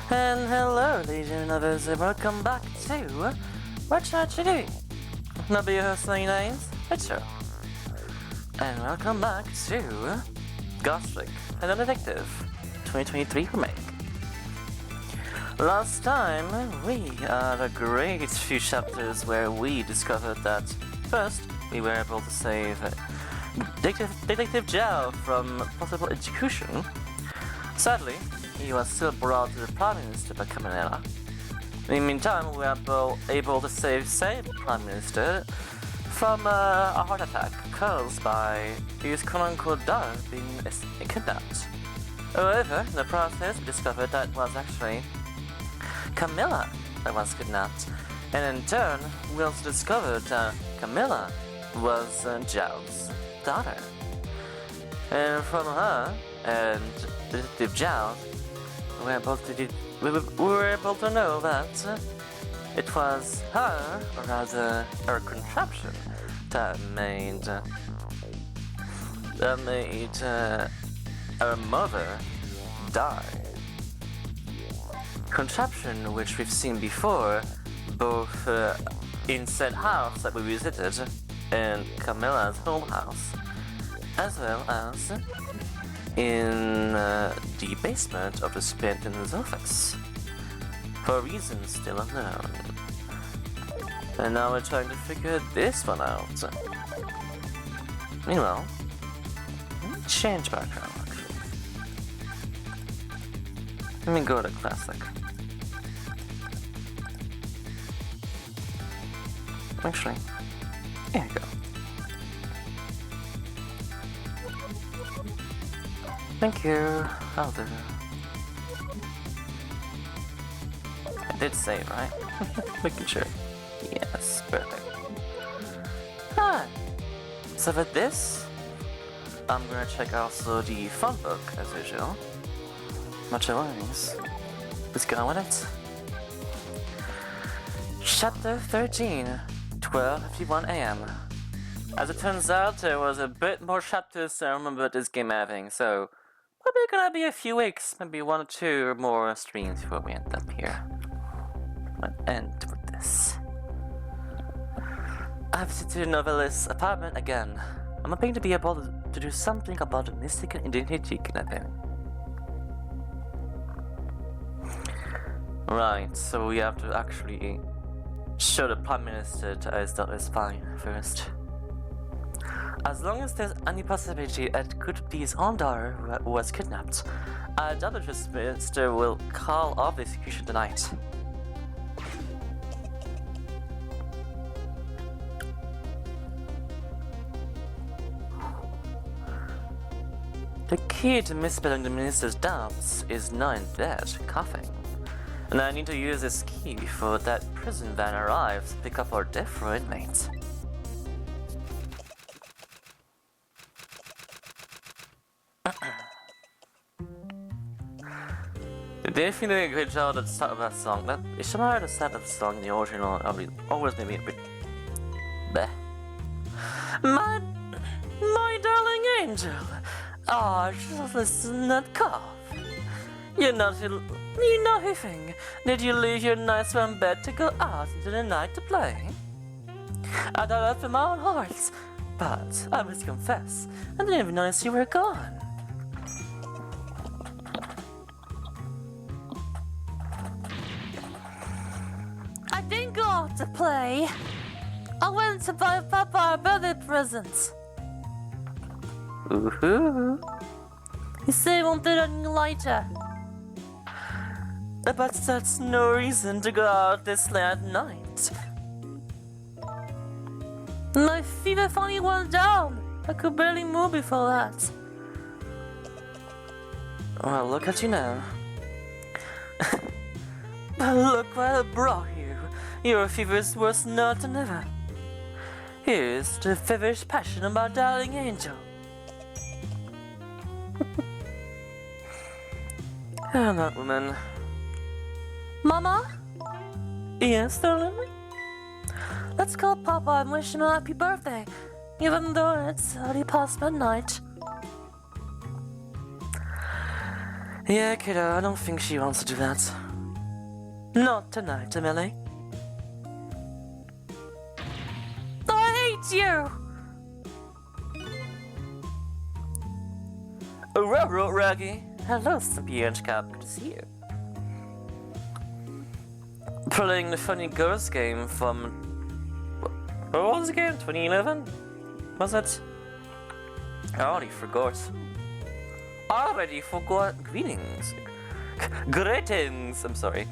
And hello, ladies and others, and welcome back to What Should You Do? I'll be your host, 99's Richard. And welcome back to Ghost Trick and the Detective 2023 Remake. Last time, we had a great few chapters where we discovered that first, we were able to save Detective Zhao from possible execution. Sadly, he was still brought to the Prime Minister by Camilla. In the meantime, we were able to save Prime Minister from a heart attack caused by his quote-unquote daughter being kidnapped. However, in the process, we discovered that it was actually Camilla that was kidnapped, and in turn, we also discovered that Camilla was Zhao's daughter. And from her and Detective Zhao, we were able to know that it was her, or rather her contraption, that made her mother die. Contraption which we've seen before, both in said house that we visited, and Camilla's home house, as well as in the basement of the Spinton's office, for reasons still unknown. And now we're trying to figure this one out. Meanwhile, change background. Let me go to classic. Actually, here you go. Thank you. I'll do. I did save, right? Making sure. Yes, perfect. Ah. So with this, I'm gonna check also the fun book as usual. Much otherwise, let's get on with it. Chapter 13, 12:51 AM. As it turns out, there was a bit more chapters than I remember this game having, so probably gonna be a few weeks, maybe 1 or 2 or more streams before we end up here. But end with this. I visited the novellist's apartment again. I'm hoping to be able to do something about the mystical identity kidnapping. Right, so we have to actually show the Prime Minister to us that is fine first. As long as there's any possibility it could be his own daughter who was kidnapped, I doubt the Minister will call off the execution tonight. The key to misspelling the Minister's doubts is not in bed, coughing. And I need to use this key before that prison van arrives to pick up our death row inmates. They think they did a great job at the start of that song. If somehow heard the start of the song in the original, always made me a bit bleh. My darling angel. Oh, just listen to that cough. You're not hoofing. Did you leave your nice warm bed to go out into the night to play? I thought that from my own heart, but I must confess, I didn't even notice you were gone. I didn't go out to play. I went to buy Papa a birthday present. Woohoo! You say you won't do that later. But that's no reason to go out this late at night. My fever finally went down. I could barely move before that. Well, look at you now. But look what I brought you. Your fever is worse now than ever. Here's the feverish passion of my darling angel. And that woman. Mama? Yes, darling? Let's call Papa and wish him a happy birthday, even though it's already past midnight. Yeah, kiddo, I don't think she wants to do that. Not tonight, Emily. I hate you! Ruh, Raggy. Hello, Snippy Orange Cap. Good to see you. Playing the funny girls game from... What was the game? 2011? Was it? I already forgot. Greetings. Greetings! I'm sorry.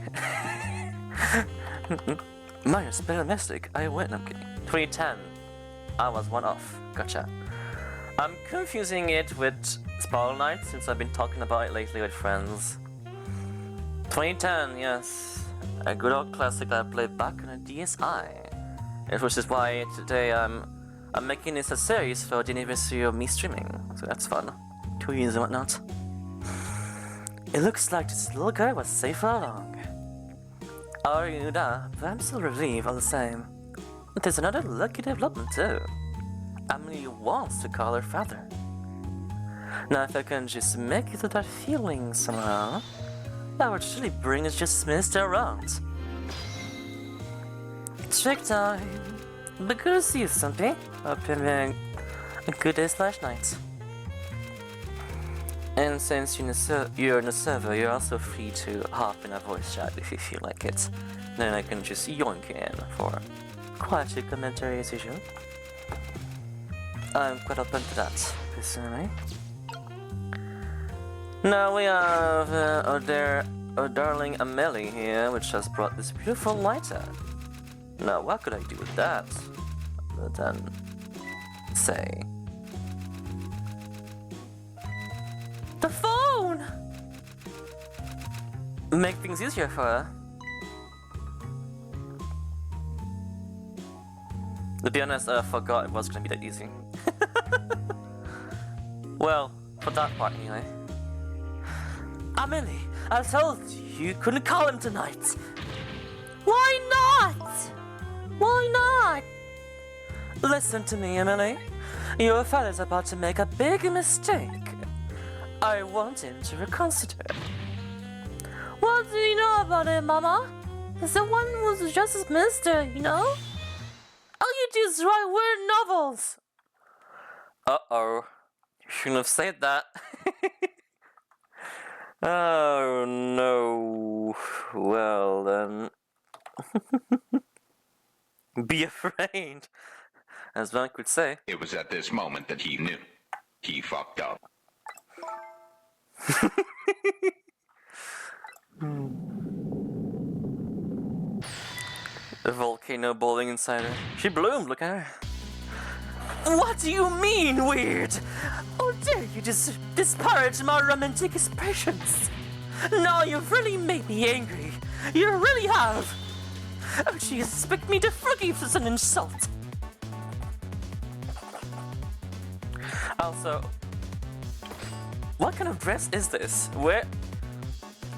Minus pessimistic. I went. I'm kidding. 2010. I was one off. Gotcha. I'm confusing it with Spiral Knight since I've been talking about it lately with friends. 2010, yes. A good old classic that I played back on a DSi. Which is why today I'm making this a series for the anniversary of me streaming. So that's fun. 2 years and whatnot. It looks like this little girl was safe for long. Are you not? But I'm still relieved all the same. There's another lucky development too. Emily wants to call her father. Now if I can just make it to that feeling somehow, that would surely bring us just missed around. Trick time! But good to see you, Stumpy. Hope you're having a good day/night. And since you're in the server, you're also free to hop in a voice chat if you feel like it. Then I can just yoink in for quite a commentary as usual. I'm quite open to that, personally. Now we have our darling Amelie here, which has brought this beautiful lighter. Now what could I do with that? Other than say... The phone! Make things easier for her. To be honest, I forgot it was gonna be that easy. Well, for that part anyway. Amelie, I told you couldn't call him tonight. Why not? Why not? Listen to me, Amelie. Your father's about to make a big mistake. I want him to reconsider. What do you know about it, Mama? Someone was just a mister, you know? All you do is write weird novels. Uh-oh. You shouldn't have said that. Oh, no. Well, then... Be afraid, as one could say. It was at this moment that he knew. He fucked up. The volcano boiling inside her. She bloomed, look at her. What do you mean, weird? Oh, dare you disparage my romantic expressions? No, you've really made me angry. You really have. Oh, do you expect me to forgive such an insult? Also, what kind of dress is this?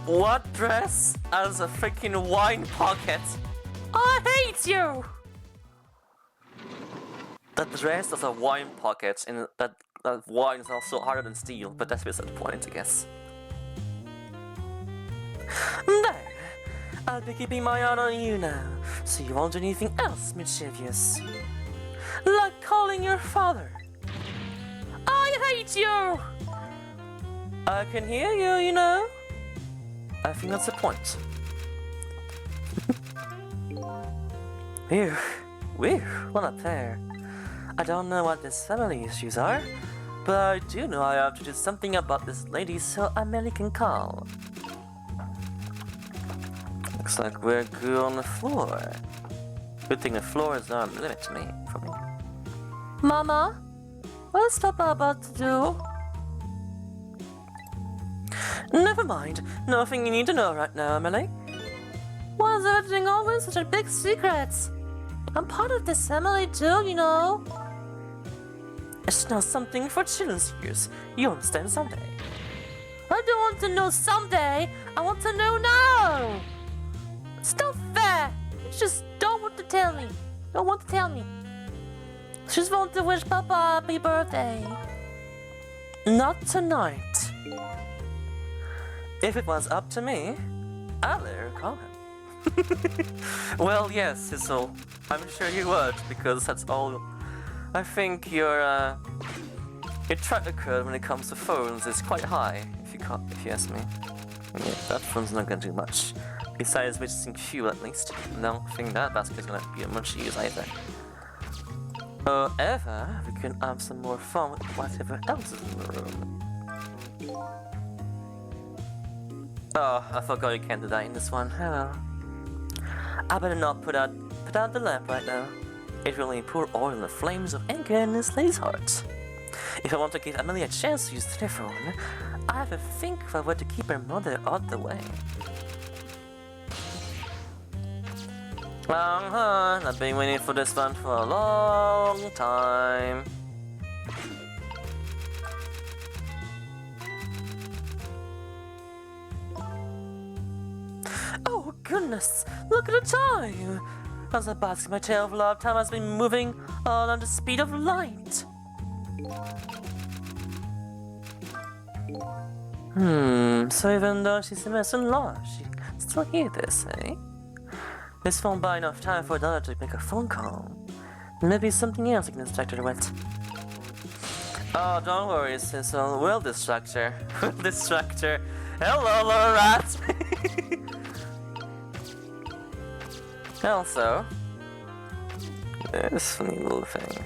What dress has a freaking wine pocket? I hate you! That dress has a wine pocket, and that wine is also harder than steel, but that's beside the point, I guess. There! I'll be keeping my eye on you now, so you won't do anything else mischievous. Like calling your father. I hate you! I can hear you, you know? I think that's the point. Phew, what a pair. I don't know what this family issues are, but I do know I have to do something about this lady so Amelie can call. Looks like we're good on the floor. Good thing the floor is not a limit to me, for me. Mama, what's Papa about to do? Never mind, nothing you need to know right now, Amelie. Why is everything always such a big secret? I'm part of this family too, you know. It's not something for children's ears. You understand someday. I don't want to know someday. I want to know now. It's not fair. You just don't want to tell me. Don't want to tell me. Just want to wish Papa happy birthday. Not tonight. If it was up to me, I'd let her call him. Well, yes, Sissel. I'm sure you would, because that's all. I think your track record when it comes to phones is quite high, if you ask me. Yeah, that phone's not gonna do much. Besides wasting fuel, at least. I don't think that basket's gonna be much use either. However, we can have some more fun with whatever else is in the room. Oh, I forgot you can't do that in this one. Oh well. I better not put out the lamp right now. It will only pour oil in the flames of anger in this lady's heart. If I want to give Amelie a chance to use the telephone, I have to think of a way to keep her mother out the way. I've been waiting for this one for a long time. Oh goodness, look at the time! As I bask in my tale of love, time has been moving all on the speed of light. So even though she's immersed in love, she can still hear this, eh? This won't buy enough time for Dada to make a phone call. Maybe something else I can distract her with. Oh, don't worry, Sissel. We'll distract her. We'll distract her. Hello, little rat! Also, this funny little thing.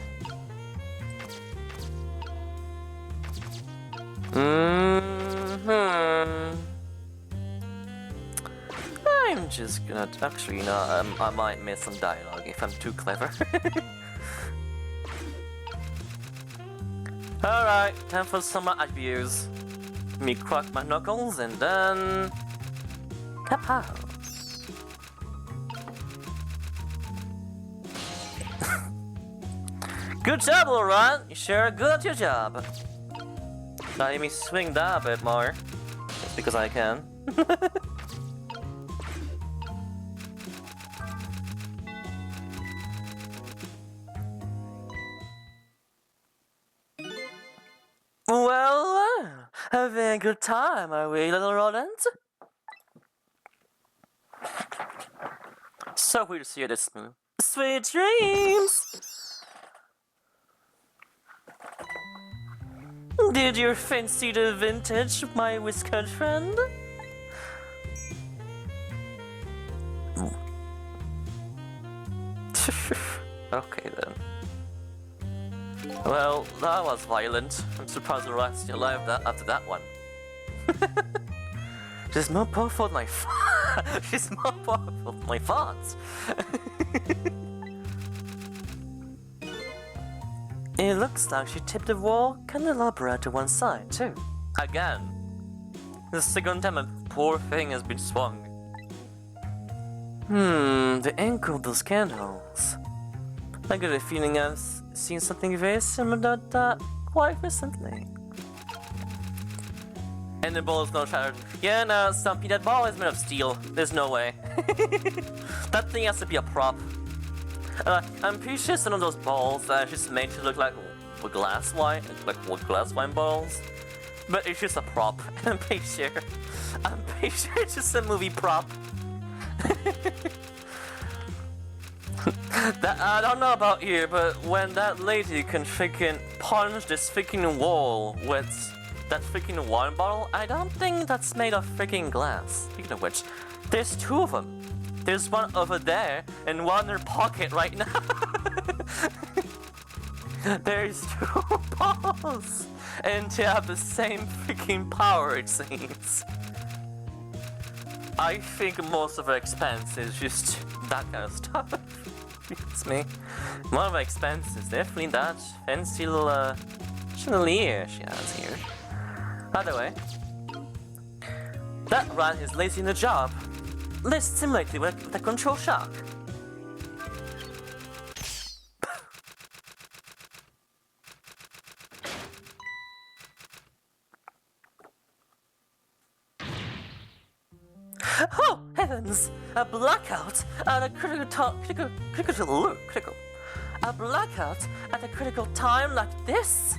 I'm just gonna actually, I might miss some dialogue if I'm too clever. Alright, time for some abuse. Me crack my knuckles and then kapow. Good job, alright. You sure good at your job. Now let me swing that a bit more. Just because I can. Well, having a good time, are we, little rodent? So weird to see you this moon. Sweet dreams! Did you fancy the vintage, my whiskered friend? Okay then. Well, that was violent. I'm surprised the rat's still alive after that one. She's more powerful than my She's more powerful than my thoughts. It looks like she tipped the wall candelabra to one side too. Again. The second time a poor thing has been swung. The angle of those candles. I get a feeling I've seen something very similar to that quite recently. And the ball is not shattered. Yeah, no, Stumpy, that ball is made of steel. There's no way. That thing has to be a prop. I'm pretty sure some of those balls are just made to look like glass wine balls. But it's just a prop. I'm pretty sure it's just a movie prop. I don't know about you, but when that lady can freaking punch this freaking wall with that freaking wine bottle, I don't think that's made of freaking glass. Speaking of which, there's two of them. There's one over there and one in her pocket right now. There's two balls, and they have the same freaking power, it seems. I think most of her expense is just that kind of stuff. It's me. One of her expense is definitely that fancy little chandelier she has here. By the way, that rat is lazy in the job. Let's simulate it with a control shock. Oh heavens! A blackout at a critical a blackout at a critical time like this?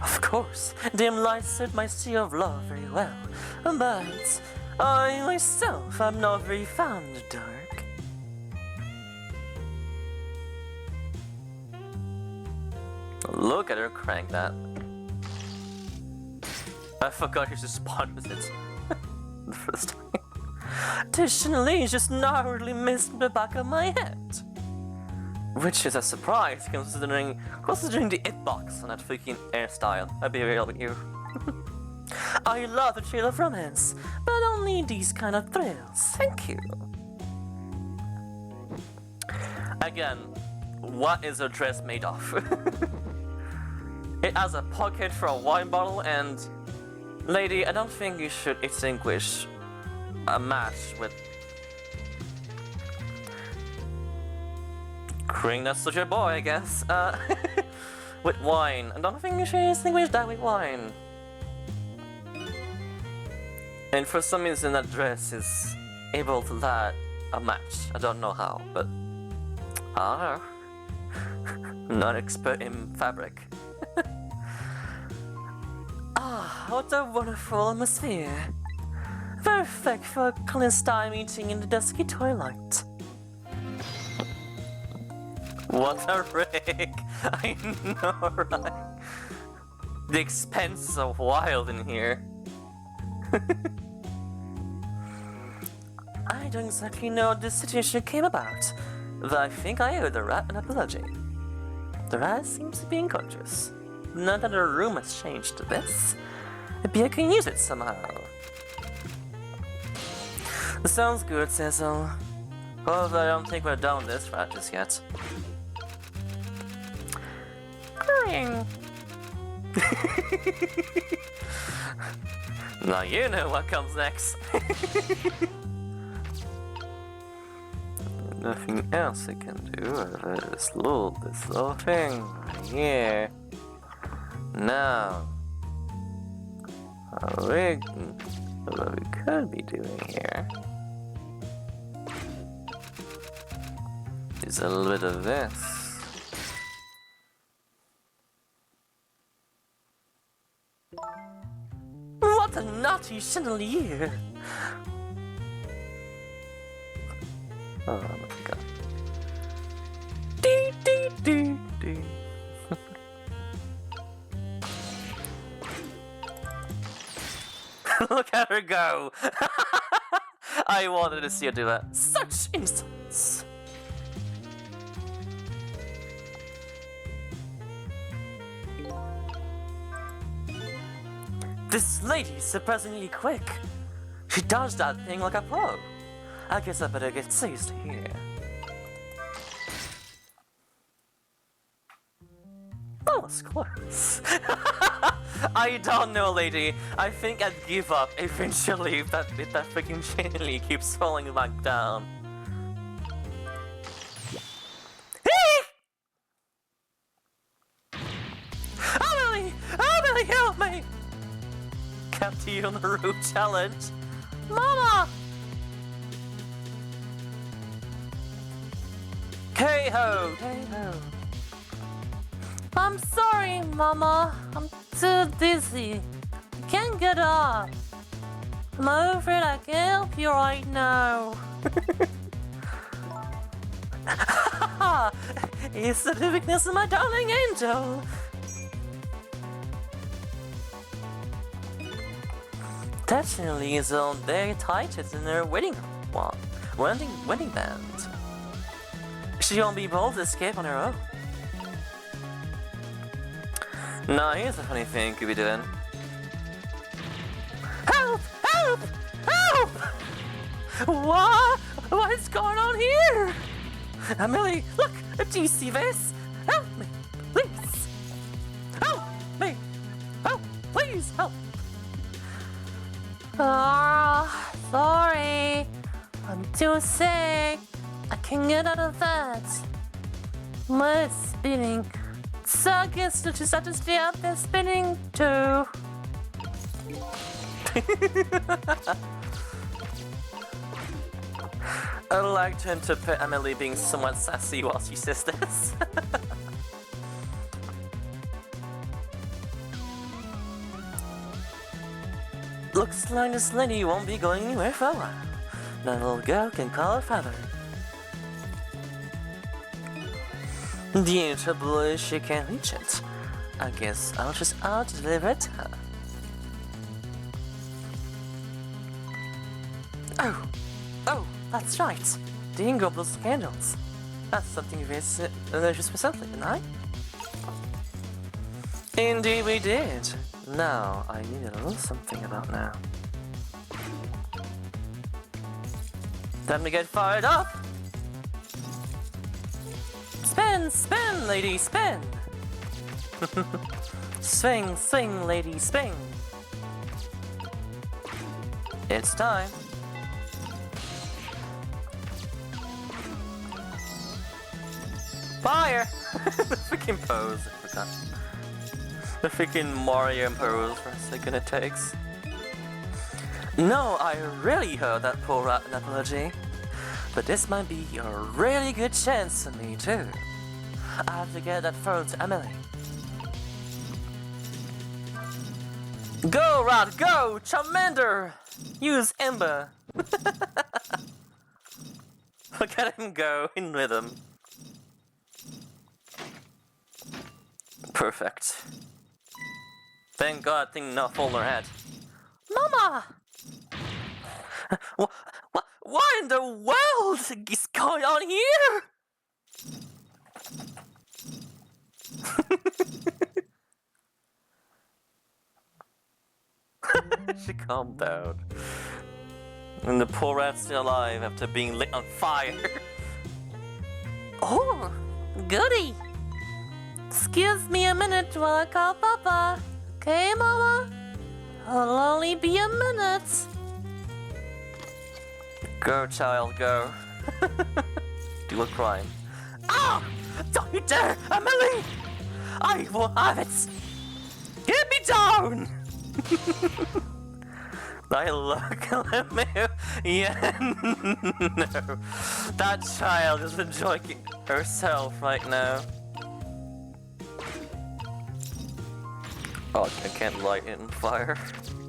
Of course, dim lights suit my sea of love very well, but I myself am not very fond of dark. Look at her crank that. I forgot she just spawned with it. The first time. This chandelier just narrowly missed the back of my head. Which is a surprise considering the hitbox on that freaking hairstyle. I'll be real with you. I love the thrill of romance, but only these kind of thrills. Thank you. Again, what is her dress made of? It has a pocket for a wine bottle and... Lady, I don't think you should extinguish a match with... Kring, that's such a boy, I guess. With wine. I don't think you should extinguish that with wine. And for some reason that dress is able to light a match. I don't know how, but I don't know. I'm not expert in fabric. Ah, what a wonderful atmosphere. Perfect for a clandestine meeting in the dusky twilight. What a rig! I know, right? The expense is so wild in here. I don't exactly know how this situation came about, but I think I owe the rat an apology. The rat seems to be unconscious. Now that the room has changed to this, maybe I can use it somehow. Sounds good, Cecil. Although I don't think we're done with this rat just yet. Now you know what comes next. Nothing else I can do other than this little thing right here. Now, what we could be doing here is a little bit of this. What a naughty chandelier! Oh my god. Dee dee dee dee. Look at her go! I wanted to see her do that. Such insolence! This lady's surprisingly quick. She dodged that thing like a pro. I guess I better get used to here. That was close. I don't know, lady. I think I'd give up eventually if that freaking chandelier keeps falling back down. Emily, help me! Kept you on the roof challenge. Mama! Hey-ho! Hey-ho! I'm sorry, Mama. I'm too dizzy. I can't get up. I'm afraid I can't help you right now. It's the weakness of my darling angel. Technically, is on very tight in her wedding band. She won't be able to escape on her own. Now, here's a funny thing you could be doing. Help! Help! Help! What is going on here? Emily, look! Do you see this? Help me! Please! Help me! Help! Please help! Sorry. I'm too sick. I can't get out of that. My spinning. So I guess to just have to stay out there spinning too. I'd like to interpret Emily being somewhat sassy while she says this. Looks like this lady won't be going anywhere for a while. The little girl can call her father. The only trouble is she can't reach it. I guess I'll just deliver it to her. Oh, that's right. The Ingoble's candles. That's something very delicious recently, didn't I? Indeed we did. Now, I need a little something about now. Time to get fired up! Spin, spin, lady, spin! Swing, swing, lady, swing! It's time. Fire! The freaking pose, I forgot. The freaking Mario pose for a second it takes. No, I really heard that poor rat an apology. But this might be a really good chance for me too. I have to get that phone to Emily. Go, rat, go! Charmander! Use Ember! Look at him go in rhythm. Perfect. Thank God thing not fall on her head. Mama! What in the world is going on here? She calmed down. And the poor rat's still alive after being lit on fire. Oh, goody! Excuse me a minute while I call Papa. Okay, Mama? It'll only be a minute. Go, child, go. Do a crime. Ah! Don't you dare, Emily! I will have it! Get me down! I look at me. Yeah, no. That child is enjoying herself right now. Oh, I can't light it on fire.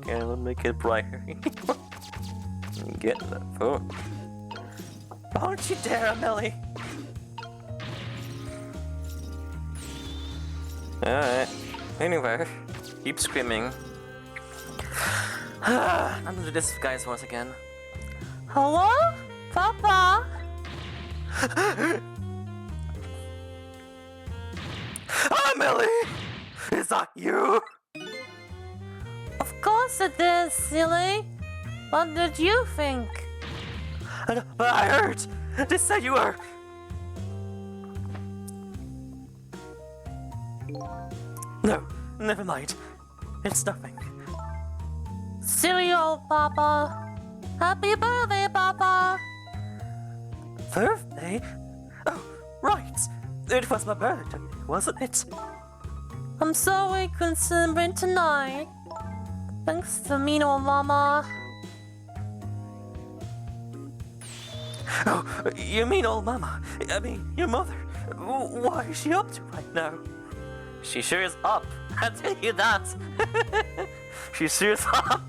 Can't make it brighter. Get that phone. Don't you dare, Emily! Alright. Anyway, keep screaming. I'm gonna do this guy's voice again. Hello? Papa? Emily! Is that you? Of course it is, silly. What did you think? I heard! They said you were... No, never mind. It's nothing. Silly old Papa. Happy birthday, Papa. Birthday? Oh, right. It was my birthday, wasn't it? I'm sorry we couldn't celebrate tonight. Thanks to mean old Mama. Oh, you mean old Mama? I mean, your mother. What is she up to right now? She sure is up. I'll tell you that. She sure is up.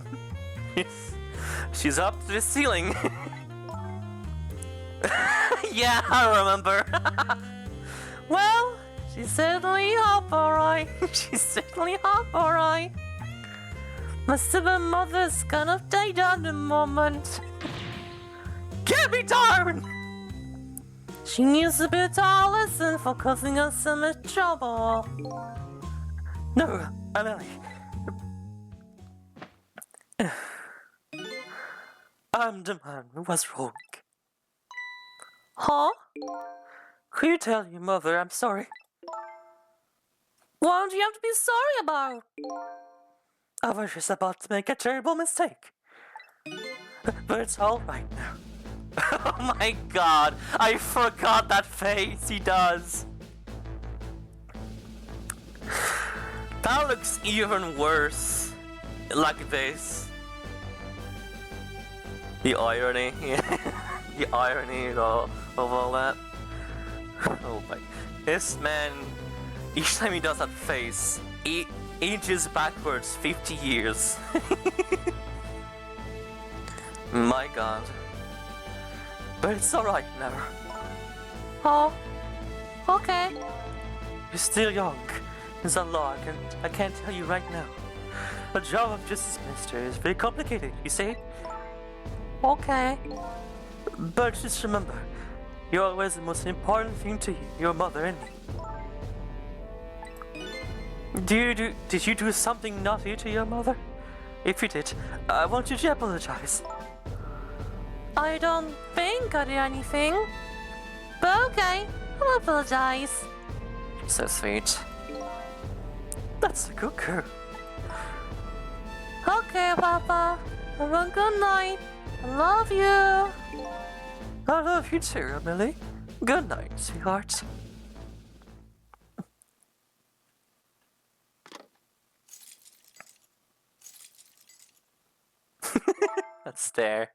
She's up to the ceiling. Yeah, I remember. Well, she's certainly up, alright. She's certainly up, alright. My stupid mother's kind of dead at the moment. Get me down! She needs a bit of lesson for causing us so much trouble. No, Emily. I'm the man who was wrong. Huh? Could you tell your mother I'm sorry? What do you have to be sorry about? I was just about to make a terrible mistake. But it's all right now. Oh my God, I forgot that face he does. That looks even worse. Like this. The irony, the irony of all that. Oh my, this man, each time he does that face, he ages backwards 50 years. My God. But it's alright now. Oh, okay. You're still young. There's a lot I can't tell you right now. The job of Justice Minister is very complicated, you see? Okay. But just remember, you're always the most important thing to you, your mother and me. Did you do something naughty to your mother? If you did, I want you to apologize. I don't think I did anything. But okay, I'll apologize. You're so sweet. That's a good girl. Okay, Papa. Have a good night. I love you. I love you too, Emily. Good night, sweetheart. That stare.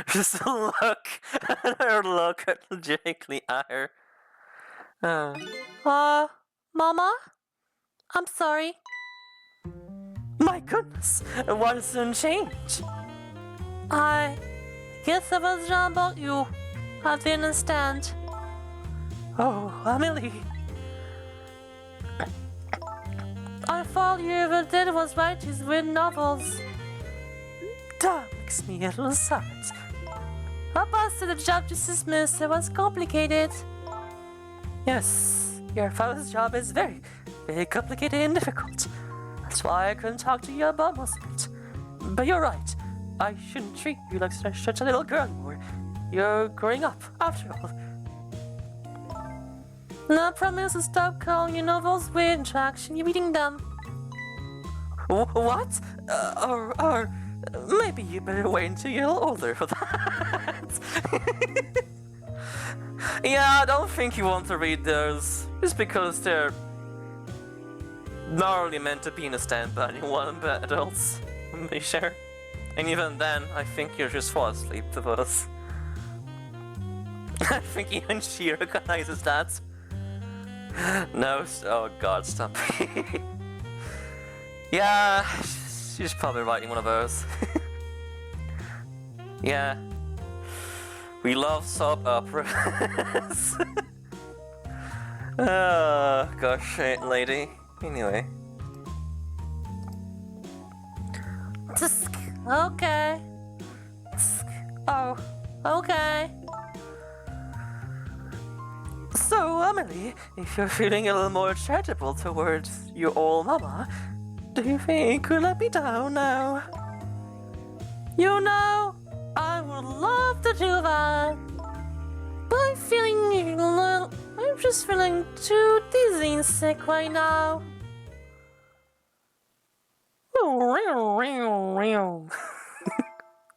Just look at her look at legitimately at her. Mama? I'm sorry. My goodness, what has changed? I guess I was wrong about you. I didn't understand. Oh, Emily. I thought you ever did was write these weird novels. That makes me a little sad. I busted the job just dismissed. It was complicated. Yes, your father's job is very, very complicated and difficult. That's why I couldn't talk to you about most of it. But you're right. I shouldn't treat you like such a little girl anymore. You're growing up, after all. Now I promise to stop calling you novels weird and to actually reading them. What? Or maybe you better wait until you're a little older for that. Yeah, I don't think you want to read those. Just because they're not really meant to be in a stand by anyone but adults. I'm pretty sure. And even then, I think you'll just fall asleep to those. I think even she recognizes that. No, oh god, stop. Yeah, she's probably writing one of those. Yeah. We love soap operas. Oh, gosh, lady. Anyway. Okay. Oh, okay. So, Emily, if you're feeling a little more charitable towards your old mama, do you think you'll let me down now? You know, I would love to do that. But I'm just feeling too dizzy and sick right now.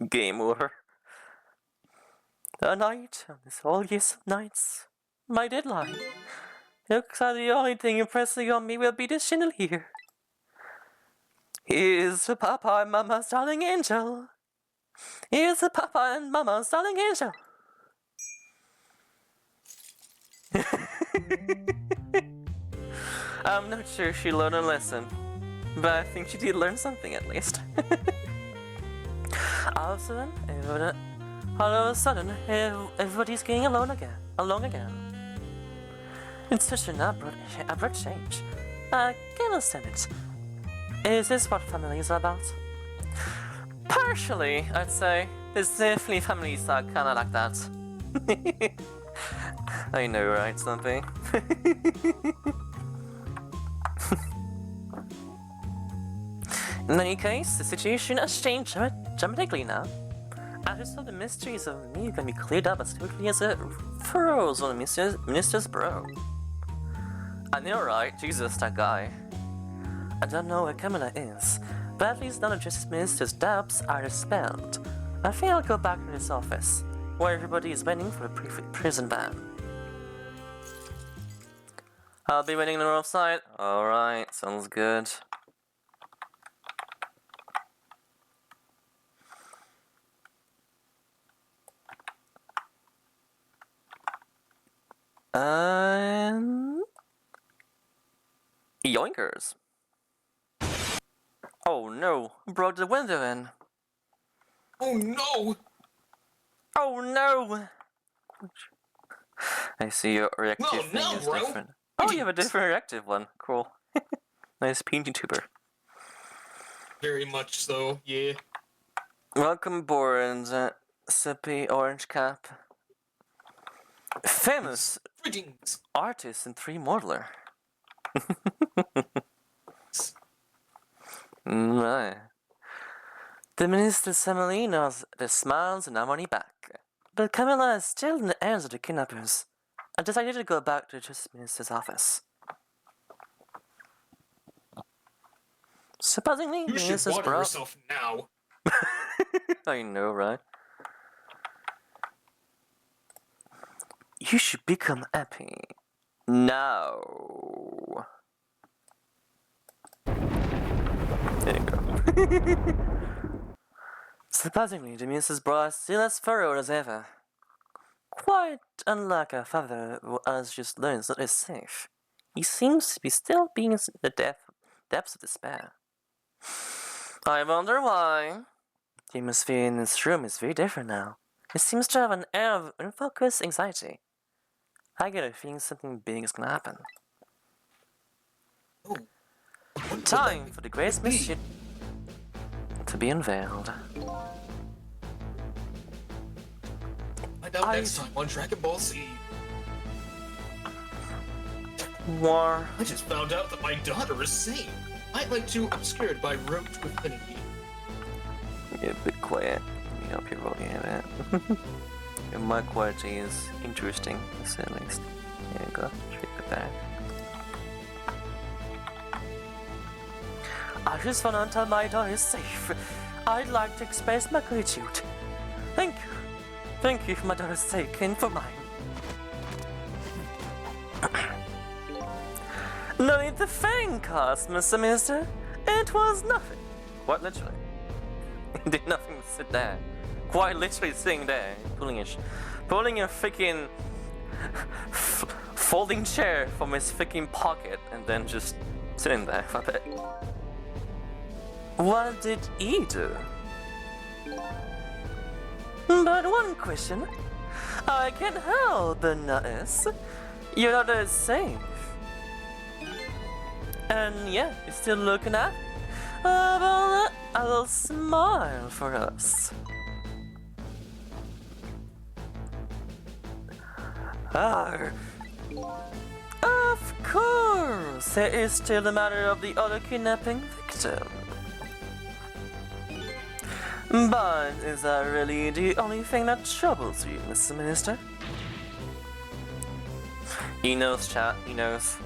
Game over. A night on this holiest of nights. My deadline. Looks like the only thing impressing on me will be this chandelier. Here's to Papa and Mama's darling angel. Here's to Papa and Mama's darling angel. I'm not sure she learned a lesson, but I think she did learn something at least. All of a sudden, everybody's getting alone again. It's such an abrupt change. I can't understand it. Is this what family is about? Partially, I'd say. There's definitely families that are kinda like that. I know, right, something? In any case, the situation has changed dramatically now. I just thought the mysteries of me can be cleared up as quickly as it furrows on the minister's brow. I know, right? Jesus, that guy. I don't know where Camilla is, but at least none of Justice Minister's doubts are dispelled. I think I'll go back to his office, where everybody is waiting for the prison ban. I'll be waiting in the room outside. Alright, sounds good. Yoinkers. Oh no, broke the window in. Oh no! Oh no! I see your reactive thing is bro. different. Oh, you have a different reactive one. Cool. Nice painting tuber. Very much so, yeah. Welcome aboard, Sippy Orange Cap. Famous Greetings. artist and 3 modeler. My. The Minister Emily knows the smiles and our money back. But Camilla is still in the hands of the kidnappers. I decided to go back to the Justice Minister's office. Surprisingly, You the should Minister's water yourself now. I know, right? You should become happy. Now. There you go. Surprisingly, Demetrius' brow is still as furrowed as ever. Quite unlike her father, who has just learned that is safe. He seems to be still being in the depths of despair. I wonder why. The atmosphere in this room is very different now. It seems to have an air of unfocused anxiety. I get a feeling something big is gonna happen. Oh, what Time could for the greatest be? mystery to be unveiled. Find out next time on Dragon Ball Z. War. I just found out that my daughter is sane. I'd like to obscured by road to infinity. Get a bit quiet. Let me help you roll a bit. Your mic quality is interesting, to say the least. There you go. Take it back. I just found out my daughter is safe. I'd like to express my gratitude. Thank you. Thank you for my daughter's sake and for mine. No need to thank us, Mr. Minister. It was nothing. Quite literally. He did nothing to sit there. Quite literally sitting there, pulling a freaking folding chair from his freaking pocket and then just sitting there for a bit. What did he do? But one question I can't help but notice. Your daughter is safe. And yeah, you're still looking at well, a little smile for us. Ah, of course, there is still the matter of the other kidnapping victim. But is that really the only thing that troubles you, Mr. Minister? He knows, chat, he knows.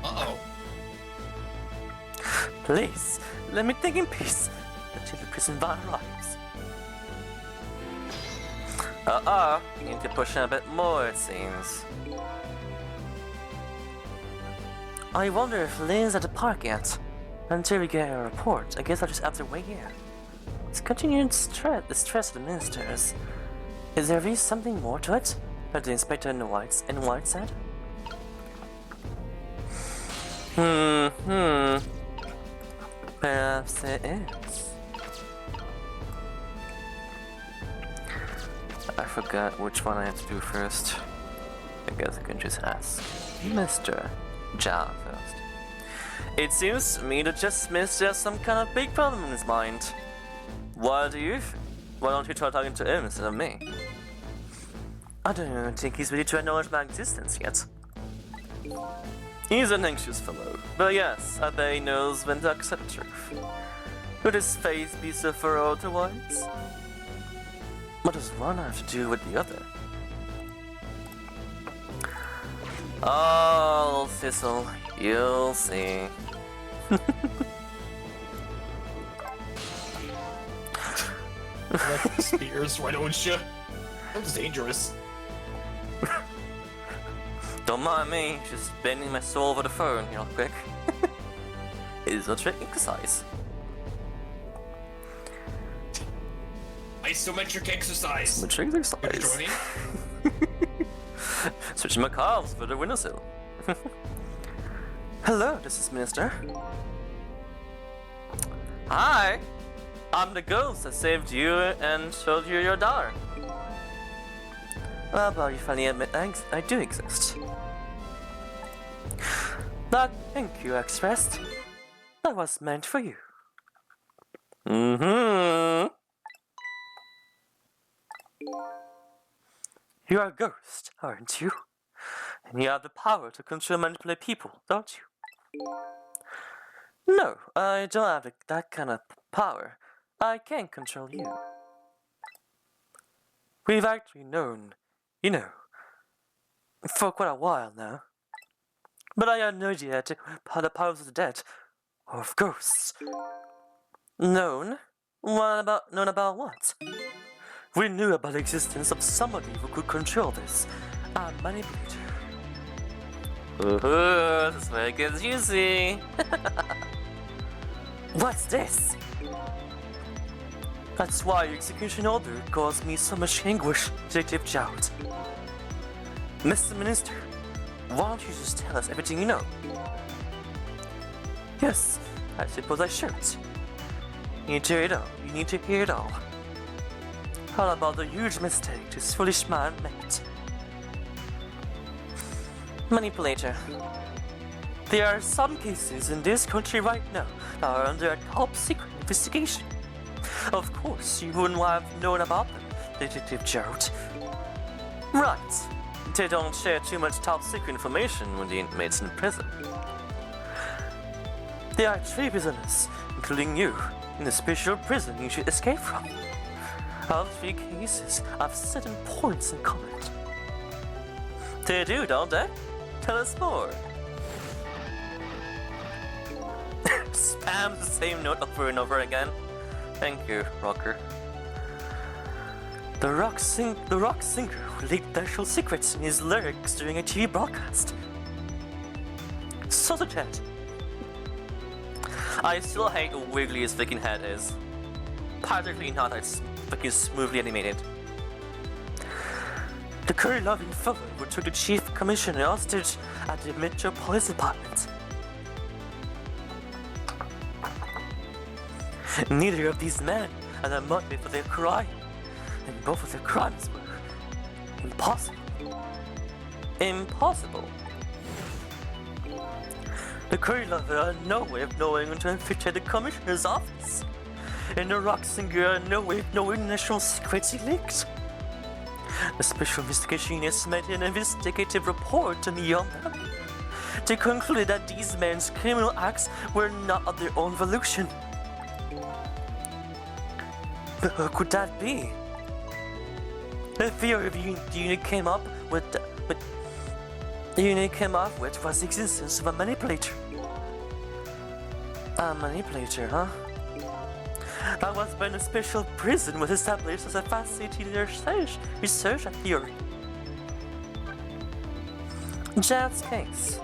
Uh-oh. Please, let me think in peace until the prison van arrives. You need to push in a bit more, it seems. I wonder if Lynn's at the park yet. Until we get a report, I guess I'll just have to wait here. It's continuing the stress of the ministers. Is there really something more to it? Like the inspector in white said? Perhaps it is. I forgot which one I have to do first. I guess I can just ask Mr. Ja first. It seems to me that just Mr. has some kind of big problem in his mind. What do you think? Why don't you try talking to him instead of me? I don't think he's ready to acknowledge my existence yet. He's an anxious fellow, but yes, I bet he knows when to accept the truth. Would his face be so furrowed otherwise? What does one have to do with the other? Oh, Thistle, you'll see. Like spears, why don't you? That was dangerous. Don't mind me, just bending my soul over the phone real quick. It's a trick exercise. Isometric exercise. A trick Gonna exercise. join me? Switching my calves for the windowsill. Hello, this is Minister. Hi! I'm the ghost that saved you and showed you your daughter. Well, you finally admit I do exist. That thank you expressed. That was meant for you. Mm-hmm. You are a ghost, aren't you? And you have the power to control and manipulate people, don't you? No, I don't have that kind of power. I can't control you. We've actually known, for quite a while now. But I had no idea how the powers of the dead, or of ghosts. Known? Known about what? We knew about the existence of somebody who could control this and manipulate her. Ooh, this is where it gets juicy. What's this? That's why your execution order caused me so much anguish, Detective Jout. Mr. Minister, why don't you just tell us everything you know? Yes, I suppose I should. You need to hear it all. You need to hear it all. How about the huge mistake this foolish man made? Manipulator. There are some cases in this country right now that are under a top secret investigation. Of course, you wouldn't have known about them, Detective Gerald. Right. They don't share too much top secret information with the inmates in prison. There are 3 prisoners, including you, in the special prison you should escape from. All 3 cases have certain points in common. They do, don't they? Tell us more. Spam the same note over and over again. Thank you, Rocker. The rock singer who leaked national secrets in his lyrics during a TV broadcast. So Ted. I still hate how wiggly his freaking head is. Particularly not that it's freaking smoothly animated. The curry-loving fellow who took the chief commissioner hostage at the Metro Police Department. Neither of these men had a motive for their crime, and both of their crimes were impossible. Impossible? The curry lover had no way of knowing until infiltrated the commissioner's office, and the rock singer had no way of knowing national secrets he leaked. The special investigation unit submitted an investigative report to me on them. They concluded that these men's criminal acts were not of their own volition. But who could that be? The theory the unit came up with was the existence of a manipulator. A manipulator, huh? That was when a special prison was established as a facility to research a theory. Jad's case.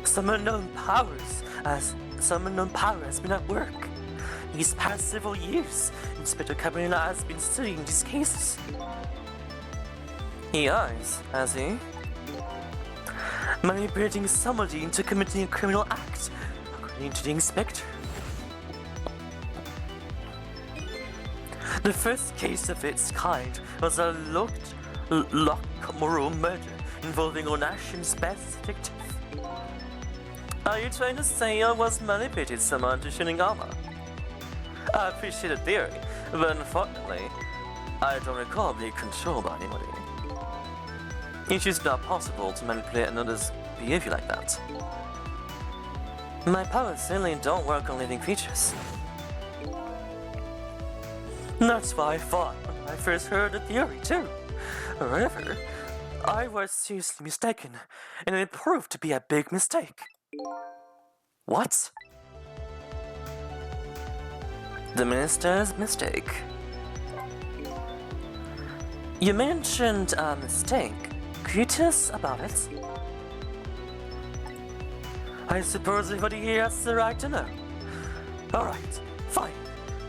Some unknown power has been at work. These past several years, Inspector Cabrera has been studying these cases. He has he? Manipulating somebody into committing a criminal act, according to the inspector. The first case of its kind was a Lockmoro murder involving our nation's best detective. Are you trying to say I was manipulated someone to Shinigama? I appreciate the theory, but unfortunately, I don't recall being controlled by anybody. It's just not possible to manipulate another's behavior like that. My powers certainly don't work on living creatures. That's what I thought when I first heard the theory too. However, I was seriously mistaken, and it proved to be a big mistake. What? The minister's mistake. You mentioned a mistake. Could you tell us about it? I suppose everybody here has the right to know. Alright, fine.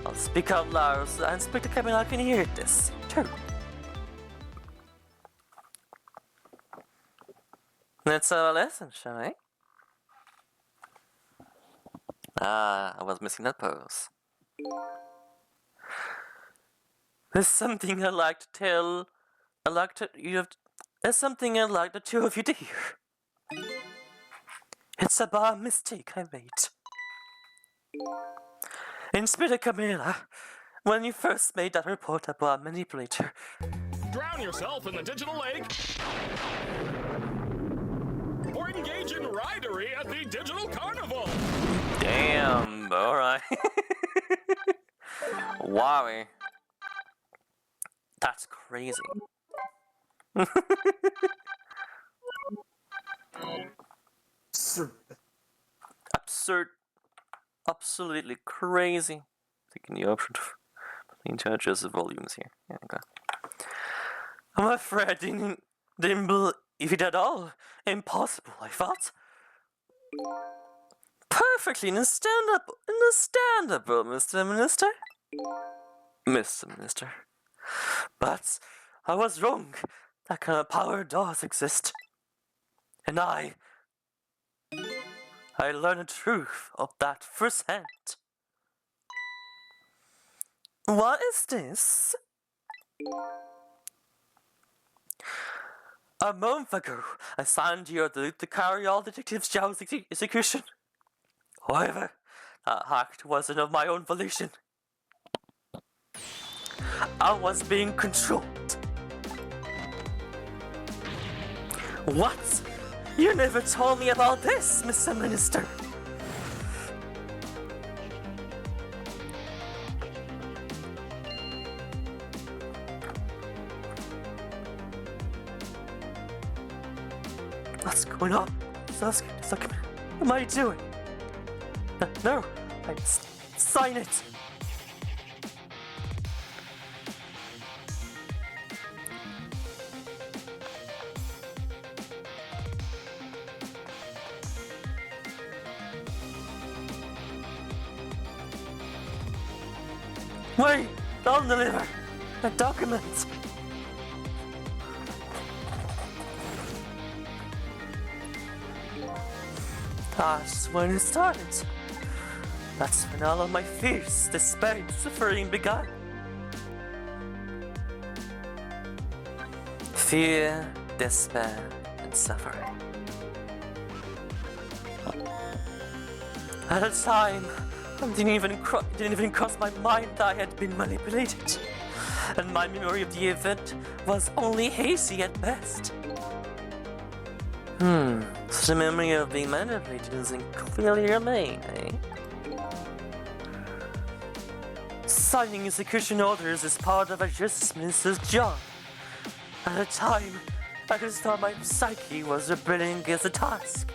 I'll speak out loud so Inspector Cabrera can hear this, too. Let's have a lesson, shall we? Ah, I was missing that pose. There's something I'd like to tell. There's something I'd like the 2 of you to hear. It's about a mistake I made. Inspector Camilla, when you first made that report about a manipulator. Drown yourself in the digital lake. Or engage in ridery at the digital carnival. Damn, alright. Wowie. That's crazy. Absurd. Absolutely crazy. Taking the option to adjust the volumes here. Yeah, okay. I'm afraid I didn't believe it at all. Impossible, I thought. Perfectly understandable, Mr. Minister. Mr. Minister. But I was wrong. That kind of power does exist. And I learned the truth of that firsthand. What is this? A month ago, I signed your delete to carry all Detective Zhao's execution. However, that act wasn't of my own volition. I was being controlled. What? You never told me about this, Mr. Minister. What's going on? Sasuke, what am I doing? No, sign it. Wait, don't deliver the document. That's when it started. That's when all of my fears, despair, and suffering began. Fear, despair, and suffering. At the time, it didn't even cross my mind that I had been manipulated, and my memory of the event was only hazy at best. So the memory of being manipulated doesn't clearly remain, eh? Signing execution orders is part of a justice minister's job. At the time, I just thought my psyche was rebelling against the task.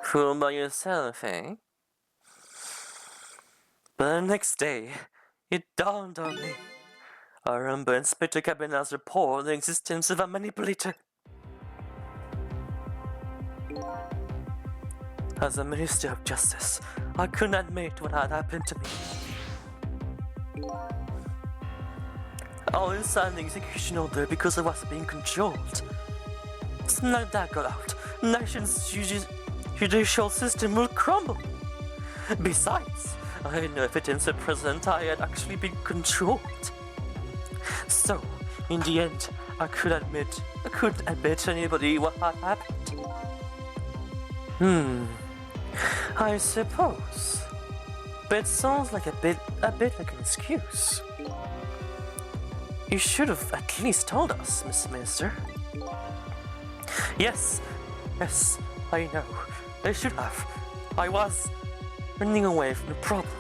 Fooled by yourself, eh? But the next day, it dawned on me. I remember Inspector Cabinet's report on the existence of a manipulator. As a Minister of Justice, I couldn't admit what had happened to me. I only signed the execution order because I was being controlled. Something like that got out, nation's judicial system will crumble. Besides, I had no evidence at present I had actually been controlled. So, in the end, I couldn't admit to anybody what had happened. I suppose. But it sounds like a bit like an excuse. You should have at least told us, Mr. Minister. Yes, I know. I should have. I was running away from the problem.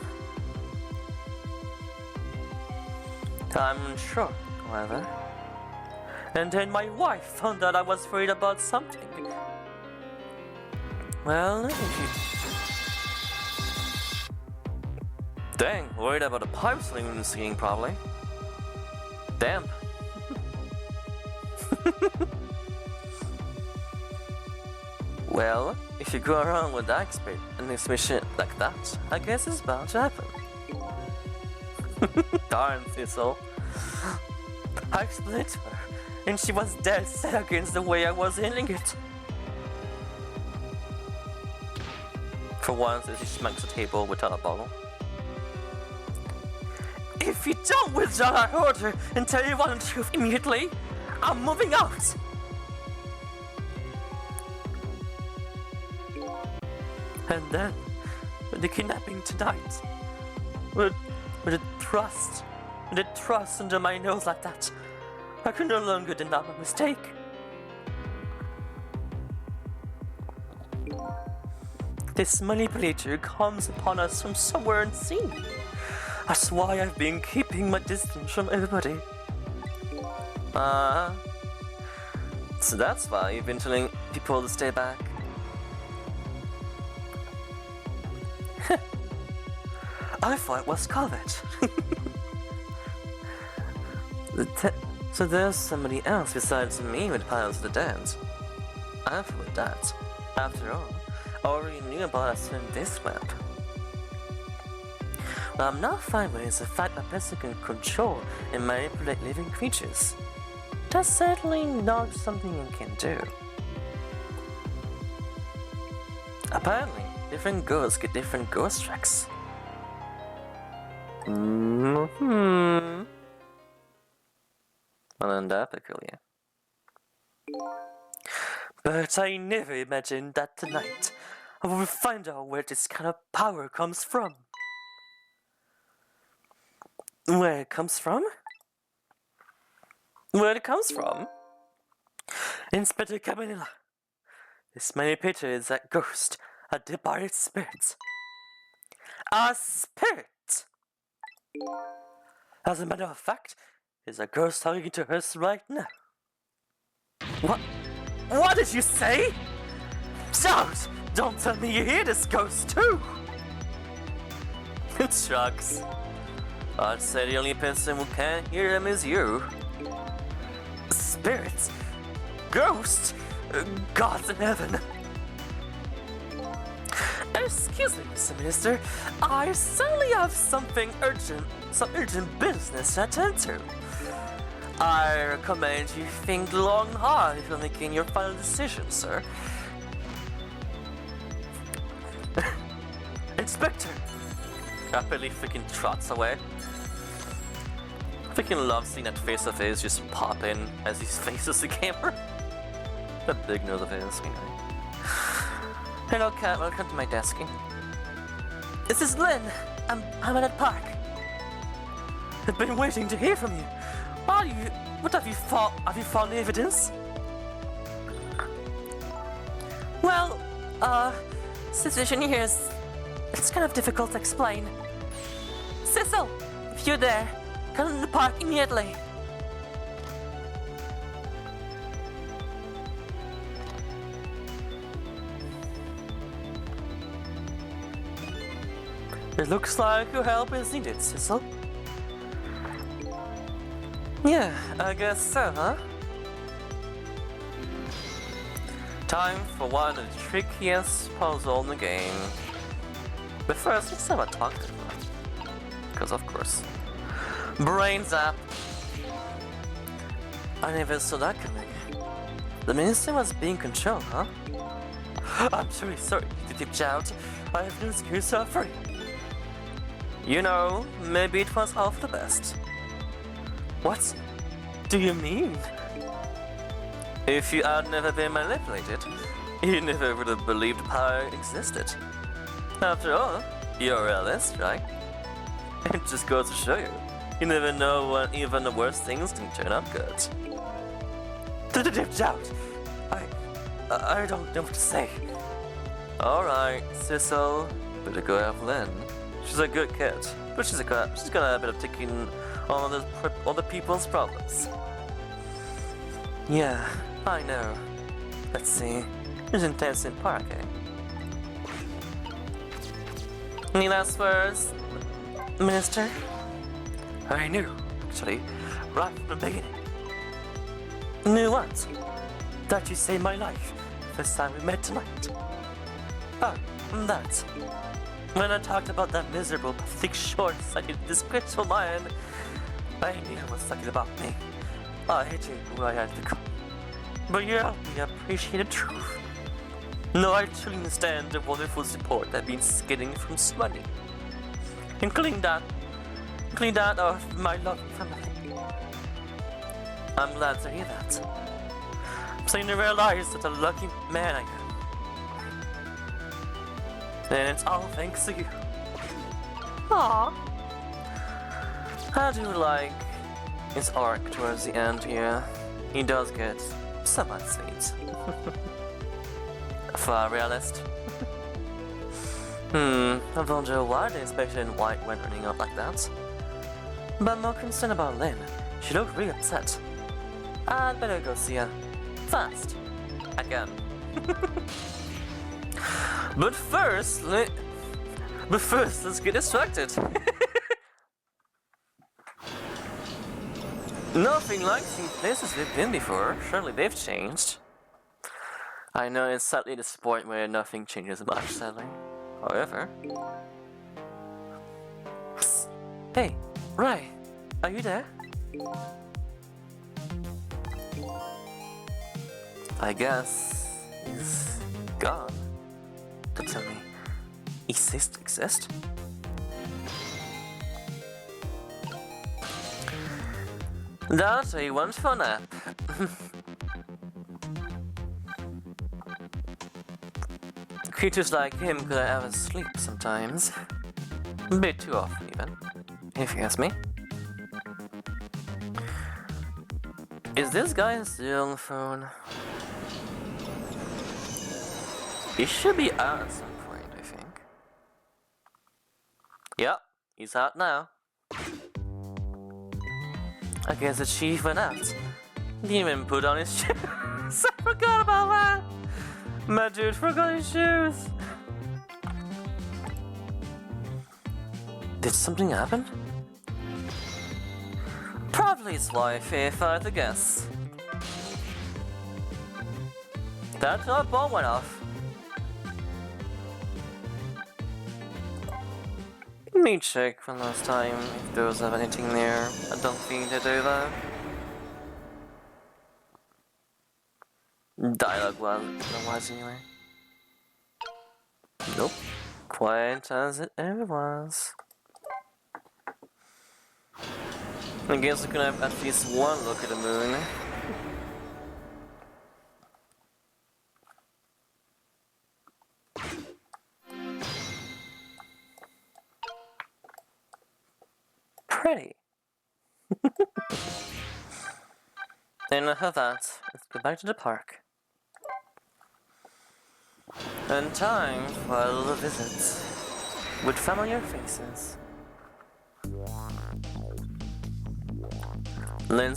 I'm unsure, however. And then my wife found out I was worried about something. Well, if you... Dang, worried about a pipe singing probably. Damn. Well, if you go around with that an expression like that, I guess it's bound to happen. Darn Thistle. I explained to her, and she was dead set against the way I was handling it. For once, she smacks the table without a bottle. If you don't withdraw that order and tell everyone the truth immediately, I'm moving out! And then, with the kidnapping tonight, with the trust under my nose like that, I can no longer deny my mistake. This manipulator comes upon us from somewhere unseen. That's why I've been keeping my distance from everybody. So that's why you've been telling people to stay back. I thought it was covered. So there's somebody else besides me with piles of the dead. I'm fine with that. After all, I already knew about us in this web. What I'm not fine with is the fact that Bessa can control and manipulate living creatures. That's certainly not something you can do. Apparently, different ghosts get different ghost tracks. Well, and that peculiar. But I never imagined that tonight I will find out where this kind of power comes from. Where it comes from? Where it comes from? Inspector Cabanilla. This manipulator is a ghost, a departed spirit. A spirit! As a matter of fact, is a ghost talking to us right now. What? What did you say? Don't tell me you hear this ghost too! Shucks. I'd say the only person who can't hear them is you. Spirits? Ghosts? Gods in heaven. Excuse me, Mr. Minister. I certainly have some urgent business to attend to. I recommend you think long and hard before making your final decision, sir. Inspector! Rapidly freaking trots away. Freaking love seeing that face of his just pop in as he faces the camera. That big nose of his, you know. Hello, Cat. Welcome to my desk. This is Lynn. I'm at the park. I've been waiting to hear from you. What have you found evidence? Well, situation here is, it's kind of difficult to explain. Cecil, if you're there, come to the park immediately. It looks like your help is needed, Cecil. Yeah, I guess so, huh? Time for one of the trickiest puzzles in the game. But first, let's have a talk to them. Because of course. Brain zap! I never saw that coming. The minister was being controlled, huh? I'm truly sorry, Detective Jout. I have no excuse to offer you. You know, maybe it was all for the best. What do you mean? If you had never been manipulated, you never would have believed power existed. After all, you're a realist, right? It just goes to show you, you never know when even the worst things can turn out good. Detective Jout! I don't know what to say. Alright, Cecil, better go have Lynn. She's a good kid, but she's got a bit of taking on other people's problems. Yeah, I know. Let's see. It's intense in park, eh? Any last words, Minister? I knew, actually, right from the beginning. Knew what? That you saved my life first time we met tonight. Oh, that. When I talked about that miserable, pathetic, short-sighted, disgraceful man, I knew it was talking about me. I hated who I had become. But you helped me appreciate the truth. Now I truly understand the wonderful support I've been getting from so many. Including that of my loving family. I'm glad to hear that. I'm starting to realize that a lucky man I am. And it's all thanks to you. Aww. I do like his arc towards the end here. He does get somewhat sweet. For a realist. I wonder why the inspector in white went running up like that. But I'm more concerned about Lynn. She looked really upset. I'd better go see her. Fast. Again. But first, let's get distracted. Nothing like seeing places we've been before. Surely they've changed. I know it's sadly the sport where nothing changes much, sadly. However... Hey, Ray, are you there? I guess he's gone. To tell me, exist? That's a one for nap. Creatures like him could have a sleep sometimes. A bit too often, even, if you ask me. Is this guy still on the phone? He should be out at some point, I think. Yep, he's out now. I guess the chief went out. Didn't even put on his shoes. I forgot about that. My dude forgot his shoes. Did something happen? Probably his wife, if I had to guess. That bomb went off. Let me check from last time if there was anything there. I don't think they do that. Dialogue was anyway. Nope. Quiet as it ever was. I guess we can have at least one look at the moon. Pretty. Enough of that. Let's go back to the park. And time for a little visit with familiar faces. Lynn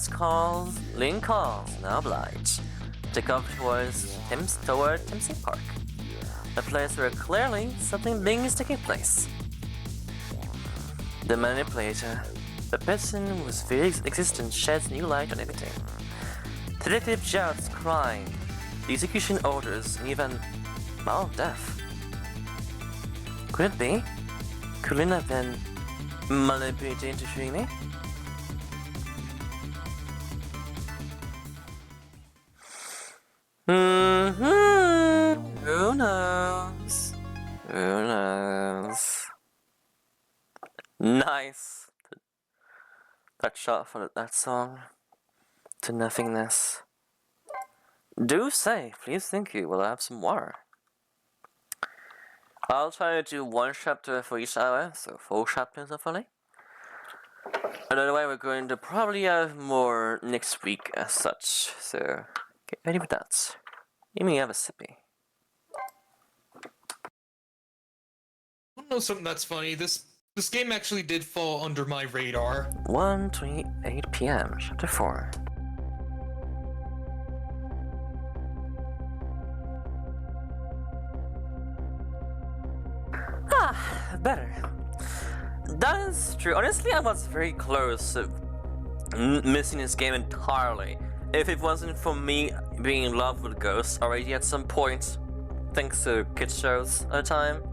calls, now obliged. Take off towards Timson Park. A place where clearly something big is taking place. The manipulator, the person whose very existence sheds new light on everything. Detective Judd's crime, the execution orders, and even death. Could it be? Could Lynn have been manipulated into shooting me? Who knows? Who knows? Nice. That shot for that song. To nothingness. Do say, please, thank you. Will I have some water? I'll try to do one chapter for each hour, so 4 chapters hopefully. Another way, we're going to probably have more next week as such, so get ready with that. You may have a sippy. I know something that's funny. This game actually did fall under my radar. 1:28 p.m. Chapter 4. Better. That is true. Honestly, I was very close to missing this game entirely. If it wasn't for me being in love with Ghosts already at some point, thanks to kids shows at the time.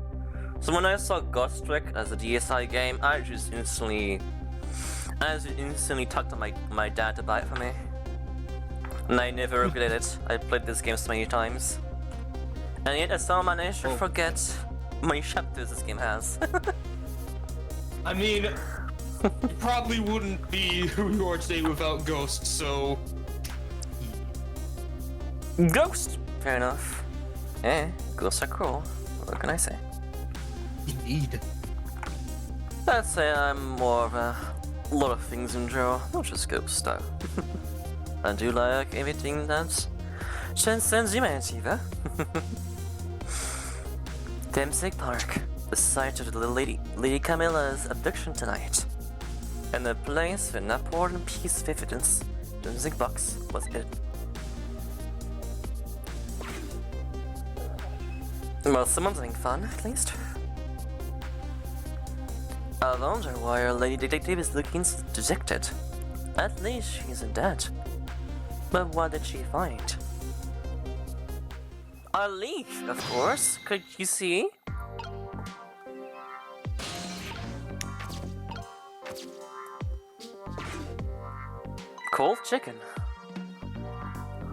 So when I saw Ghost Trick as a DSi game, I just instantly talked to my dad to buy it for me. And I never regretted it. I played this game so many times. And yet I still managed to forget how many chapters this game has. I mean, you probably wouldn't be who you are today without Ghosts, so... Ghost! Fair enough. Ghosts are cool. What can I say? Indeed. I'd say I'm more of a lot of things in general, not just ghosts though. I do like everything that transcends humanity, though. Dempsey Park, the site of the little Lady Camilla's abduction tonight, and the place where an important piece of evidence, the music box, was hidden. Well, someone's having fun, at least. I wonder why our lady detective is looking so dejected. At least she's dead. But what did she find? A leaf, of course. Could you see? Cold chicken.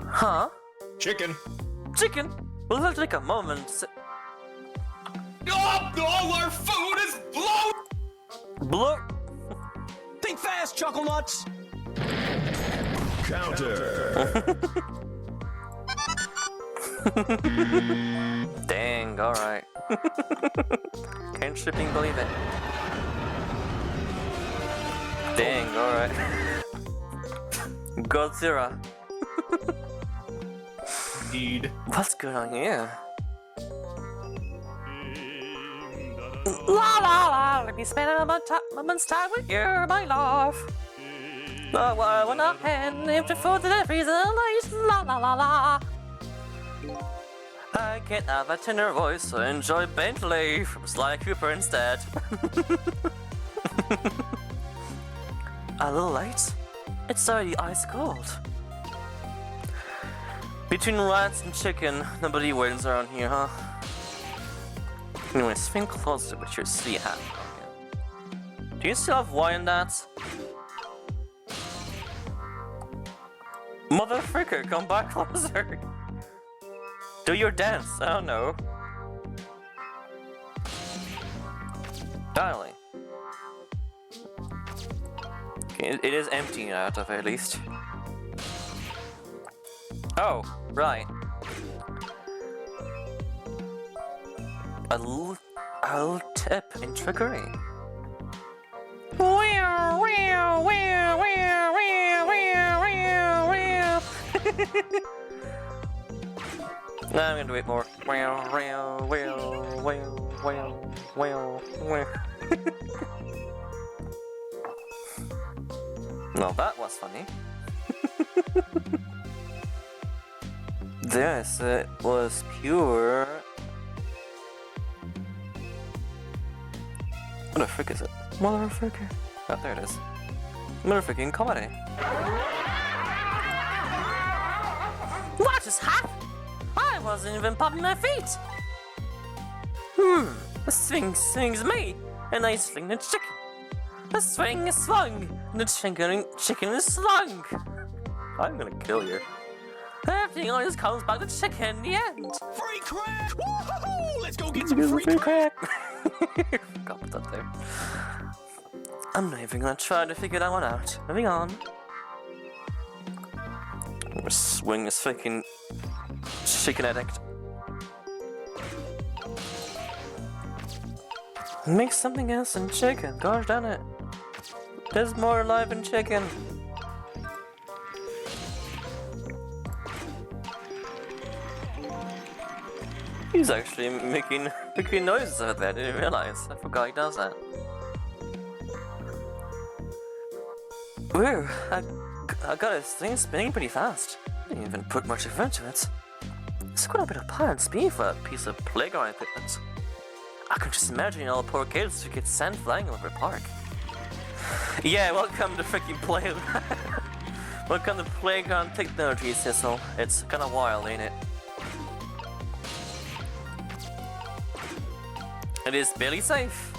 Huh? Chicken. Chicken? Will it take a moment? Oh, all our food is blown! Blow. Think fast, Chuckle Nuts! Counter. Dang, alright. Can't shipping believe it. Dang, alright. Godzilla. Indeed. What's going on here? La la la, let me spend a moment's time with you, my love. Oh, I wanna hand him for deliveries late, la la la la. I can't have a tenor voice, so enjoy Bentley from Sly Cooper instead. A little late? It's already ice cold. Between rats and chicken, nobody wins around here, huh? Anyway, swing closer with your sea hat. Do you still have wine in that? Mother fricker, come back closer! Do your dance, I don't know. Darling. Okay, it is empty out of it, at least. Oh, right. A little tip in trickery. Wow, wow, wow, wow, wow, wow, wow. Nah, I'm gonna do it more. Wow, wow, wow, wow, wow, wow, wow. No, that was funny. This was pure. What the frick is it? Motherfucker. Oh, there it is. Motherfucking comedy. What just happened? I wasn't even popping my feet. The swing swings me, and I swing the chicken. The swing is swung, and the chicken is slung. I'm gonna kill you. Everything always comes back to chicken in the end. Free crack! Woo-hoo-hoo! Let's go get some free crack! Forgot to put that there. I'm not even gonna try to figure that one out. Moving on. I'm gonna swing this freaking chicken addict. Make something else than chicken. Gosh darn it. There's more alive in chicken. He's actually making noises out there. I didn't realize. I forgot he does that. Whew, I got his thing spinning pretty fast. Didn't even put much effort into it. It's quite a bit of power and speed for a piece of playground equipment. I can just imagine all the poor kids who get sand flying over the park. Yeah, welcome to freaking play. Welcome to playground technology, Cecil. It's kinda wild, ain't it? It is barely safe.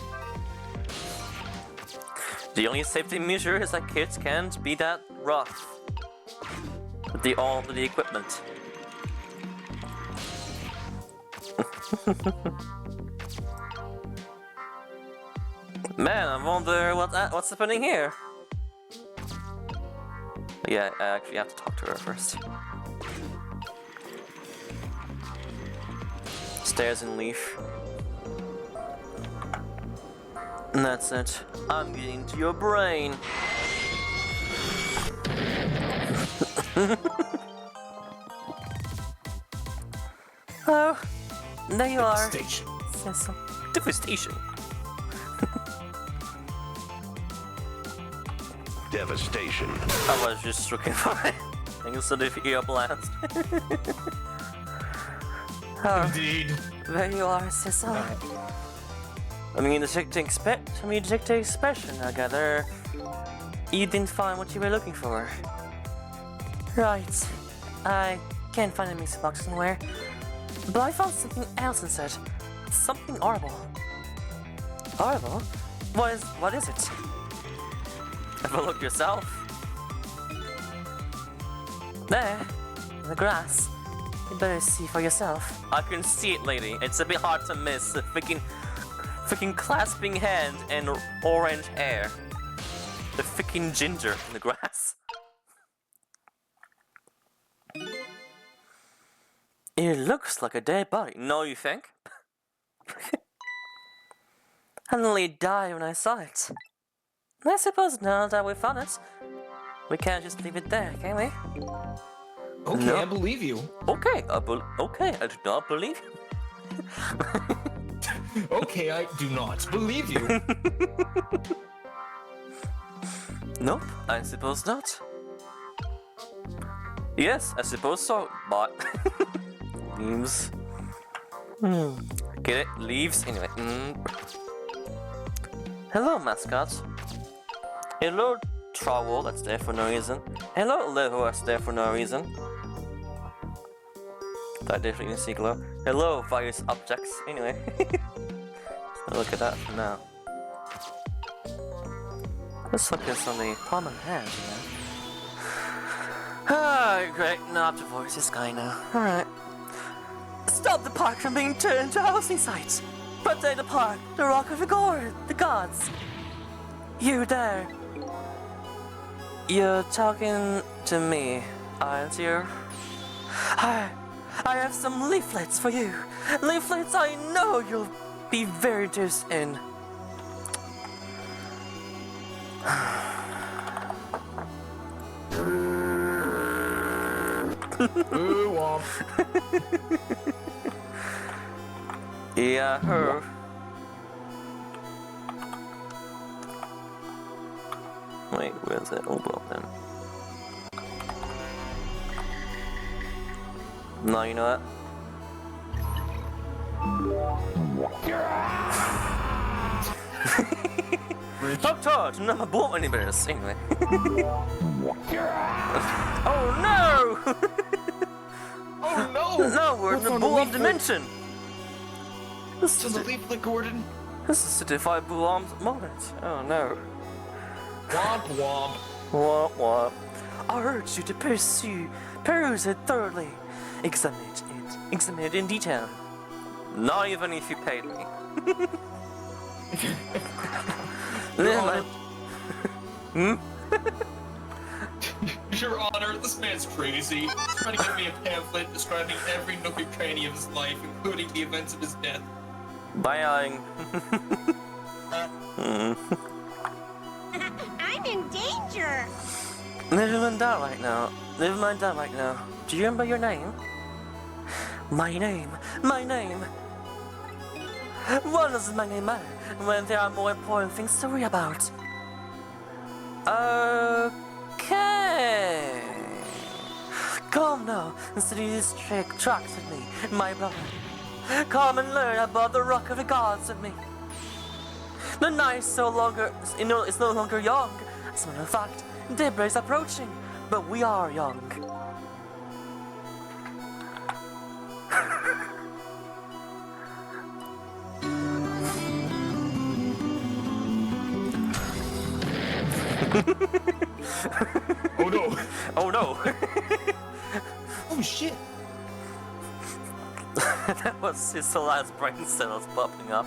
The only safety measure is that kids can't be that rough with all the equipment. Man, I wonder what's happening here. Yeah, I actually have to talk to her first. Stairs and leaf. And that's it. I'm getting to your brain. Oh, there you are. Station. Cecil. Devastation. Devastation. I was just looking for it. I can still do ear blast. Oh, Indeed. there you are, Cecil. I mean, the expression, I gather. You didn't find what you were looking for. Right. I can't find a mixer box anywhere. But I found something else instead. Something horrible. Horrible? What is it? Have a look yourself. There, in the grass. You better see for yourself. I can see it, lady. It's a bit hard to miss. The freaking clasping hand and orange hair. The freaking ginger in the grass. It looks like a dead body. No, you think? I nearly died when I saw it. I suppose now that we found it, we can't just leave it there, can we? Okay, No. I believe you. Okay, okay, I do not believe you. Okay, I do not believe you. Nope, I suppose not. Yes, I suppose so, but... Leaves. Get it? Leaves? Anyway. Hello, mascot. Hello, trowel that's there for no reason. Hello, little horse there for no reason. That definitely didn't see glow. Hello, various objects. Anyway. Look at that for now. Let's focus on the palm of the hand, you know. Ah, great. Now I have to voice this guy now. Alright. Stop the park from being turned into a housing site! Protect the park, the rock of the gods! You there! You're talking to me, aren't you? I have some leaflets for you. Leaflets I know you'll be very interested in. Ooh, womp. Yeah, her. Wait, where's it? Oh, well then. No, you know what? Stop charge! No, I bought any bears. Anyway. Oh no! Oh no! No, we're in What's the on Bull leaflet? Dimension! This To is the leaflet, Gordon. This is to defy Bulam's moment. Oh no. Womp womp. Womp womp. I urge you to peruse it thoroughly. Examine it in detail. Not even if you paid me. Your Never Honor. mind. Your Honor, this man's crazy. He's trying to give me a pamphlet describing every nook and cranny of his life, including the events of his death. Bye. I'm in danger. Never mind that right now. Never mind that right now. Do you remember your name? My name. My name. What does my name matter when there are more important things to worry about? Okay. Come now and study this trick tracks with me, my brother. Come and learn about the rock of the gods with me. The night is no longer young. As a matter of fact, daybreak is approaching, but we are young. Oh no! Oh no! Oh shit! That was his last brain cells popping up.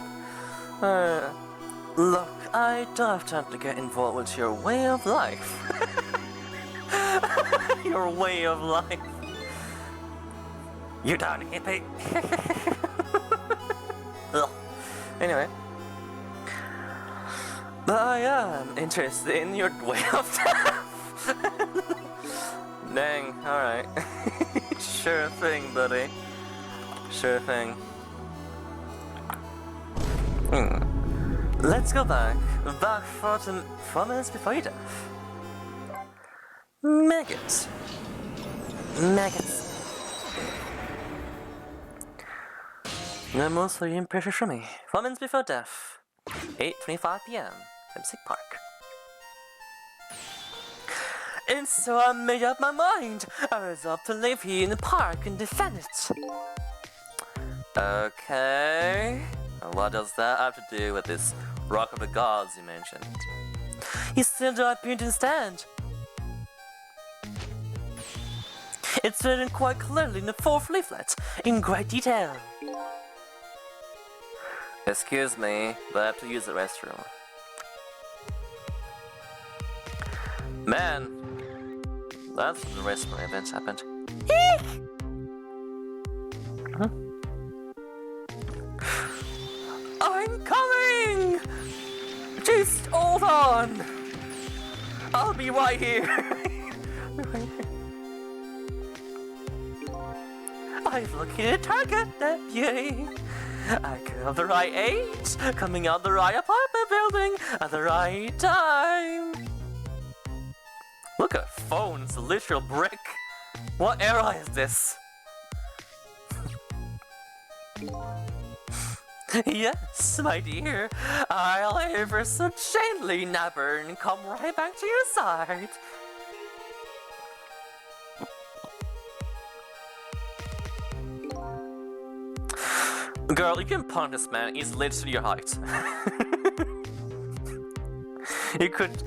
Look, I don't have time to get involved with your way of life. Your way of life. You down, hippie? Ugh. Anyway. But I am interested in your way of life. Dang, alright. Sure thing, buddy. Sure thing. Let's go back for 4 minutes before you death. Maggots. No more sleeping pressure from me. 4 minutes before death. 8:25 p.m. Remsick Park. And so I made up my mind. I resolved to live here in the park and defend it. Okay. What does that have to do with this rock of the gods you mentioned? You still don't appear to understand. It's written quite clearly in the fourth leaflet, in great detail. Excuse me, but I have to use the restroom. Man, that's when the restroom events happened. Huh? I'm coming! Just hold on! I'll be right here! I've located a target, deputy! I got the right age, coming out the right apartment building at the right time! Look at phone, it's a literal brick! What era is this? Yes, my dear, I'll ever so gently nabber and come right back to your side. Girl, you can punch this man, he's literally your height. You could,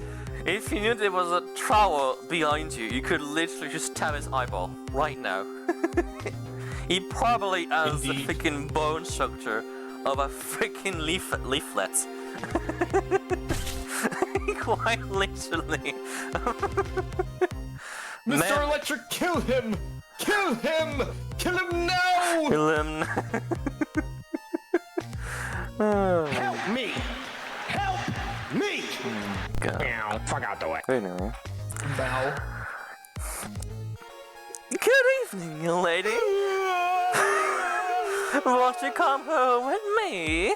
if you knew there was a trowel behind you, you could literally just stab his eyeball right now. He probably has the freaking bone structure of a freaking leaflet. Quite literally. Mr. Electric, kill him! Kill him! Kill him now! Kill him. Help me! Help me! God. Meow, fuck out the way. Anyway. Bow. Good evening, young lady. Won't you come home with me?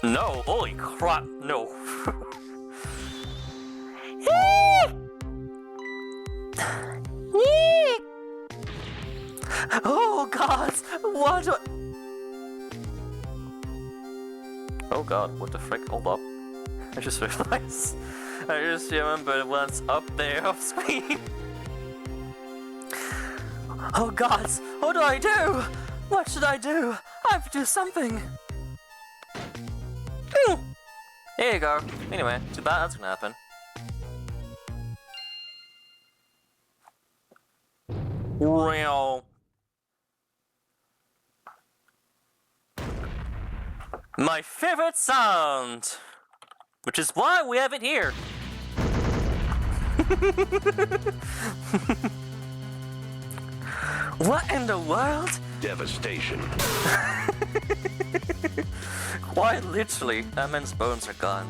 No, holy crap, no. Oh god, what do Oh god, what the frick, hold up. I just realized. I just remembered what's up there off screen. Oh god, what do I do? What should I do? I have to do something. There you go. Anyway, too bad that's gonna happen. Real. My favorite sound, which is why we have it here. What in the world? Devastation. Quite literally, that man's bones are gone.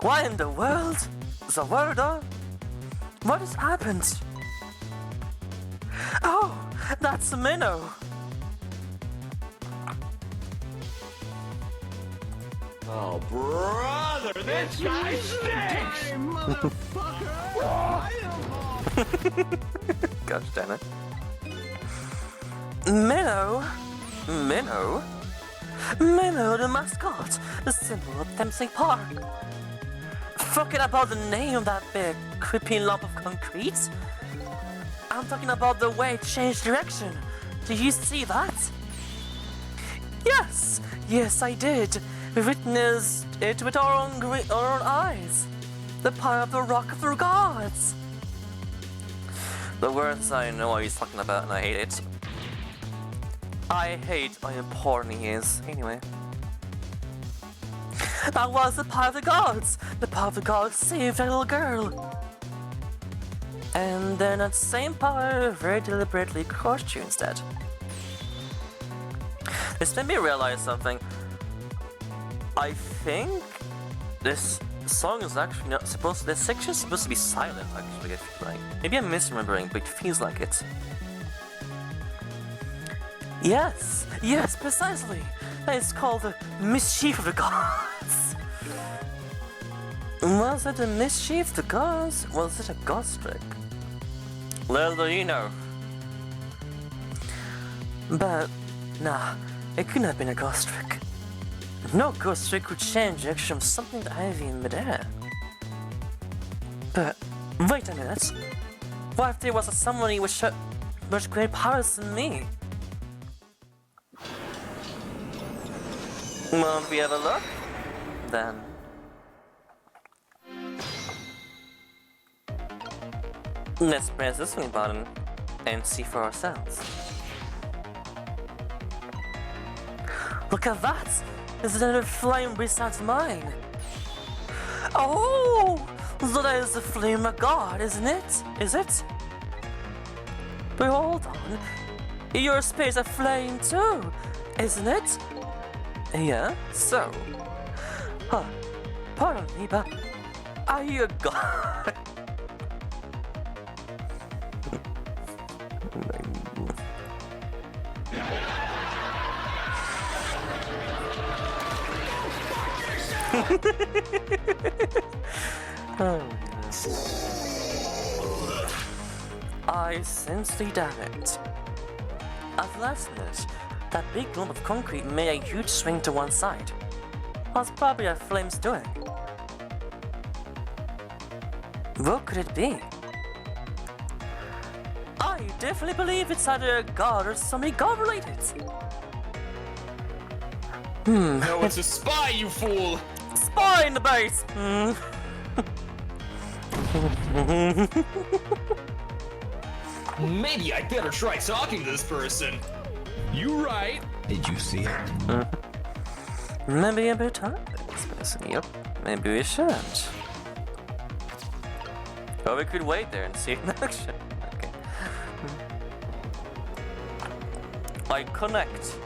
What in the world? Zawarda? What has happened? Oh, that's Minnow. Oh, brother, this guy stinks! Gosh damn it. Minnow? Minnow? Minnow the mascot, the symbol of Dempsey Park. Forget about the name of that big, creepy lump of concrete. I'm talking about the way it changed direction. Did you see that? Yes, yes I did. We witnessed it with our own eyes. The power of the Rock of the Gods. The words I know what he's talking about and I hate it. I hate how important he is. Anyway. That was the power of the gods! The power of the gods saved that little girl! And then that same power very deliberately crushed you instead. This made me realize something. I think this song is actually not supposed to, this section is supposed to be silent actually, I feel like. Maybe I'm misremembering, but it feels like it. Yes, yes, precisely. That is called the mischief of the gods. Was it a mischief of the gods? Was it a ghost trick? Little do you know. But, nah, it couldn't have been a ghost trick. No ghost trick would change direction from something to heavy in midair. But, wait a minute. What if there was somebody with much greater powers than me? Won't we have a look? Then. Let's press this swing button. and see for ourselves. Look at that! There's another flame besides mine! Oh! That is the flame of God, isn't it? Is it? But hold on. Your space a flame too, isn't it? Yeah, so... Huh. Pardon me, but... Are you a god? Oh, I sincerely doubt it. At last minute, that big lump of concrete made a huge swing to one side. What's probably a flames doing? What could it be? I definitely believe it's either a god or something god-related. No, it's a spy, you fool! Spy in the base! Maybe I better try talking to this person. You right. Did you see it? Maybe a bit hard. Yep, maybe we should. Or we could wait there and see it in action. Okay. I connect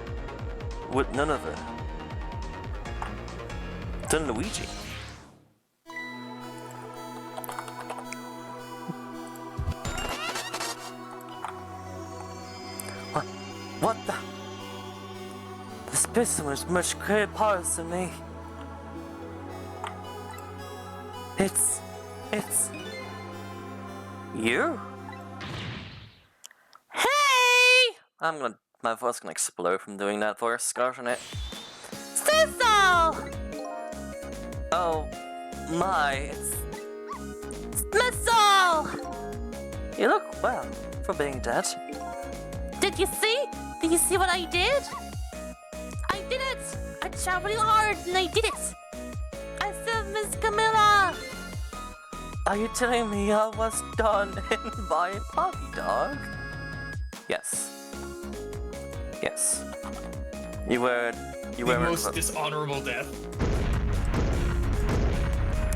with none other than Luigi. What the? This person was much greater powers than me. It's you? Hey! My voice gonna explode from doing that voice, scarf on it. Sizzle! Oh my, it's Missile! You look well for being dead. Did you see? Did you see what I did? I did it! I tried really hard and I did it! I saved Miss Camilla! Are you telling me I was done in by a puppy dog? Yes. Yes. You were The most dishonorable death.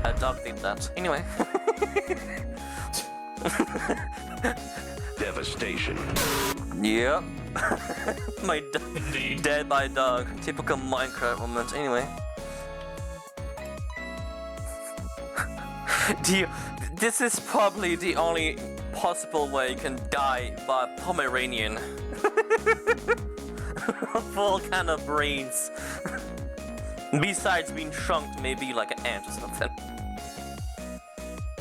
A dog did that. Anyway. Devastation. Yep. My Indeed. dead by a dog. Typical Minecraft moment. Anyway. This is probably the only possible way you can die by a Pomeranian. Full kind of brains. Besides being chunked maybe like an ant or something.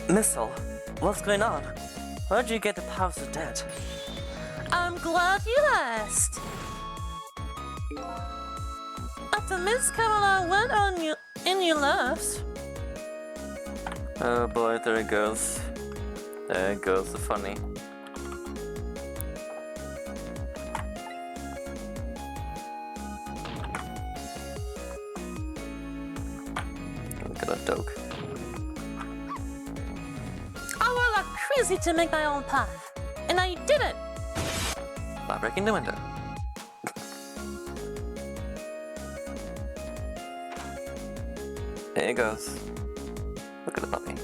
Missile, what's going on? Where'd you get the powers of dead? I'm glad you asked. After Miss Camilla went on you and you left. Oh boy, there it goes. There it goes, the funny. Look at that dog. I was like crazy to make my own path, and I did it! By breaking the window. There it goes. Look at the puppy.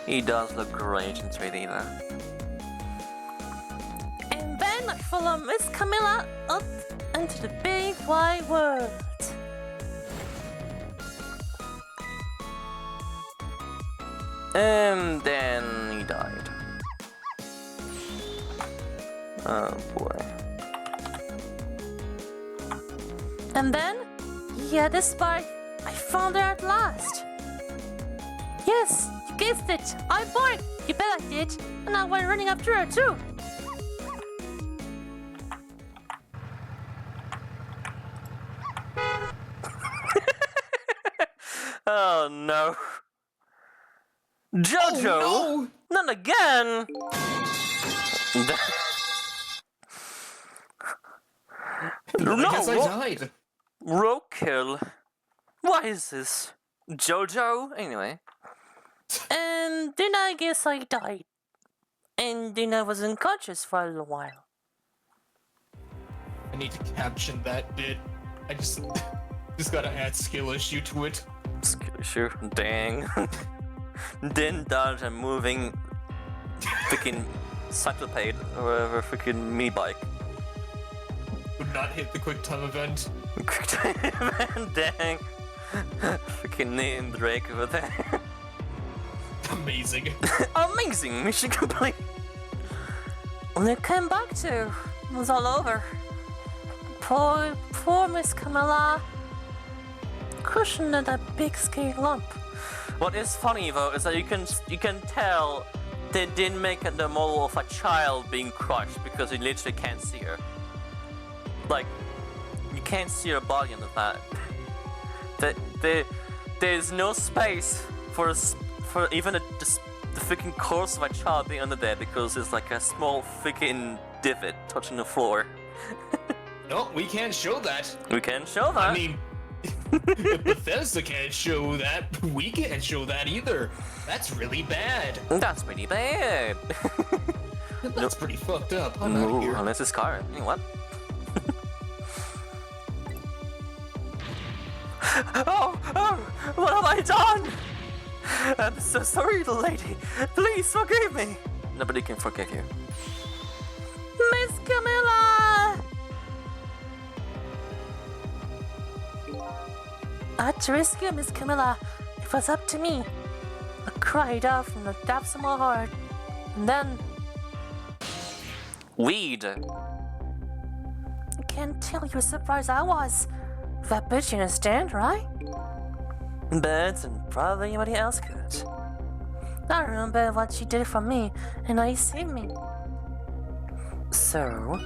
He does look great in 3D though. And then I follow Miss Camilla up into the big wide world. And then he died. Oh boy. And then, yeah, this spark, I found her at last. Yes, you guessed it. I barked. You bet I did. And I went running after her too. Oh no. Jojo! Oh, Not again! no! I guess I died. Roadkill. What is this? Jojo? Anyway. And then I guess I died. And then I was unconscious for a little while. I need to caption that bit. I just gotta add skill issue to it. Skill issue? Dang. Then dodge a moving freaking cyclopade or whatever freaking mini bike. Would not hit the quick time event. Quick time event, dang. Freaking name Drake over there. Amazing. Amazing, mission complete. When I came back to, it was all over. Poor Miss Camilla. Cushioned in that big scary lump. What is funny though is that you can tell they didn't make the model of a child being crushed because you literally can't see her. Like, you can't see her body in the back. There's no space for even the freaking corpse of a child being under there because it's like a small freaking divot touching the floor. No, we can't show that. We can't show that. I mean, if Bethesda can't show that, we can't show that either. That's really bad. That's pretty bad. That's pretty fucked up. I'm No, out here. unless it's car. You know what? Oh, what have I done? I'm so sorry, little lady. Please forgive me. Nobody can forgive you. Miss Camilla! I had to rescue Miss Camilla. It was up to me. I cried out from the depths of my heart. And then... weed. I can't tell you how surprised I was. That bitch you understand, right? Birds and probably anybody else could. I remember what she did for me, and now you saved me. So,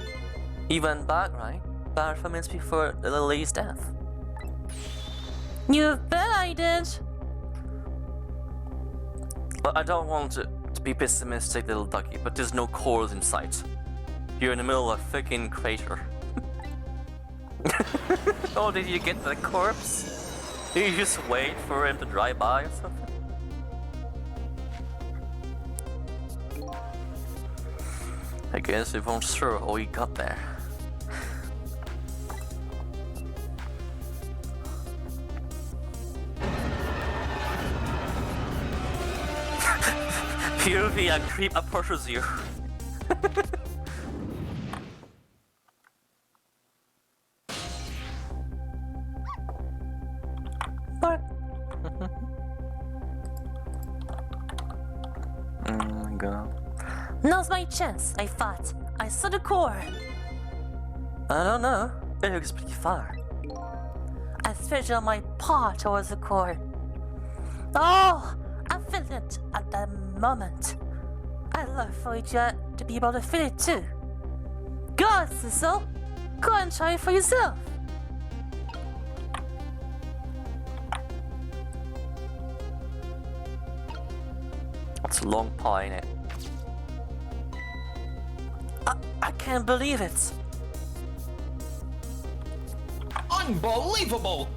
you went back, right? About 5 minutes before the little lady's death. You bet I did! Well, I don't want to be pessimistic, little ducky, but there's no cores in sight. You're in the middle of a freaking crater. Oh, did you get the corpse? Did you just wait for him to drive by or something? I guess we won't show how he got there. POV, a creep approaches you. Bark. Go. Now's my chance, I thought. I saw the core. I don't know. It looks pretty far. I stretched out my paw towards the core. Oh, I felt it at that moment. I'd love for you to be able to feel it too. Go on, Cecil. Go and try it for yourself. That's a long paw, ain't it? I can't believe it. Unbelievable!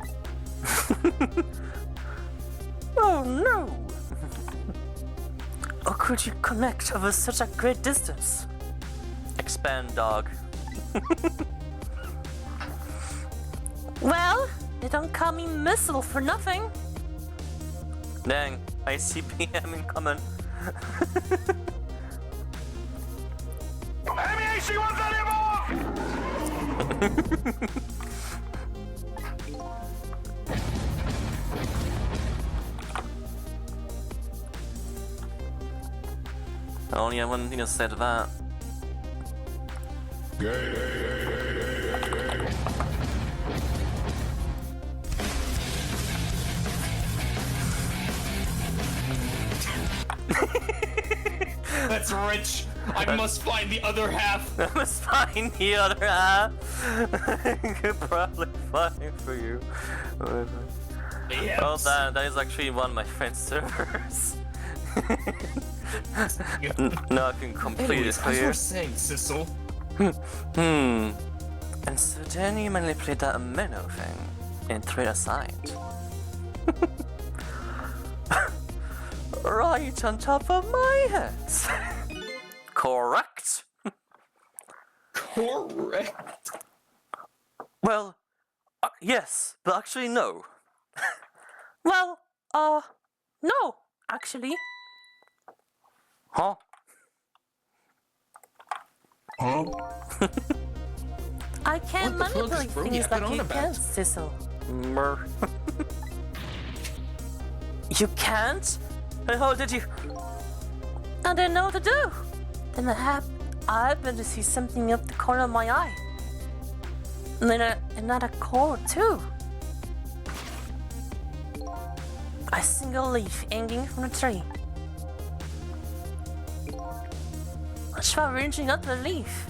Oh no! Or could you connect over such a great distance? Expand, dog. Well, they don't call me Missile for nothing. Dang, I see PM incoming. Enemy AC-130 above! I only have one thing to say to that. That's rich. I must find the other half. I must find the other half. I could probably find for you. Yes. Well, that is actually one of my friend's servers. Now I can complete Anyways, it for as you. we're saying, Sissel. And so then you manipulate that minnow thing and throw it aside. Right on top of my head. Correct. Correct. Well, yes, but actually no. Well, no, actually. Huh? Huh? I can't What the fuck is manipulate Brody things yapping like on you about? can, Sissel. Mer. You can't? And how did you? I didn't know what to do. Then I happened to see something up the corner of my eye. And then another cord too. A single leaf hanging from the tree. I tried reaching out the leaf.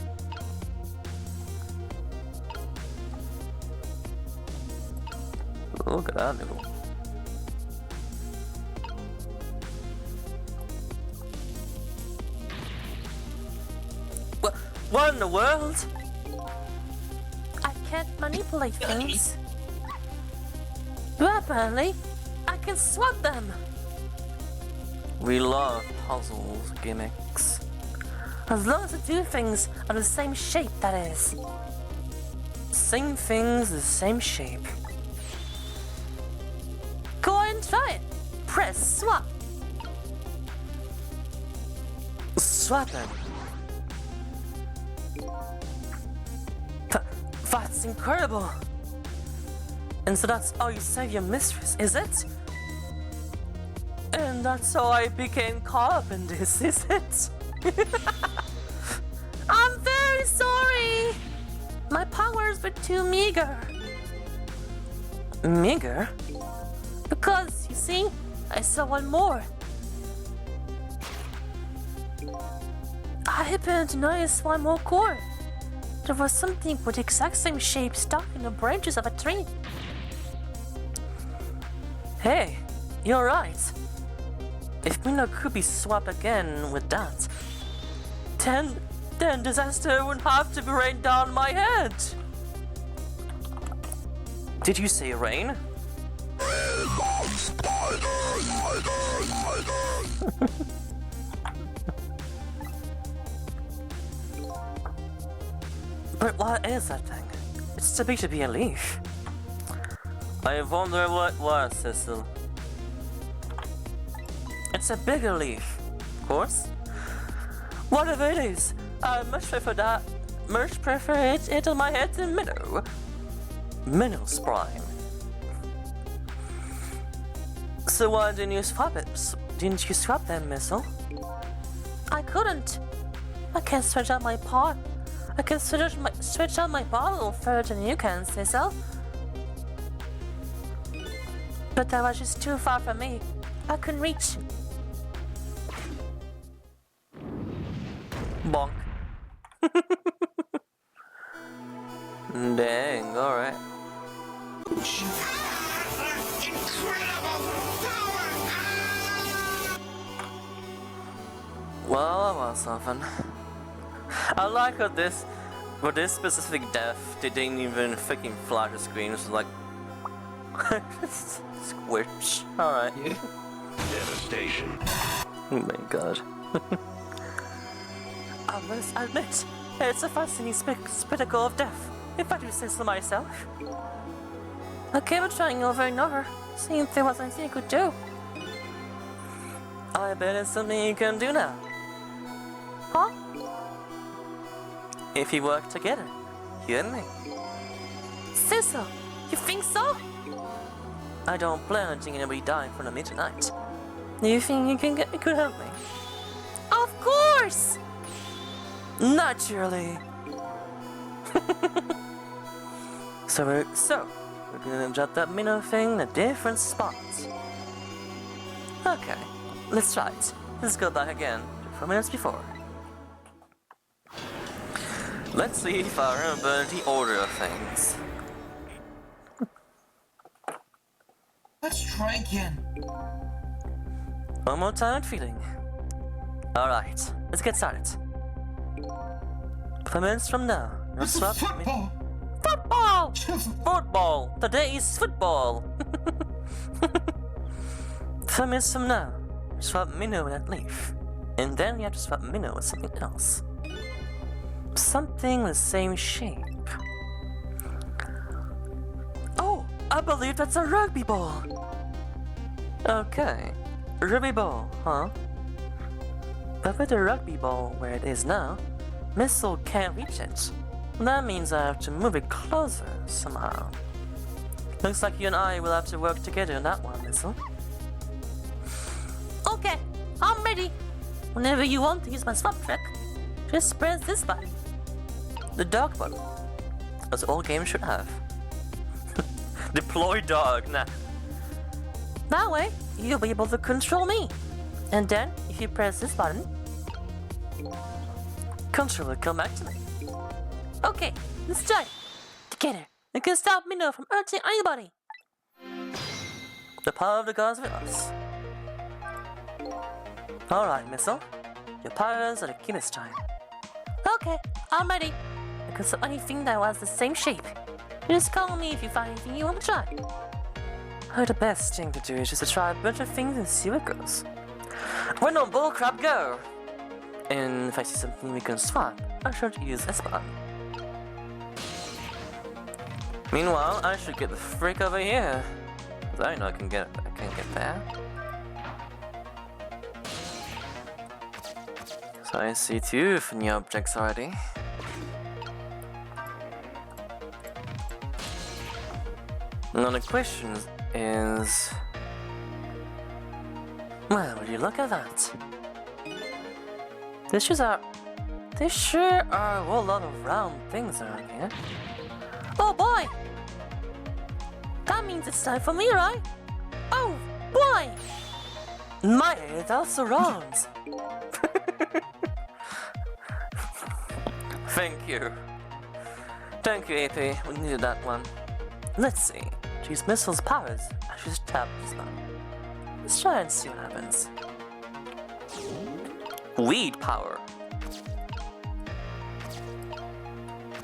Look at that little. What in the world? I can't manipulate things. But apparently, I can swap them. We love puzzles, gimmicks. As long as the two things are the same shape, that is. Same things, the same shape. Go ahead and try it. Press swap. Swapping. That's incredible. And so that's how you save your mistress, is it? And that's how I became caught up in this, is it? I'm very sorry. My powers were too meager. Meager? Because, you see, I saw one more. I happened to notice one more cord. There was something with the exact same shape stuck in the branches of a tree. Hey, you're right. If Mino could be swapped again with that, then disaster wouldn't have to be rained down my head. Did you say rain? But what is that thing? It's too big to be a leaf. I wonder what it was, Cecil. It's a bigger leaf, of course. Whatever it is, I much prefer that. Much prefer it on my head than Minnow. Minnow's prime. So why didn't you swap it? Didn't you swap them, Missile? I couldn't. I can't stretch out my paw. I can stretch out my paw a little further than you can, Cecil. But that was just too far from me. I couldn't reach. Bonk. Dang, alright. Well, that was something. I like how this, for this specific death, they didn't even freaking flash the screen. It was like, squish. Alright. Yeah. Devastation. Oh my god. I must admit, it's a fascinating spectacle of death, if I do say so myself. I kept trying over and over, seeing if there was anything I could do. I bet it's something you can do now. Huh? If you work together, you and me. Cecil, you think so? I don't plan on seeing anybody die in front of me tonight. Do you think you could help me? Of course! Naturally. So we're gonna drop that minnow thing in a different spot. Okay, let's try it. Let's go back again to 4 minutes before. Let's see if I remember the order of things. Let's try again. One more time and feeling. Alright, let's get started. 4 minutes from now. you'll This is swap football. Football! Football! Today is football! 4 minutes from now, swap Minnow with that leaf. And then you have to swap Minnow with something else. Something the same shape. Oh, I believe that's a rugby ball. Okay, rugby ball, huh? But with the rugby ball where it is now, Missile can't reach it. That means I have to move it closer somehow. Looks like you and I will have to work together on that one, Missile. Okay, I'm ready. Whenever you want to use my swap trick, just press this button. The dog button, as all games should have. Deploy dog, nah. That way, you'll be able to control me. And then, if you press this button, Control will come back to me. okay, let's try it. Together, we can stop Minnow from hurting anybody. The power of the gods with us. Alright, Missile. Your powers are the key this time. Okay, I'm ready. I can stop anything that was the same shape. Just call me if you find anything you want to try. The best thing to do is just to try a bunch of things and see what goes. When on bullcrap, go! And if I see something we can swap, I should use this button. Meanwhile, I should get the freak over here. 'Cause I know I can get there. So I see 2 funny objects already. Now the question is... Well, would you look at that? There sure are a whole lot of round things around here. Oh boy! That means it's time for me, right? Oh boy! My head also rounds! Thank you. Thank you, AP. We needed that one. Let's see. To use Missile's powers, I should just tap this button. Let's try and see what happens. Weed power.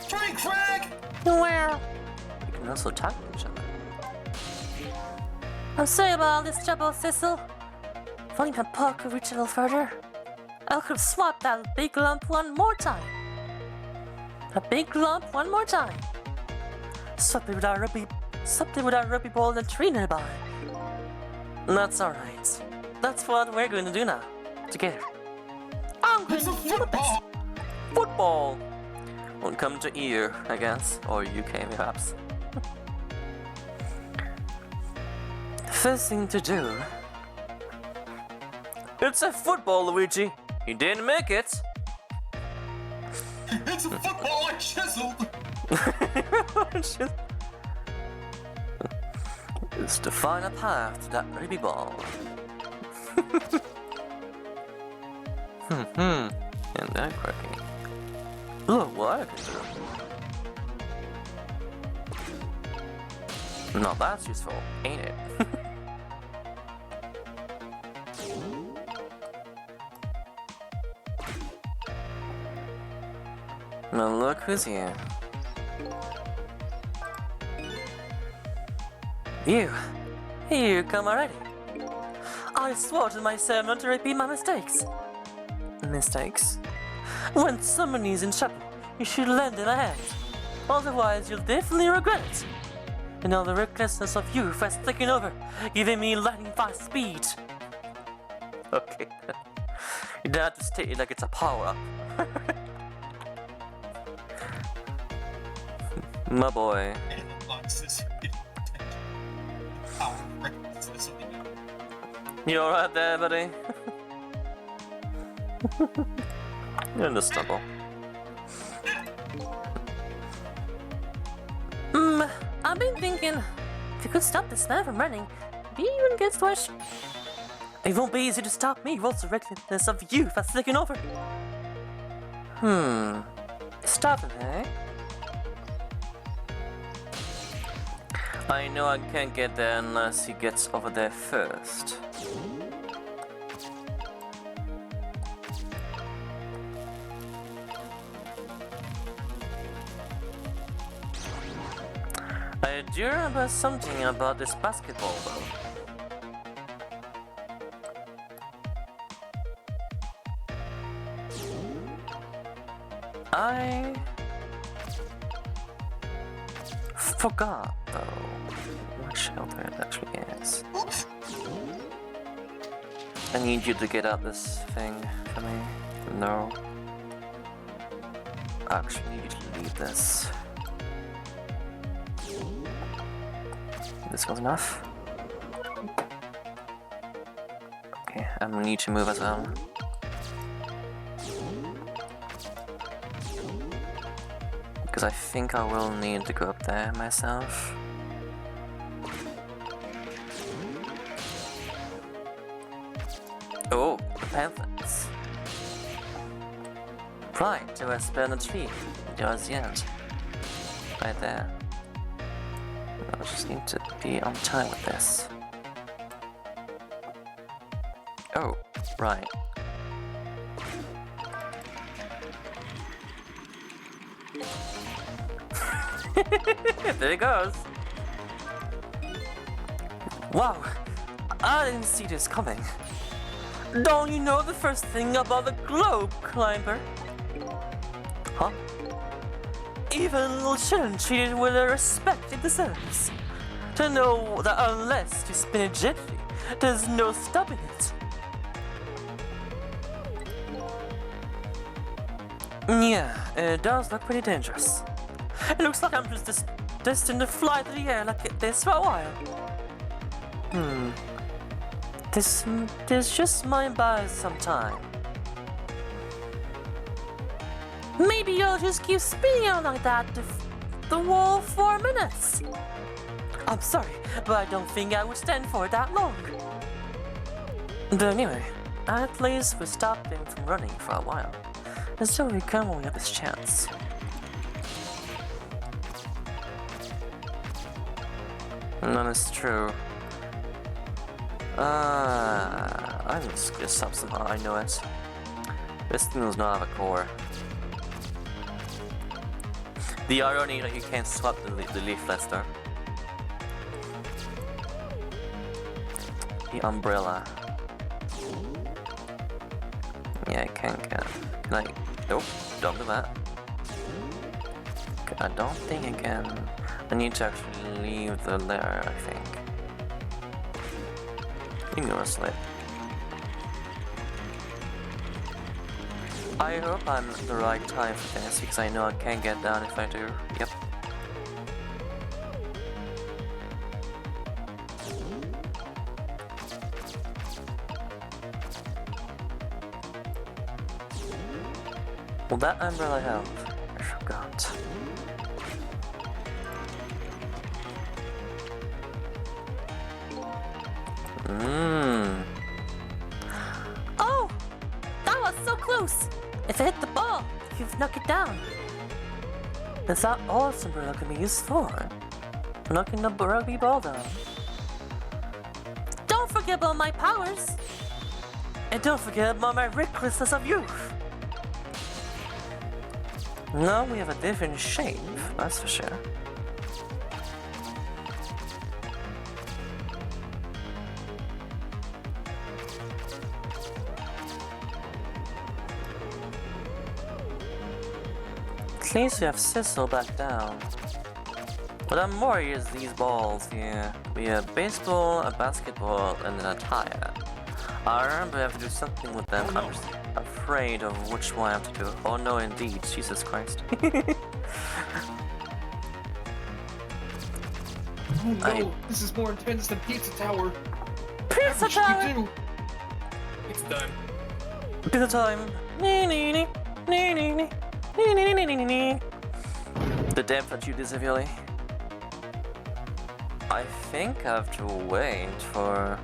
Tree crack! Well, We can also tap each other. I'm sorry about all this trouble, Cecil. If only my paw could reach a little further, I could swap that big lump one more time. A big lump one more time. Something with our rugby ball and a tree nearby. That's alright. That's what we're going to do now. Together. I'm going It's to a do my best. football! Football! Won't come to EU, I guess. Or UK, perhaps. The first thing to do... It's a football, Luigi! You didn't make it! It's a football I chiseled! It's to find a path to that rugby ball. And that quirky. Look what I can do. Now that's useful, ain't it? Now look who's here. You come already. I swore to myself not to repeat my mistakes. Mistakes? When someone is in trouble, you should lend them a hand. Otherwise, you'll definitely regret it. And all the recklessness of you for sticking over, giving me lightning fast speed. Okay. You don't have to state it like it's a power-up. My boy. You alright there, buddy? You're in the stubble. I've been thinking, if you could stop this man from running, maybe he wouldn't get squished. It won't be easy to stop me, what's the recklessness of you for sticking over? Stop him, eh? I know I can't get there unless he gets over there first. I do remember something about this basketball though. I forgot though what shelter it actually is. I need you to get out this thing for me. No. I actually need you to leave this. This was enough. Okay, I'm gonna need to move as well. Because I think I will need to go up there myself. Oh, the pamphlets. Right, to a spell on the tree. Towards the end. Right there. I just need to be on time with this. Oh, right. There it goes. Wow, I didn't see this coming. Don't you know the first thing about the globe climber? Huh? Even little children treated with the respect it deserves. To know that unless you spin it gently, there's no stopping it. Yeah, it does look pretty dangerous. It looks like I'm just destined to fly through the air like this for a while. This just might buy some time. Maybe you'll just keep spinning on like that the whole 4 minutes. I'm sorry, but I don't think I would stand for it that long. But anyway, at least we stopped him from running for a while. And so we come when we have this chance. None is true. I just get up somehow, I know it. This thing does not have a core. The irony that you can't swap the leaflets though. The umbrella. Yeah, I can't get. Can I? Nope, don't do that. I don't think I can. I need to actually leave the layer, I think. Give me a slip. I hope I'm at the right time for this because I know I can't get down if I do. Yep. Will that umbrella help? I forgot. Oh! That was so close! If it hit the ball, you've knocked it down. That's not all this umbrella can be used for. Knocking the rugby ball down. Don't forget about my powers! And don't forget about my recklessness of youth. Now we have a different shape, that's for sure. At least we have Sissel back down. What I'm worried is these balls here. We have baseball, a basketball, and an attire. I remember I have to do something with them. I'm just afraid of which one I have to do. Oh no, indeed. Jesus Christ. Oh no, this is more intense than Pizza Tower. Pizza Tower! It's done. Pizza time! The depth that you do severely. I think I have to wait for...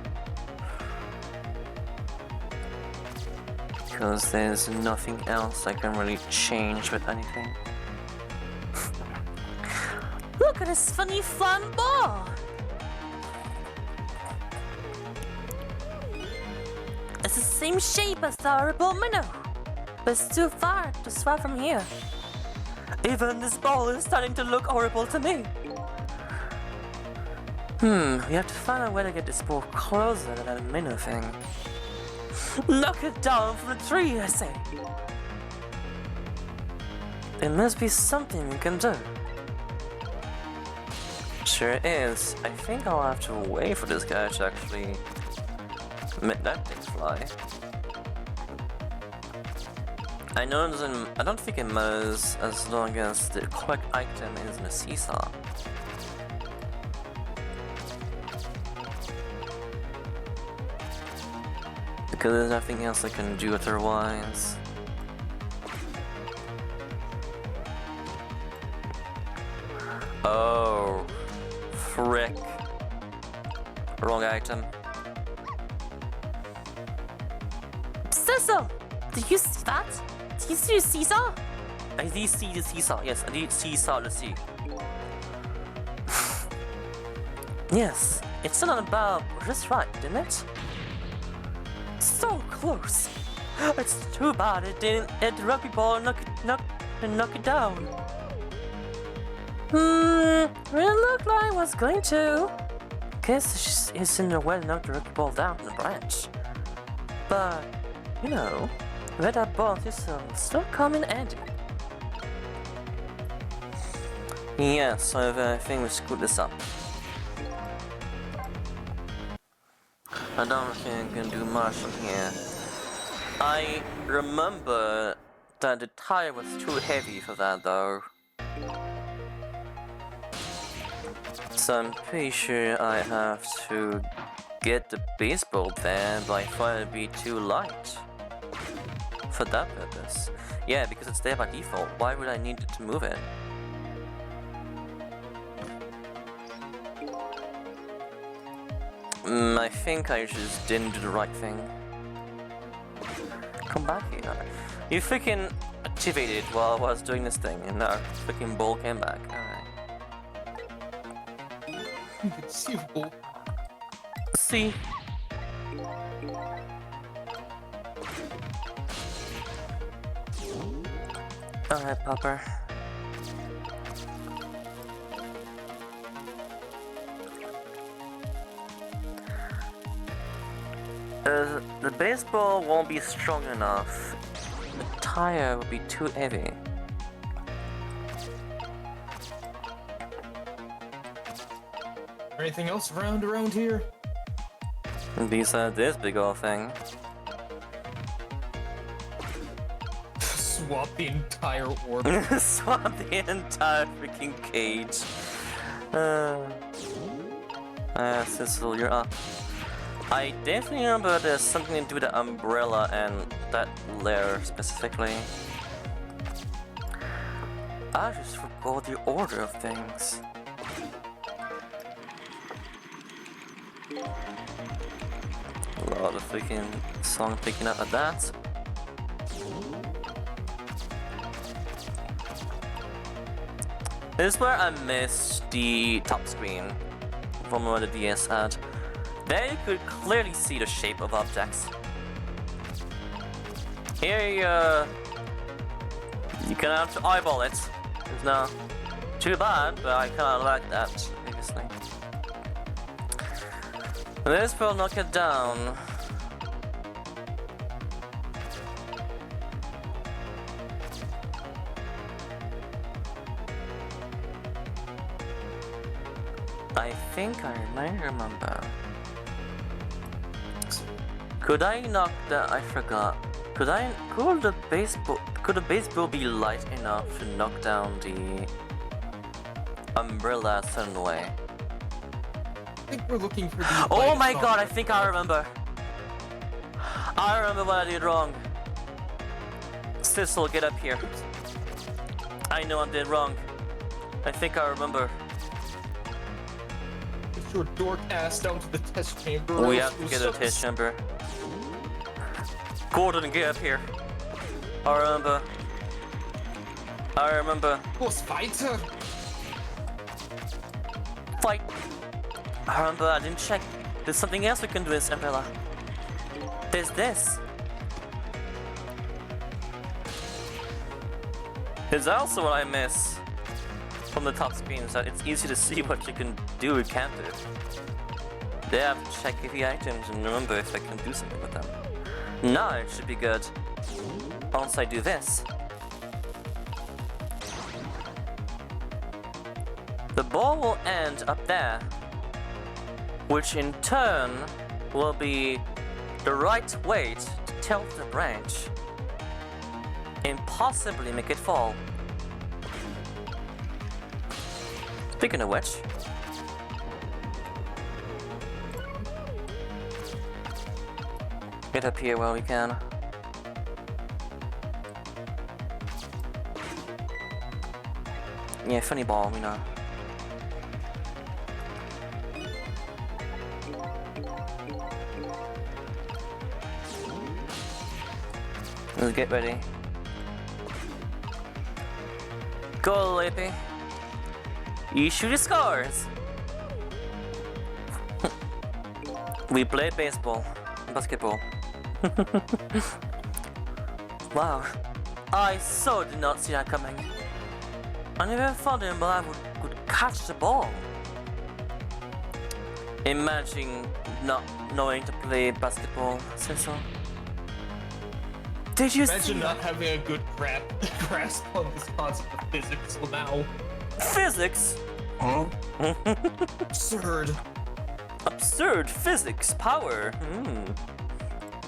Because there's nothing else I can really change with anything. Look at this funny fun ball! It's the same shape as the horrible minnow, but it's too far to swap from here. Even this ball is starting to look horrible to me. We have to find a way to get this ball closer to that minnow thing. Knock it down from the tree, I say. There must be something we can do. Sure is. I think I'll have to wait for this guy to actually make that thing fly. I don't think it matters as long as the correct item is in a seesaw. Because there's nothing else I can do otherwise. Oh, frick. Wrong item. Sissel! Did you see that? Did you see the seesaw? I did see the seesaw, yes, I did seesaw the sea. Yes, it's not about just right, didn't it? So close. It's too bad it didn't hit the rugby ball and knock it down. It looked like it was going to. Guess it's in the well knock the rugby ball down the branch. But, you know, where that ball is still come in handy. Yeah, so I think we screwed this up. I don't think I can do much from here. I remember that the tire was too heavy for that though. So I'm pretty sure I have to get the baseball there, but I thought it'd be too light for that purpose. Yeah, because it's there by default. Why would I need to move it? I think I just didn't do the right thing. Come back here. You freaking activated while I was doing this thing, and our freaking ball came back. Alright. Inconceivable. See? Alright, Popper. The baseball won't be strong enough. The tire will be too heavy. Anything else around here? Besides this big old thing. Swap the entire orb. Swap the entire freaking cage. Sissel, you're up. I definitely remember there's something to do with the umbrella and that layer specifically. I just forgot the order of things. A lot of freaking song picking up at that. This is where I missed the top screen from what the DS had. There you could clearly see the shape of objects. Here you can have to eyeball it. It's not too bad, but I kinda like that previously. This will knock it down. I think I might remember. Could I knock the? I forgot. Could the baseball be light enough to knock down the umbrella a certain way? I think we're looking for the. Oh my god! I think I remember. I remember what I did wrong. Sissel, get up here. I know I did wrong. I think I remember. Get your dork ass down to the test chamber. We have to get a test chamber. Gordon, get up here. I remember. Boss fighter. Fight. I remember, I didn't check. There's something else we can do with this umbrella. There's this. There's also what I miss from the top screen, so it's easy to see what you can do and can't do. They have to check the items and remember if I can do something with them. Now it should be good. Once I do this. ball will end up there, which in turn will be the right weight to tilt the branch and possibly make it fall. Speaking of which, get up here while we can. Yeah, funny ball, we know. Let's get ready. Go, Lippy. You shoot the scores. We played baseball, basketball. Wow, I so did not see that coming. I never thought that I would catch the ball. Imagine not knowing to play basketball, so. Did you see Imagine not having a good grasp on this concept of physics now. Physics? Huh? Absurd. Absurd physics power.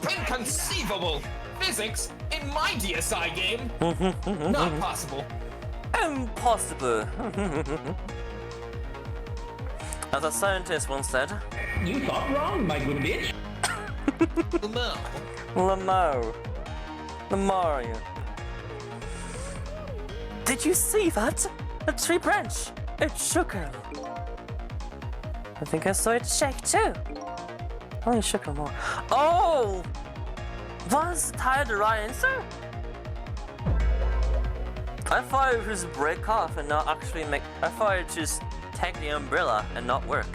Inconceivable! Physics in my DSi game? Not possible. Impossible. As a scientist once said, You thought wrong, my good bitch. No. Lamario. Did you see that? A tree branch. It shook her. I think I saw it shake too. Only shook her more. Oh! Was tire the right answer? I thought it would just break off and not actually make. I thought it just take the umbrella and not work.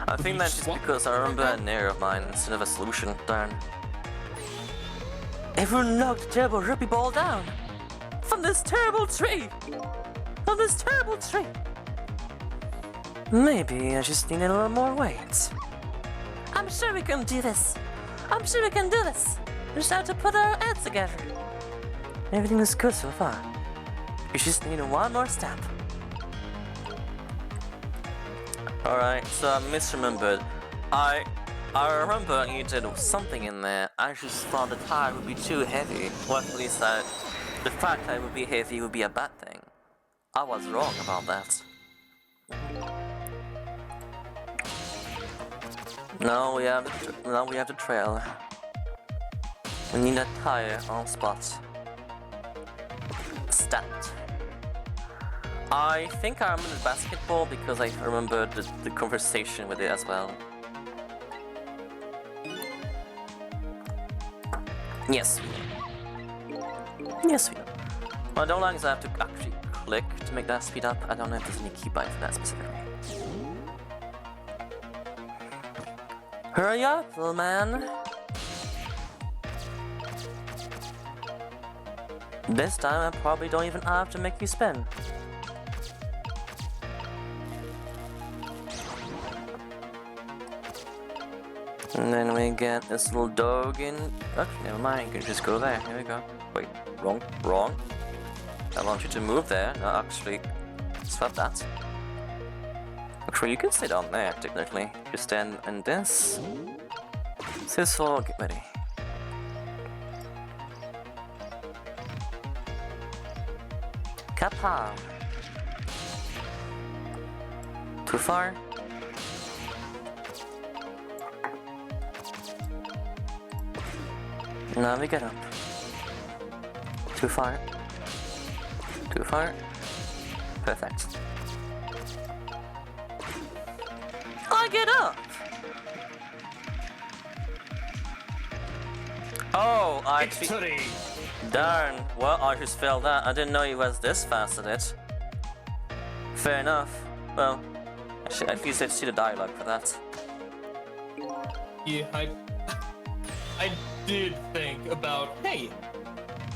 I think that's just because I remember an error of mine instead of a solution. Darn. Everyone knocked the terrible rugby ball down from this terrible tree. From this terrible tree. Maybe I just need a little more weight. I'm sure we can do this. I'm sure we can do this. We just have to put our heads together. Everything is good so far. We just need one more step. Alright, so I misremembered. I remember you did something in there. I just thought the tire would be too heavy. Or at least that the fact that it would be heavy would be a bad thing. I was wrong about that. Now we have the trail. We need a tire on spot. Stat. I think I remember the basketball because I remember the conversation with it as well. Yes. Yes, we do. Well, I don't like I have to actually click to make that speed up. I don't know if there's any keybind for that specifically. Hurry up, little man. This time I probably don't even have to make you spin. And then we get this little dog in. Oh, never mind, you can just go there. Here we go. Wait, wrong. I want you to move there, not actually swap that. Actually, you can sit on there, technically. Just stand in this. Sissel, get ready. Kapow! Too far? Now we get up. Too far? Too far? Perfect. I get up! Oh, I actually... Darn, well, I just failed that. I didn't know he was this fast at it. Fair enough. Well, actually, I feel to see the dialogue for that. Yeah, I did think about, hey,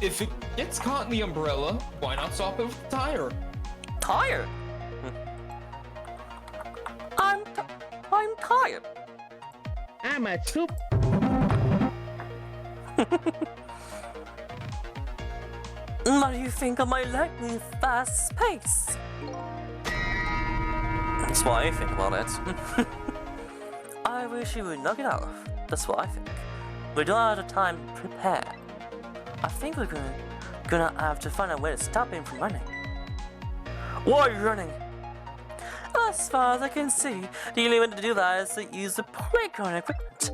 if it gets caught in the umbrella, why not stop it with the tire? Tired? I'm tired. I'm a soup. What do you think of my lightning fast pace? That's what I think about it. I wish you would knock it off. That's what I think. We don't have the time to prepare. I think we're gonna have to find a way to stop him from running. Why are you running? As far as I can see, the only way to do that is to use the playground equipment.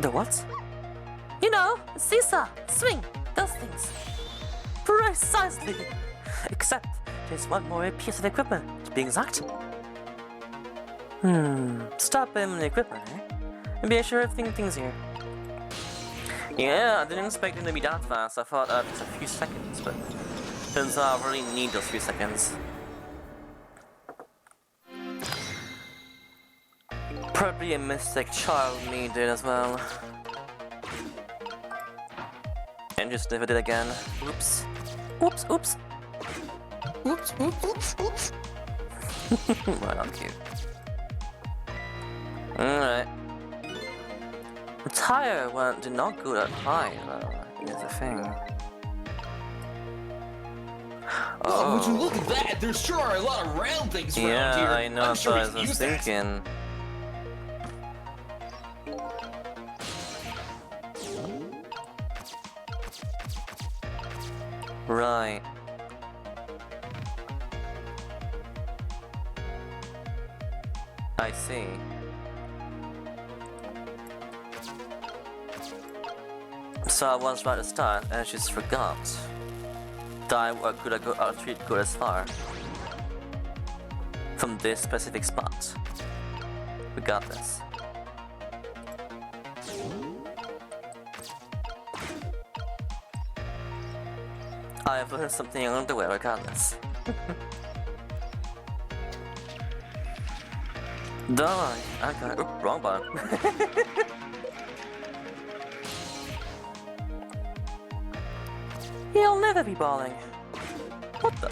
The what? You know, seesaw, swing, those things. Precisely! Except there's one more piece of equipment, to be exact. Stop him in the equipment, eh? And be sure everything's here. Yeah, I didn't expect him to be that fast. I thought just a few seconds, but turns out I really need those few seconds. Probably a mistake child me did as well. And just did it again. Oops. Oops, oops. Oops, oops, oops, oops. Right on cue. Alright. The tire did not go that high, though, is the thing. Oh, would you look at that? There sure are a lot of round things around here. Yeah, I know, I'm that's sure what we I can was use that. thinking. Right. I see. So I was right at the start and I just forgot that I could go our treat go as far from this specific spot. We got this. I have learned something along the way regardless. Don't worry, I got it. Oops, wrong button. He'll never be balling. What the?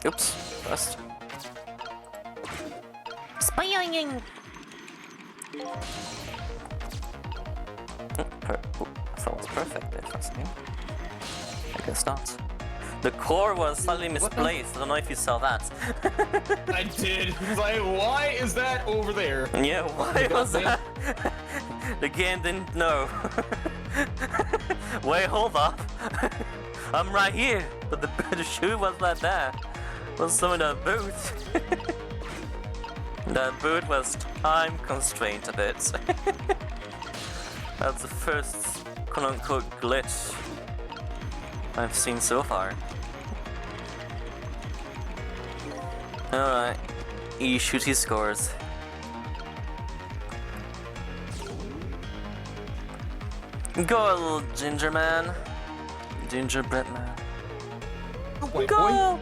Oops, first. Spying. I thought it was perfect there for a second. I guess not. The core was slightly misplaced. I don't know if you saw that. I did. It's like, why is that over there? Yeah, why was that? The game didn't know. Wait, hold up. I'm right here. But the shoe was not there. It was some of the boot. The boot was time constrained a bit. That's the first quote-unquote glitch I've seen so far. Alright, he shoots his scores. Go, little ginger man. Gingerbread man. Wait, Go!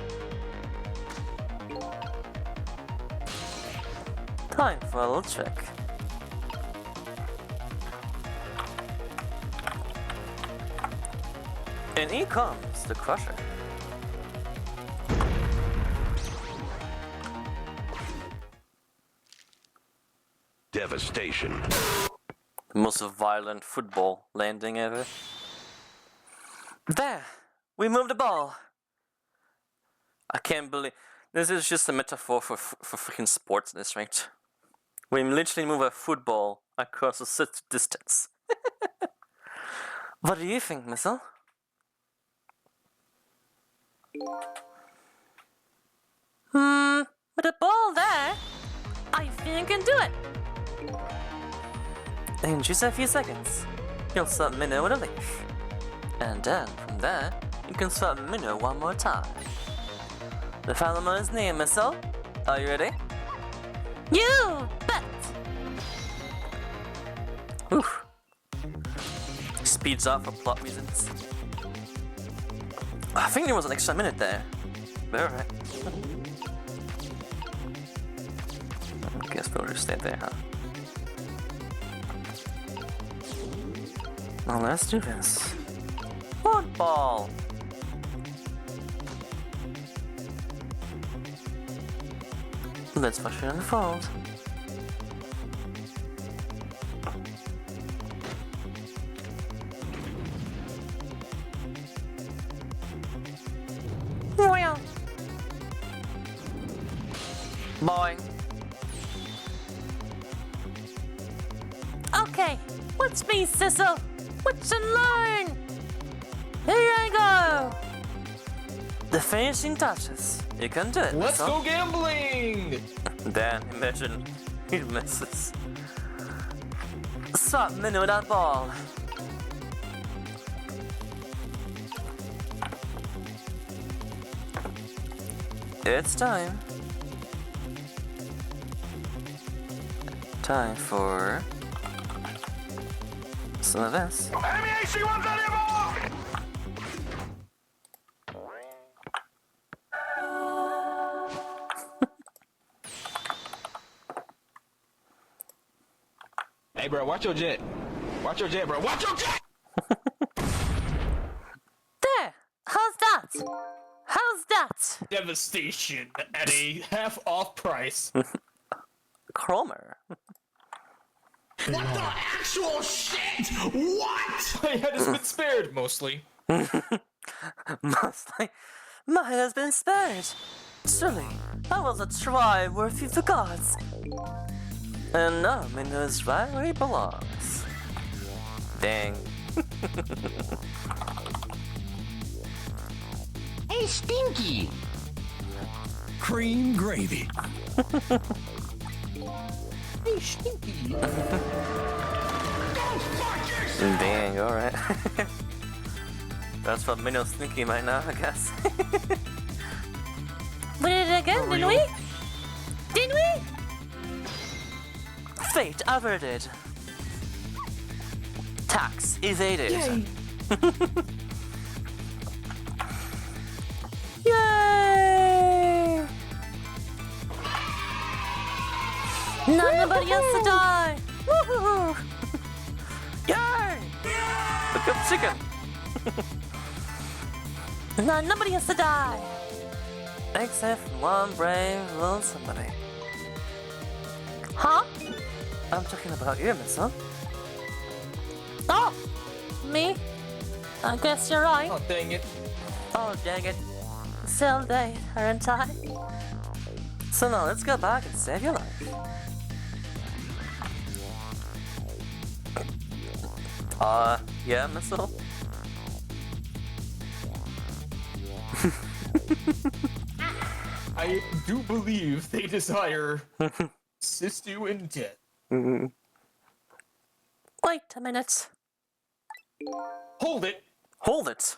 Time for a little trick. And here comes the crusher. Devastation. The most violent football landing ever. There! We moved the ball! I can't believe... This is just a metaphor for freaking sports in this, right? We literally move a football across a set distance. What do you think, Missile? With a ball there, I think I can do it. In just a few seconds, you'll start Minnow with a leash. And then, from there, you can start Minnow one more time. The final one is near, Missile. Are you ready? You bet. Oof. Speeds up for plot reasons. I think there was an extra minute there. Alright. I guess we'll just stay there, huh? Now let's do this. Football! Let's watch it unfold. Boing. Okay, watch me, Sissel. Watch and learn. Here I go. The finishing touches. You can do it. Let's Missile. go gambling! Dan, imagine he misses. Swap Minnie with that ball. It's time. Time for some of this. Enemy AC-1s on your ball! Hey, bro, watch your jet. Watch your jet, bro. Watch your jet! There. How's that? How's that? Devastation at a half-off price. Cromer. What the actual shit? What? My head has been spared, mostly. Mostly, my head has been spared. Truly, that was a try worthy of the gods. And now Minnie is right where he belongs. Dang. Hey, Stinky! Cream gravy. Hey, Stinky! Dang, alright. That's what Minnie's thinking right now, I guess. We did it again, didn't we? Didn't we? Fate averted. Tax evaded. Yay! Nobody has to die. Woohoo! Yay! Look up chicken. Nobody has to die. Except one brave little somebody. Huh? I'm talking about you, Missile. Oh, me? I guess you're right. Oh, dang it. Oh, dang it. Still they, aren't I? So now let's go back and save your life. Yeah, Missile? I do believe they desire Sistu in death. Wait a minute. Hold it! Hold it!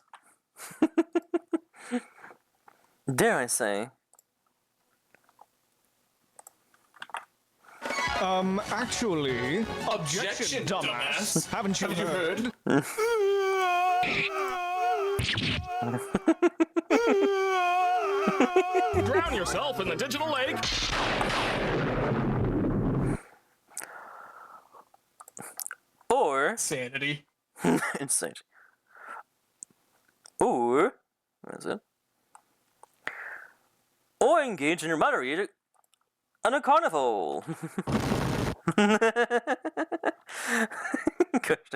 Dare I say? Actually, Objection, dumbass! haven't you Have you heard? Drown yourself in the digital lake. Or Sanity. insane. Or what is it? Or engage in your moderate on a carnival. Gosh,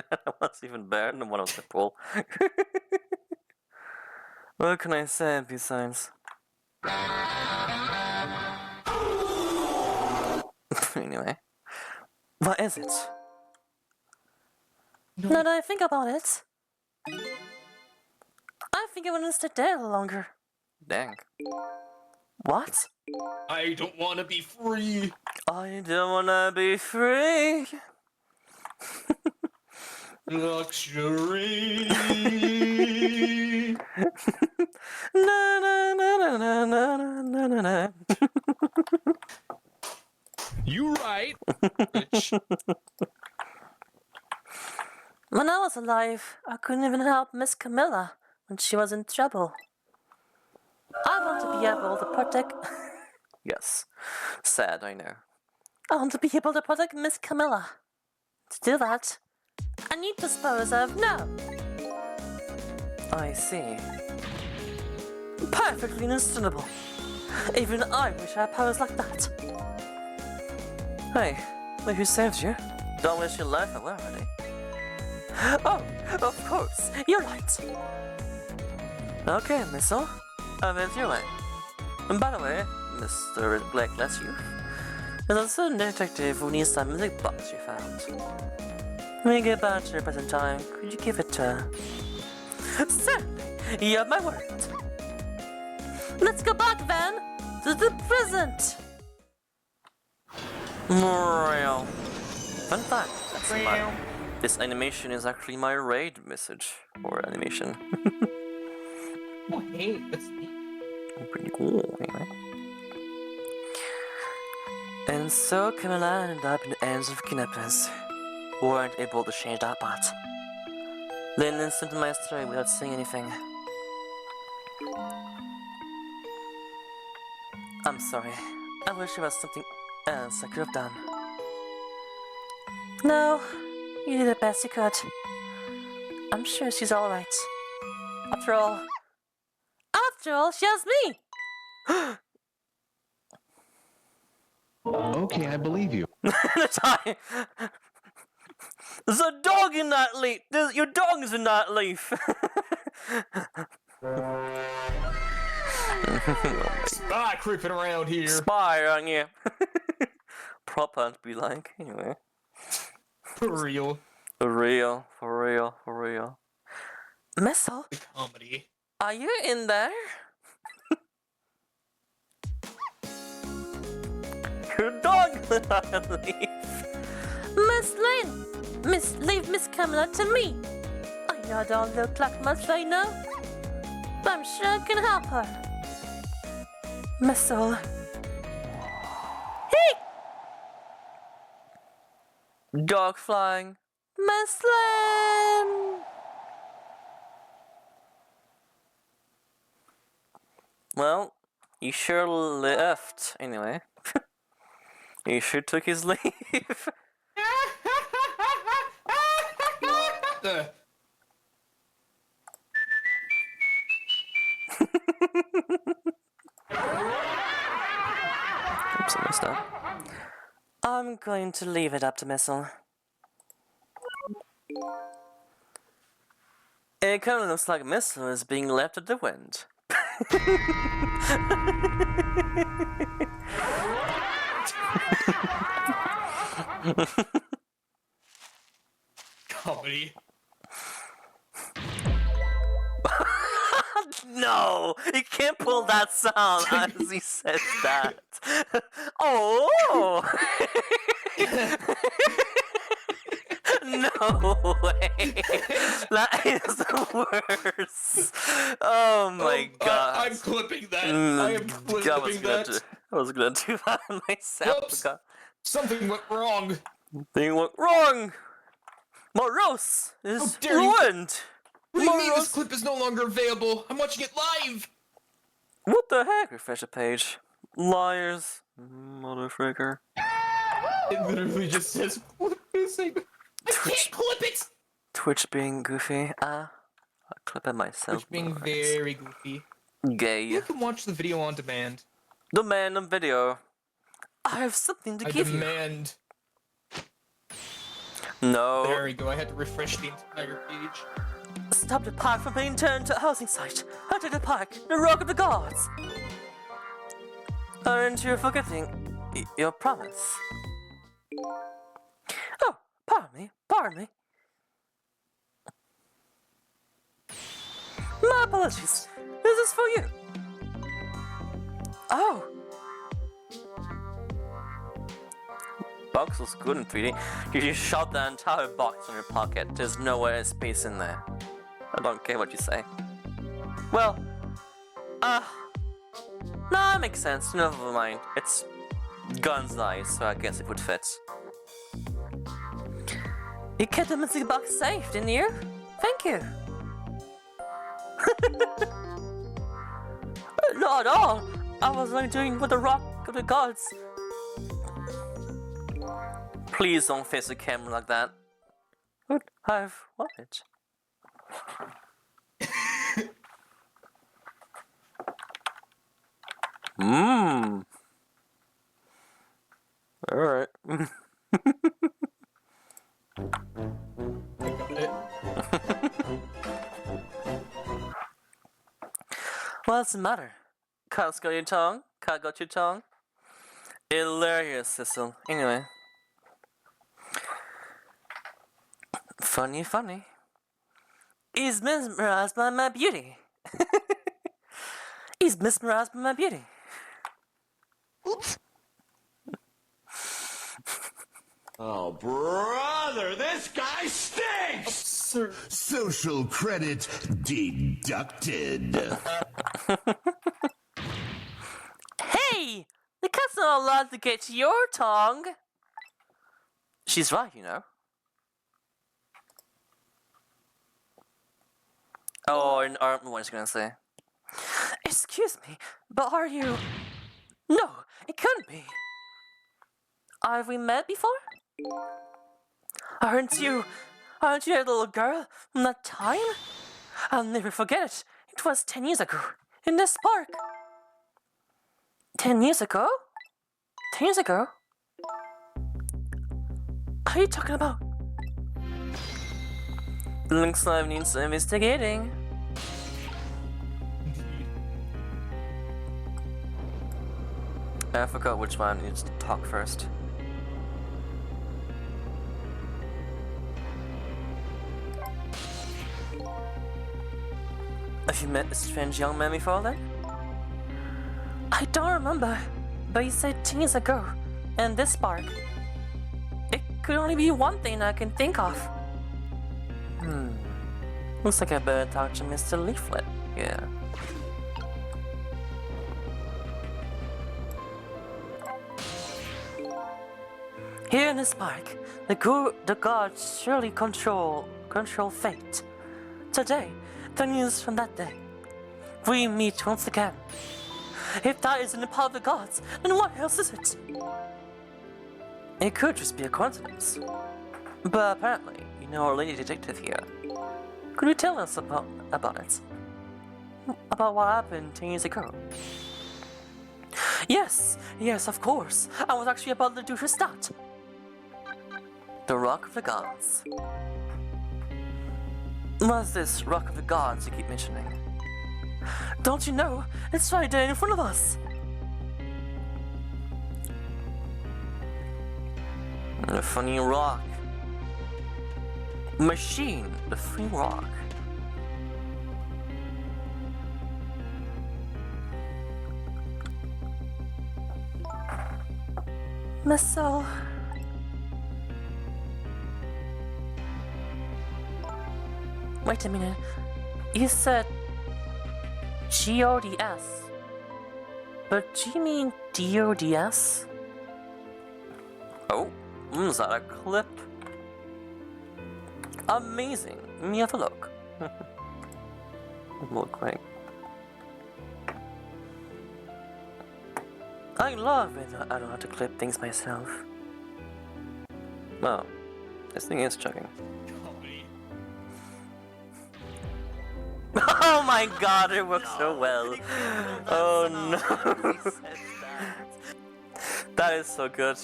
that was even better than what I was gonna pull. What can I say besides? Anyway, what is it? Now that I think about it, I think I want to stay there longer. Dang. What? I don't want to be free. I don't wanna be free. Luxury. Na na na na na na na na na. You right. Bitch. When I was alive, I couldn't even help Miss Camilla when she was in trouble. I want to be able to protect. Yes. Sad, I know. I want to be able to protect Miss Camilla. To do that, I need to dispose of no. I see. Perfectly understandable. Even I wish I had powers like that. Hey, look who saved you. Don't wish your life away already. Oh, of course, you're right. Okay, Missile, have it your way. And by the way, Mr. Black Less Youth. There's a certain detective who needs some music box you found. When you get back to your present time, could you give it to... Certainly! You have my word. Let's go back then to the present. Real. Fun fact, this animation is actually my raid message or animation. Oh, hey, that's neat. Pretty cool, anyway. And so Camilla ended up in the hands of kidnappers who weren't able to change that part. They listened to my story without saying anything. I'm sorry. I wish there was something else I could have done. No, you did the best you could. I'm sure she's alright. After all, she has me! Okay, I believe you. There's a dog in that leaf! Your dog is in that leaf! Spy creeping around here. Spy on you! Prop hunt be like, anyway. For real. For real, for real, for real. Missile, Comedy. Are you in there? Your dog is in that leaf! Miss Lane! Leave Miss Camilla to me! I know I don't look like much right now, but I'm sure I can help her. Missile. Hey! Dog flying. Miss Lane! Well, he sure left, anyway. He sure took his leave. Oops, I messed up. I'm going to leave it up to Missile. It kind of looks like Missile is being left at the wind. Comedy. No! You can't pull that sound as he says that. Oh! No way! That is the worst. Oh my god. I'm clipping that. I am clipping that. I was gonna do that myself. Whoops. Something went wrong. Thing went wrong! Morose is dare you. ruined! What do you mean Morose. this clip is no longer available? I'm watching it live! What the heck? Refresh the page. Liars. Motherfricker. It literally just says clip missing. I can't clip it! Twitch being goofy. I'll clip it myself. Which being Alright. very goofy. Gay. You can watch the video on demand. Demand on video. I have something to I give demand. you. No. There we go. I had to refresh the entire page. Stop the park from being turned to a housing site. Enter the park, the rock of the gods. Aren't you forgetting your promise? Oh, pardon me. My apologies. This is for you. Oh. Box was good in 3D. You just shot the entire box in your pocket. There's nowhere space in there. I don't care what you say. Well, no, that makes sense. Never mind. It's gun size, so I guess it would fit. You kept the music box safe, didn't you? Thank you. Not at all. I was only doing with the rock of the gods. Please don't face the camera like that. Would I've what? Mmm. Alright. What's the matter? Can't scale your tongue? Cat got your tongue? Hilarious, Cecil. Anyway. Funny, funny. He's mesmerized by my beauty. He's mesmerized by my beauty. Oops. Oh, brother, this guy stinks! Sir. Social credit deducted. Hey! The cat's not allowed to get your tongue. She's right, you know. Oh, and what was I gonna say? Excuse me, but are you... No, it couldn't be. Have we met before? Aren't you that little girl from that time? I'll never forget it. It was 10 years ago, in this park. 10 years ago? 10 years ago? What are you talking about? Looks like needs investigating. I forgot which one needs to talk first. Have you met a strange young man before then? I don't remember, but you said 10 years ago, in this park. It could only be one thing I can think of. Looks like I better talk to Mr. Leaflet. Yeah. Here in this park, the gods surely control fate. Today, the news from that day. We meet once again. If that isn't the power of the gods, then what else is it? It could just be a coincidence. But apparently, you know our lady detective here. Could you tell us about it? About what happened 10 years ago? Yes, of course. I was actually about to do just that. The Rock of the Gods. What's this Rock of the Gods you keep mentioning? Don't you know? It's right there in front of us. The funny rock. Machine, the free rock. Missile. Wait a minute. You said GODS. But do you mean DODS? Oh, is that a clip? Amazing. Let me have a look. Look like. I love it. I don't have to clip things myself. Oh, this thing is chugging. Oh my god, it works so well. Oh no. That is so good.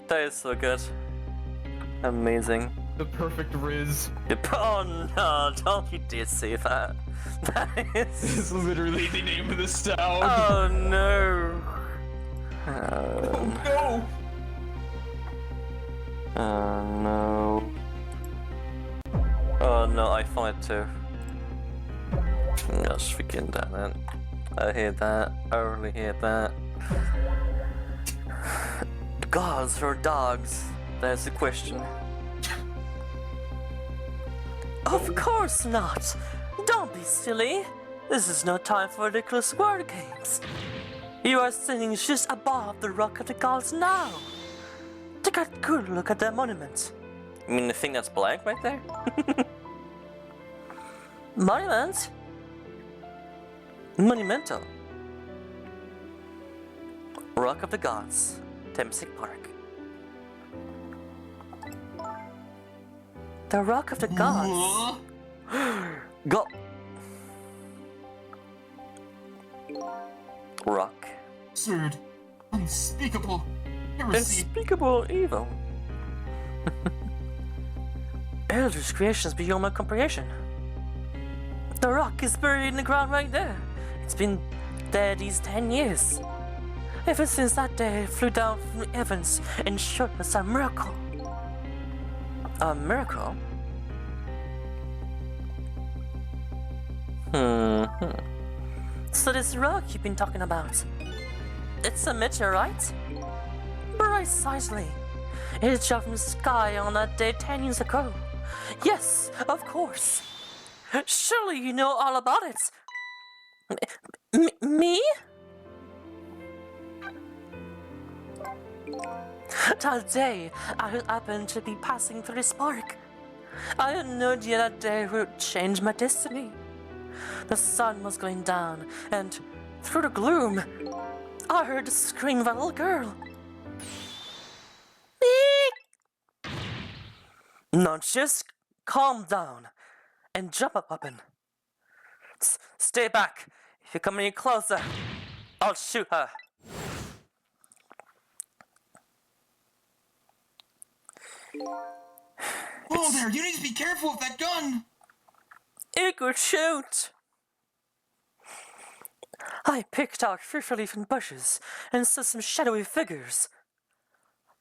That is so good. Amazing. The perfect Riz. Oh no, don't you dare say that. That This is... is literally the name of the sound. Oh no. Oh no! Oh no. Oh no, I found it too. Gosh, freaking damn it. I hear that. I really hear that. Gods or dogs? That's the question. Of course not. Don't be silly. This is no time for ridiculous word games. You are sitting just above the Rock of the Gods now. Take a good look at that monument. You mean the thing that's blank right there? Monument? Monumental. Rock of the Gods, Temsic Park. The Rock of the Gods? Go. Rock. Absurd. Unspeakable. Heresy. Unspeakable evil. Elder's creations beyond my comprehension. The rock is buried in the ground right there. It's been there these 10 years. Ever since that day, I flew down from the heavens and showed us a miracle. A miracle? So this rock you've been talking about, it's a meteorite? Precisely. It dropped from the sky on that day 10 years ago. Yes, of course. Surely you know all about it. Me? That day, I happened to be passing through this park. I had no idea that day would change my destiny. The sun was going down, and through the gloom, I heard the scream of a little girl. Eek! Now just calm down and jump up, weapon. Stay back. If you come any closer, I'll shoot her. Whoa there, you need to be careful with that gun! It could shoot. I picked out fearfully from bushes and saw some shadowy figures.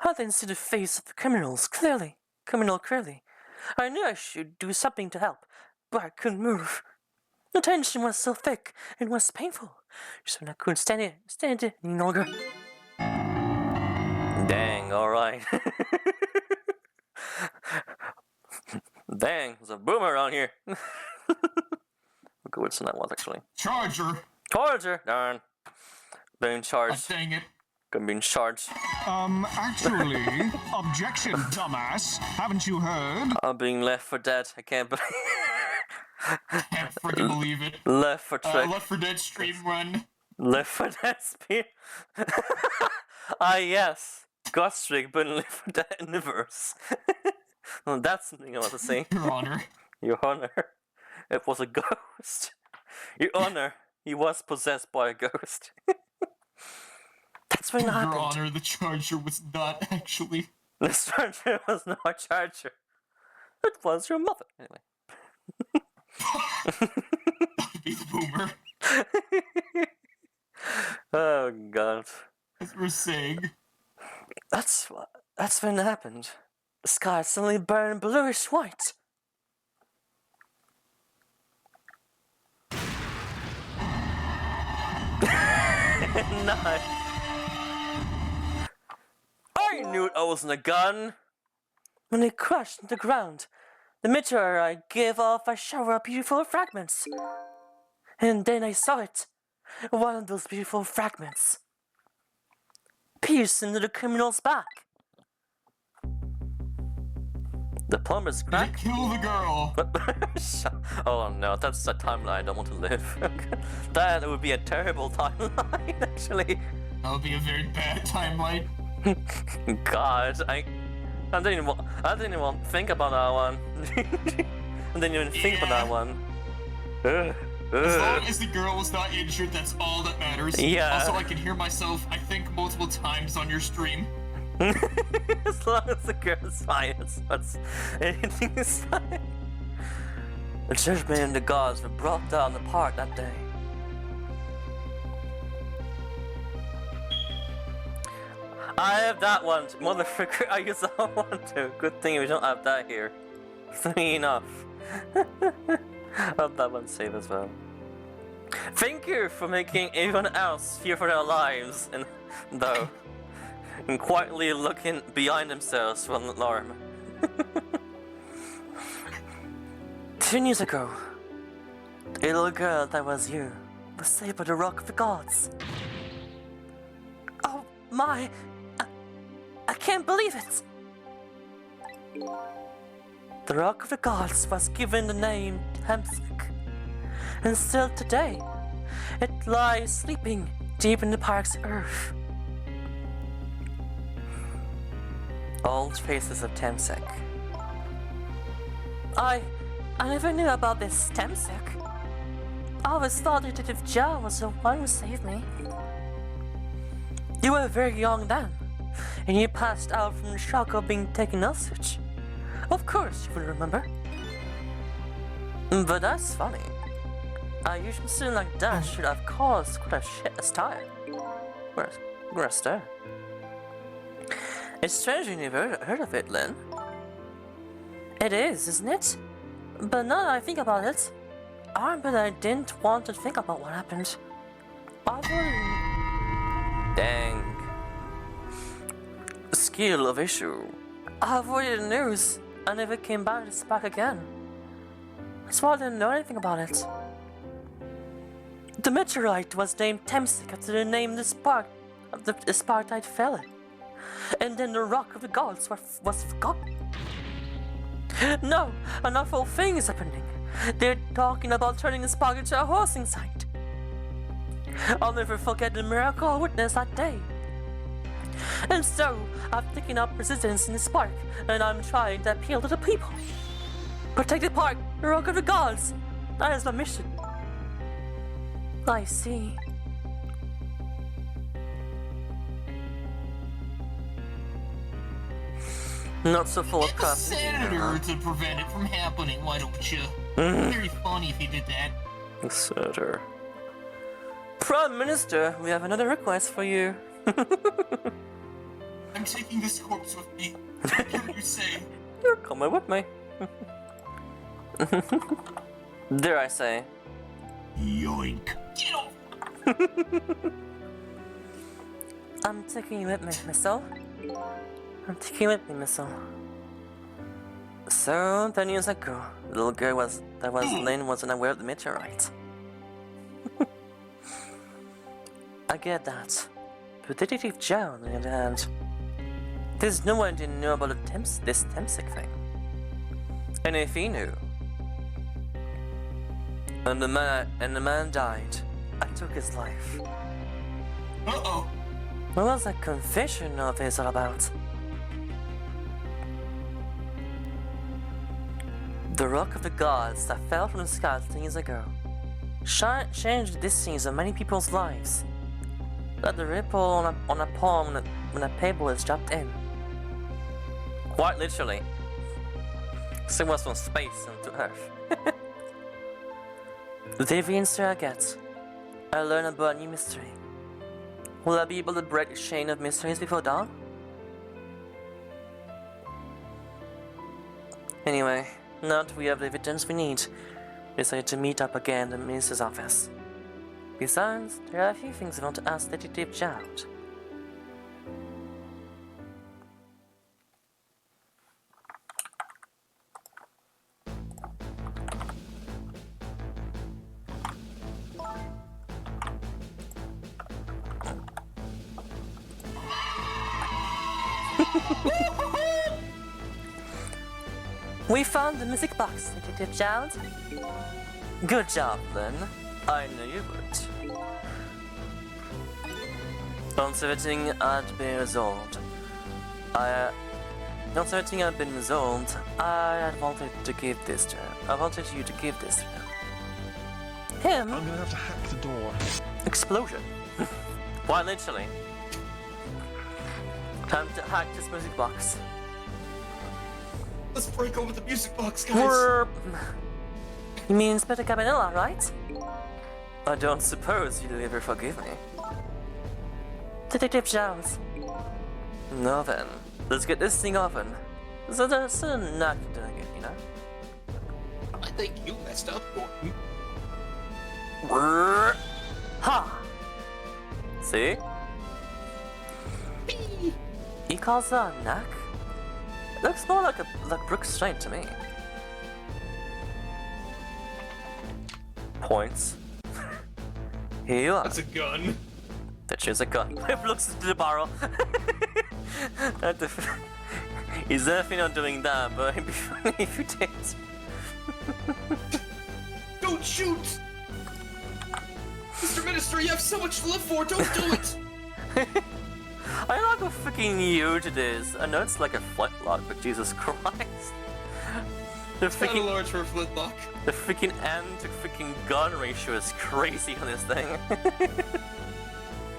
I then see the face of the criminal clearly. I knew I should do something to help, but I couldn't move. The tension was so thick and was painful, so I couldn't stand it any longer. Dang, alright. Dang, there's a boomer around here. Look at which one that was actually. Charger! Darn. Being charged. Dang it. Being charged. Actually, objection, dumbass. Haven't you heard? I'm being left for dead. I can't believe. Can't freaking believe it. Left for trick. Left 4 Dead stream run. Left for dead speed. Ah yes. Ghost trick, but Left 4 Dead universe. Well, that's something I want to say. Your Honor. Your Honor. It was a ghost. Your Honor. He was possessed by a ghost. That's when it happened. Your Honor, the Charger was not actually. The Charger was not a Charger. It was your mother. Anyway. That would be the boomer. Oh god. As we're saying. That's when it happened. The sky suddenly burned bluish white. No. I knew it wasn't a gun. When it crashed into the ground, the meteorite gave off a shower of beautiful fragments. And then I saw it. One of those beautiful fragments pierced into the criminal's back. The plumber's crack. Kill the girl. Oh no, that's a timeline I don't want to live. That would be a terrible timeline, actually. That would be a very bad timeline. God, I didn't even want to think about that one. I didn't even think about that one. As long as the girl was not injured, that's all that matters. Yeah. Also, I can hear myself, I think, multiple times on your stream. As long as the girl's fine, that's anything is fine. The judgment and the gods were brought down apart that day. I have that one, motherfucker. I use that one too. Good thing we don't have that here. Funny enough. I have that one saved as well. Thank you for making everyone else fear for their lives, and though, and quietly looking behind themselves for an alarm. 10 years ago, the little girl that was you was saved by the Rock of the Gods. Oh my! I can't believe it! The Rock of the Gods was given the name Temsik, and still today, it lies sleeping deep in the park's earth. Old Faces of Temsik. I never knew about this Temsik. I always thought Detective Joe was the one who saved me. You were very young then, and you passed out from the shock of being taken hostage. Of course you will remember. But that's funny. A usual student like that should have caused quite a shit as time. Grester. It's strange you never heard of it, Lynn. It is, isn't it? But now that I think about it, I remember that I didn't want to think about what happened. I avoided... Dang. Skill of issue. I avoided the news. I never came back to this park again. That's why I didn't know anything about it. The meteorite was named Temsic after the name of the spark of the Spartite fell in. And then the rock of the gods was forgotten. No, an awful thing is happening. They're talking about turning the spark into a horsing site. I'll never forget the miracle I witnessed that day. And so, I've taken up residence in this park, and I'm trying to appeal to the people. Protect the park, the rock of the gods. That is my mission. I see. Not so full of Get the crap. senator to prevent it from happening, why don't you? Very funny if you did that. Senator. Prime Minister, we have another request for you. I'm taking this corpse with me. What can you say? You're coming with me. Dare I say? Yoink. Get off! I'm taking you with me, Missile. I'm taking you with me, Missile. So, 10 years ago, the little girl Lynn wasn't aware of the meteorite. I get that. But Detective Joe, on the other hand, there's no one didn't know about this Temsic thing. And if he knew, and the man died, I took his life. Uh-oh. What was that confession of his all about? The rock of the gods that fell from the sky 10 years ago changed the destinies of many people's lives. Like the ripple on a palm when a pebble is dropped in. Quite literally. So it was from space into Earth. The every answer I get, I learn about a new mystery. Will I be able to break the chain of mysteries before dawn? Anyway, now that we have the evidence we need, we decided to meet up again in the minister's office. Besides, there are a few things I want to ask Detective Jout. We found the music box, Detective Jout. Good job, Lynn. I knew you would. Once everything had been resolved, I had wanted to give this to him. I wanted you to give this to him. Him? I'm gonna have to hack the door. Explosion. Quite literally. Time to hack this music box. Let's break over the music box, guys. Warp. You mean Inspector Cabanilla, right? I don't suppose you'll ever forgive me. Detective Jones. No then, let's get this thing open. So that's not doing it, you know? I think you messed up, Gordon. Ha! See? He calls that a knack? Looks more like Brooks Strain to me. Points. Here you are. That's a gun. That is a gun. Looks to the barrel. He's definitely not doing that, but it'd be funny if you did. Don't shoot! Mr. Minister, you have so much to live for, don't do it! I like how freaking huge it is. I know it's like a flintlock, but Jesus Christ. The It's kinda freaking, large for a flintlock. the freaking end to freaking gun ratio is crazy on this thing.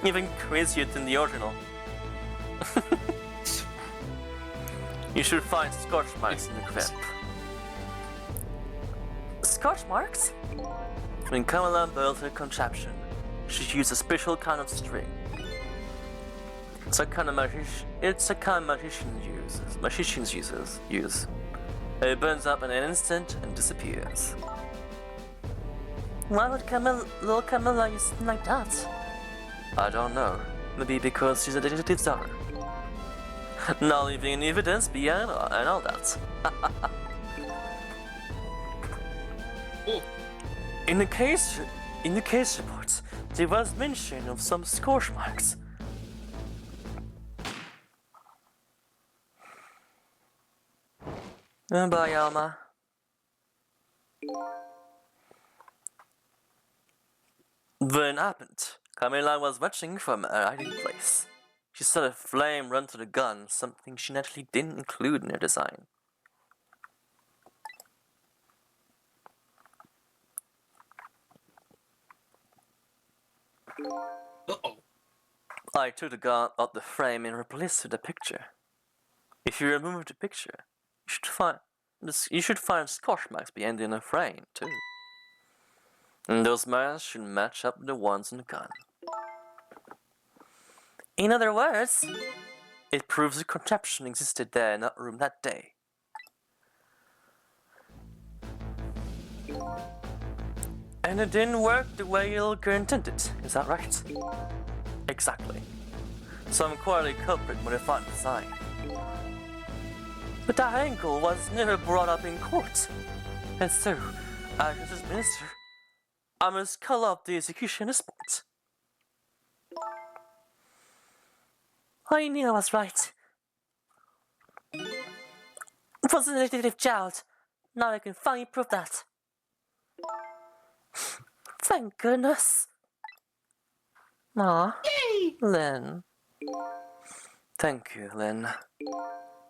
Even crazier than the original. You should find scorch marks in the grip. Scorch marks? When Kamala built her contraption, she used a special kind of string. It's a kind of magicians use. It burns up in an instant and disappears. Why would little Camilla use something like that? I don't know. Maybe because she's a detective's daughter. Not leaving any evidence behind and all that. Oh, In the case report, there was mention of some scorch marks. Bye, Alma. When it happened, Camilla was watching from her hiding place. She saw a flame run to the gun, something she naturally didn't include in her design. uh-oh. I took the gun out the frame and replaced it with a picture. If you remove the picture, you should find scorch marks behind the frame too. And those marks should match up with the ones on the gun. In other words, It proves the contraption existed there in that room that day. And it didn't work the way Ilker intended, is that right? Exactly. So I'm quite a culprit when I find design. But that angle was never brought up in court. And so, as justice minister, I must call up the execution spot. I knew I was right. It wasn't a detective child. Now I can finally prove that. Thank goodness. Aw, Lynn. Thank you, Lynn.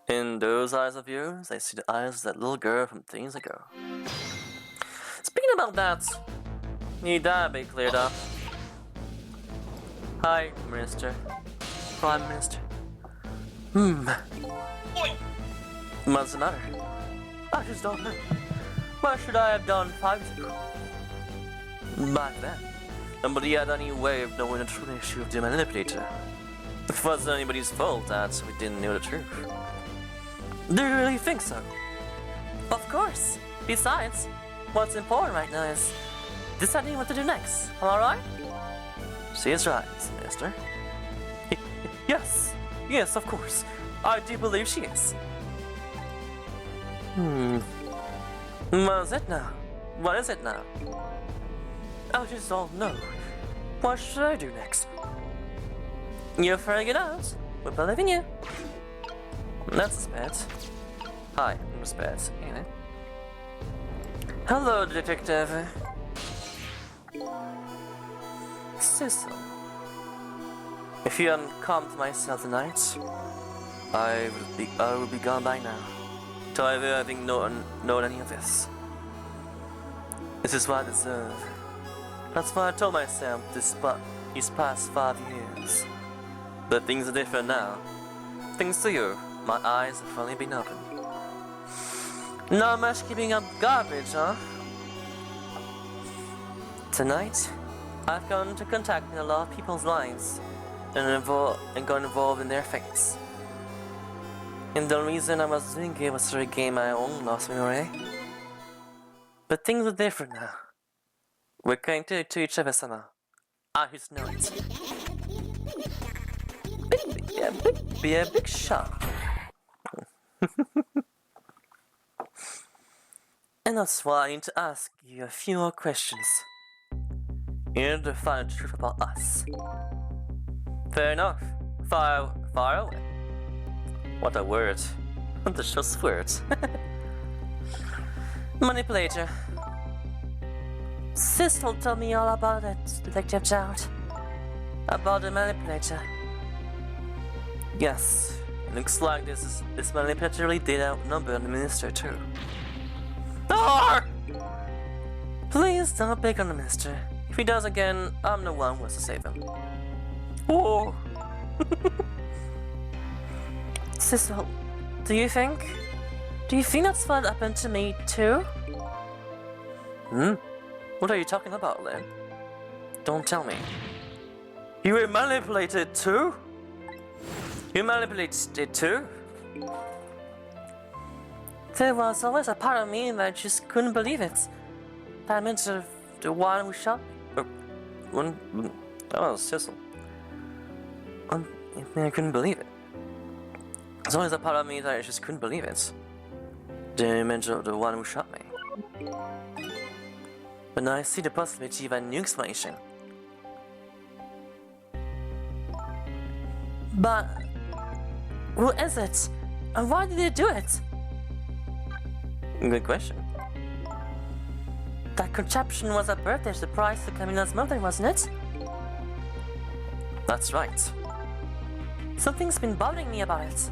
In those eyes of yours, I see the eyes of that little girl from days ago. Speaking about that, need that be cleared up. Hi, Minister. Prime Minister. Oi! What's the matter? I just don't know. What should I have done 5 years ago? Back then, nobody had any way of knowing the true nature of the manipulator. It wasn't anybody's fault that we didn't know the truth. Do you really think so? Of course. Besides, what's important right now is deciding what to do next. Am I right? She is right, Minister. Yes, of course. I do believe she is. What is it now? What is it now? I just don't know. What should I do next? You're figuring it out. We believe in you. That's a spat. Hi, I'm a spat, ain't it? Hello, detective. Cecil. If you hadn't come to my cell tonight, I would be gone by now. To ever having known any of this. This is what I deserve. That's what I told myself these past 5 years. But things are different now. Thanks to you, my eyes have finally been opened. Not much keeping up garbage, huh? Tonight, I've gone to contact a lot of people's lives and got involved in their fates. And the reason I was doing it was to regain my own lost memory. But things are different now. We're connected to each other somehow. I just know it. Be a big shock. And that's why I need to ask you a few more questions. In order to find the truth about us. Fair enough. Far away. What a word. The just words. Manipulator. Cecil told me all about it, Detective Child. About the manipulator. Yes. It looks like this manipulator really did outnumber the minister too. Arr! Please don't pick on the minister. If he does again, I'm the one who has to save him. Oh! Cecil, do you think that's what happened to me too? What are you talking about, Lynn? Don't tell me. You were manipulated too? You manipulated it too? There was always a part of me that just couldn't believe it. That I meant the one who shot me. That was Cecil. I couldn't believe it. There's always a part of me that I just couldn't believe it. The image of the one who shot me. But now I see the possibility of a new explanation. But who is it? And why did he do it? Good question. That contraption was a birthday surprise to Camilla's mother, wasn't it? That's right. Something's been bothering me about it.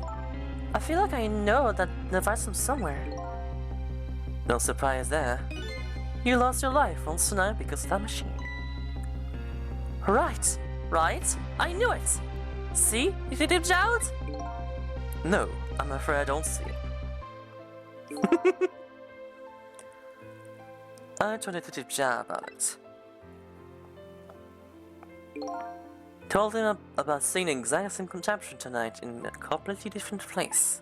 I feel like I know that device from somewhere. No surprise there. You lost your life once tonight because of that machine. Right, right? I knew it! See, Detective Jowd? No, I'm afraid I don't see it. I told Detective Jowd about it. Told him about seeing the exact same contraption tonight in a completely different place.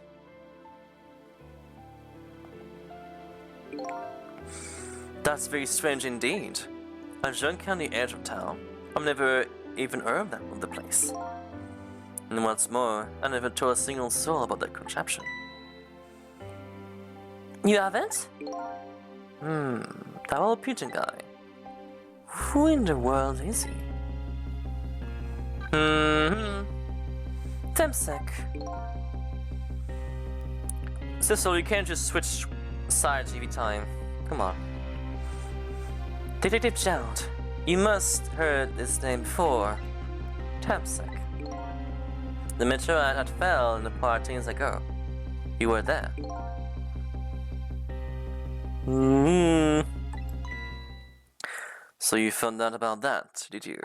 That's very strange indeed. A junkie on the edge of town. I've never even heard of the place. And what's more, I never told a single soul about that contraption. You haven't? That old pigeon guy. Who in the world is he? Temsec. Cecil, you can't just switch sides every time. Come on. Detective Jowd, You must heard this name before. Temsec. The meteorite had fell in the park 10 years ago. You were there. So you found out about that, did you?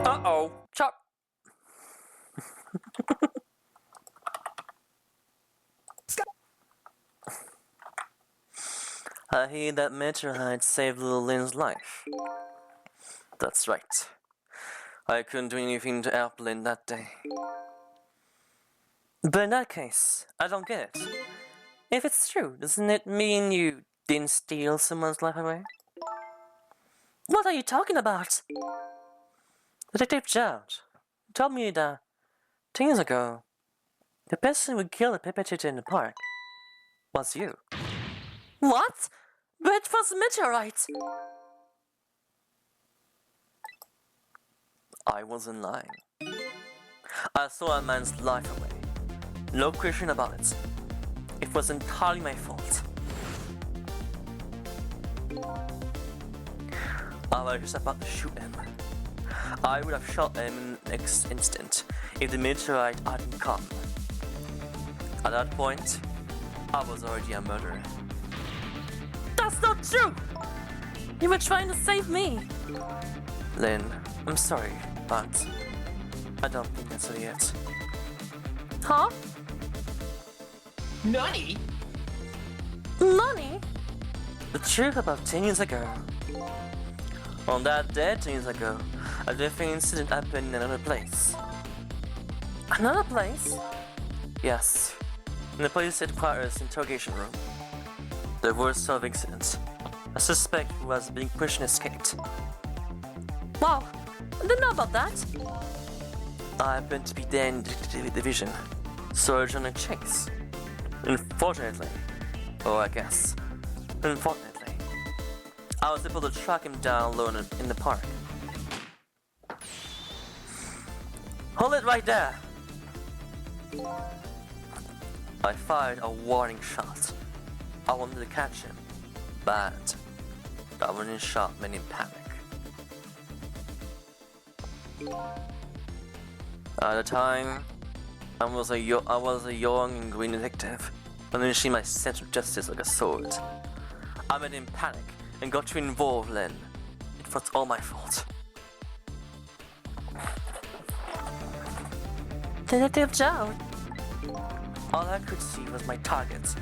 Uh-oh, chop. I hear that meteorite saved little Lynn's life. That's right. I couldn't do anything to help Lynn that day. But in that case, I don't get it. If it's true, doesn't it mean you didn't steal someone's life away? What are you talking about? Detective Jowd told me that 10 years ago, the person who killed the perpetrator in the park was you. What? But it was a meteorite! I wasn't lying. I saw a man's life away. No question about it. It was entirely my fault. I was just about to shoot him. I would have shot him in the next instant if the meteorite hadn't come. At that point, I was already a murderer. That's not true! You were trying to save me! Lynn, I'm sorry, but I don't think that's it yet. Huh? Nani? Money? The truth about 10 years ago. On that day 10 years ago, a different incident happened in another place. Another place? Yes, in the police headquarters interrogation room. There was some incident. A suspect who was being questioned escaped. Wow, I didn't know about that. I happened to be there in the division, Sergeant and Chase. Unfortunately, or I guess, unfortunately, I was able to track him down alone in the park. Hold it right there! I fired a warning shot. I wanted to catch him, but that warning shot made him panic. At the time, I was a young and green detective, unleashing my sense of justice like a sword. I made him panic and got you involved, Lynn. It was all my fault. Detective Jowd. All I could see was my target.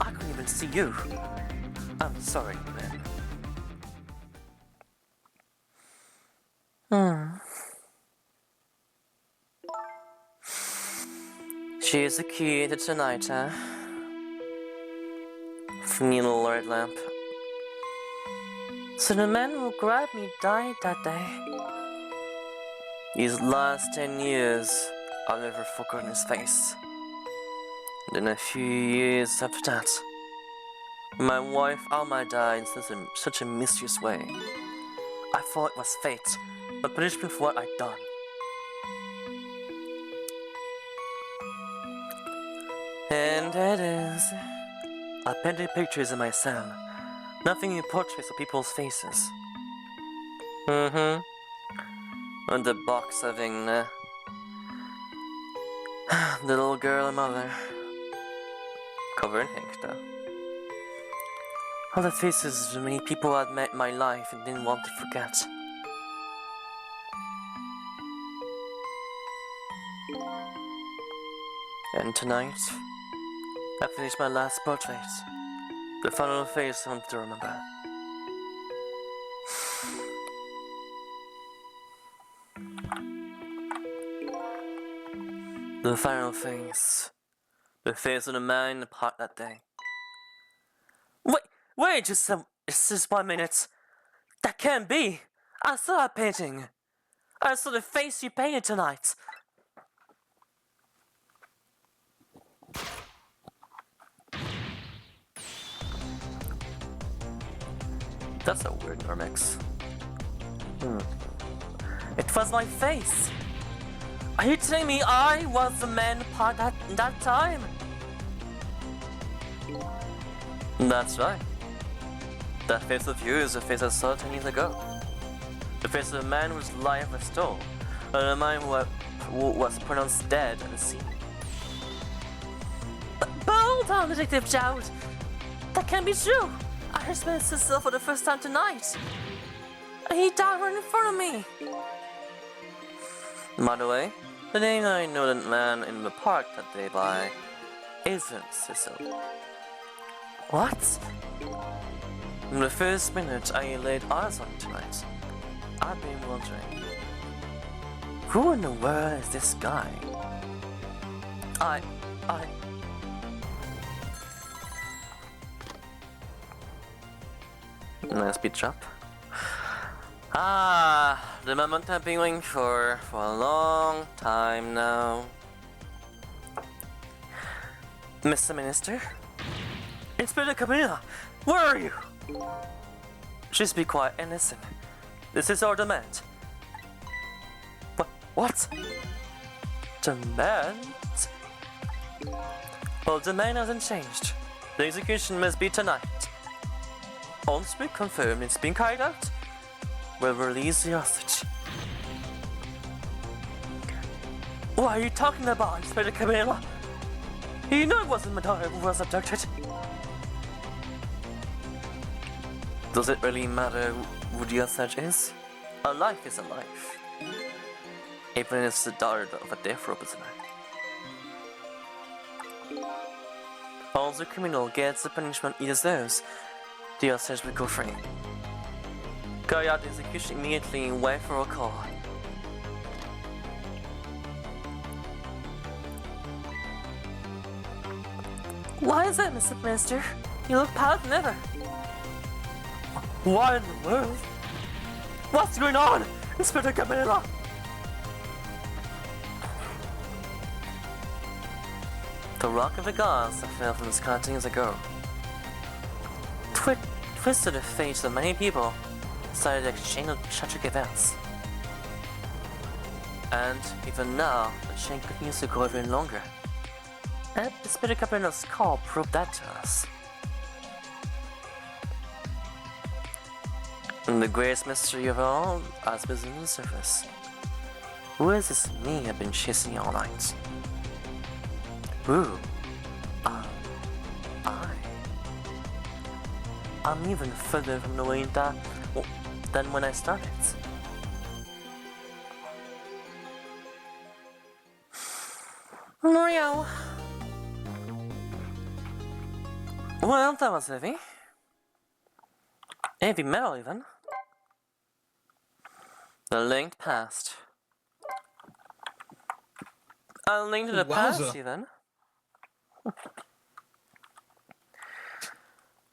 I couldn't even see you. I'm sorry, Lynn. She is the key to tonight, huh? Needle red lamp. So the man who grabbed me died that day. These last 10 years, I'll never forget his face. Then a few years after that, my wife Alma died in such a mysterious way. I thought it was fate, but punishment for what I'd done. And there it is. I painted pictures in my cell. Nothing in portraits of people's faces. And the box having the little girl and mother. Covered in ink, though. All the faces of many people I'd met in my life and didn't want to forget. And tonight, I finished my last portrait. The final face I wanted to remember. The final face. The face of the man in the park that day. Wait, just 1 minute. That can't be. I saw that painting. I saw the face you painted tonight. That's a weird remix. It was my face. Are you telling me I was the man part that time? That's right. That face of you is the face I saw 10 years ago. The face of the man whose life was stole, and the man who was pronounced dead at the scene. But hold on, Detective Joud. That can't be true. I just met Cecil for the first time tonight. And he died right in front of me. By the way, the name I know that man in the park that day by isn't Cecil. What? From the first minute I laid eyes on him tonight, I've been wondering, who in the world is this guy? Nice beat drop. The moment I've been waiting for a long time now. Mr. Minister? Inspector Camilla, where are you? Just be quiet and listen. This is our demand. What? Demand? Well, demand hasn't changed. The execution must be tonight. Once we confirm it's been carried out, we'll release the hostage. What are you talking about, Inspector Camilla? You know it wasn't my daughter who was abducted. Does it really matter who the hostage is? A life is a life. Even if it's the daughter of a death row prisoner. Once the criminal gets the punishment he deserves, the hostage will go free. Carry out the execution immediately and wait for a call. Why is that, Mr. Minister? You look pale than ever. What in the world? What's going on, Inspector Camilla? The rock of the gods that fell from the sky 10 years ago twisted the fates of many people, started a chain of tragic events. And even now, the chain continues to go even longer. And Inspector Camilla's call proved that to us. And the greatest mystery of all has risen to the surface. Who is this me I've been chasing all night? Who? I'm even further from knowing that than when I started. Mario. Well, that was heavy. Heavy metal, even. The link passed. A link to the past, even.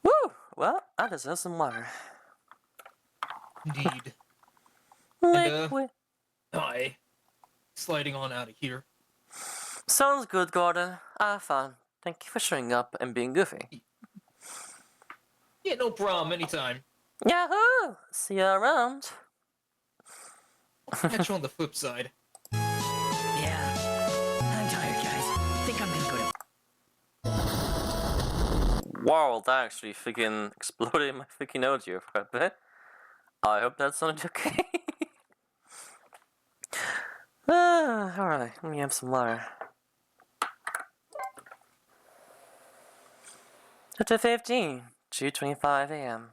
Woo! Well, I deserve some water. Indeed. Liquid. Hi. Sliding on out of here. Sounds good, Gordon. Have fun. Thank you for showing up and being goofy. Yeah, no problem. Anytime. Yahoo! See you around. Catch you on the flip side. Yeah. I'm tired, guys. Think I'm gonna go to... Wow, that actually freaking exploded my freaking audio for a bit. I hope that sounded okay. Alright, let me have some water. 15, 2:25 a.m.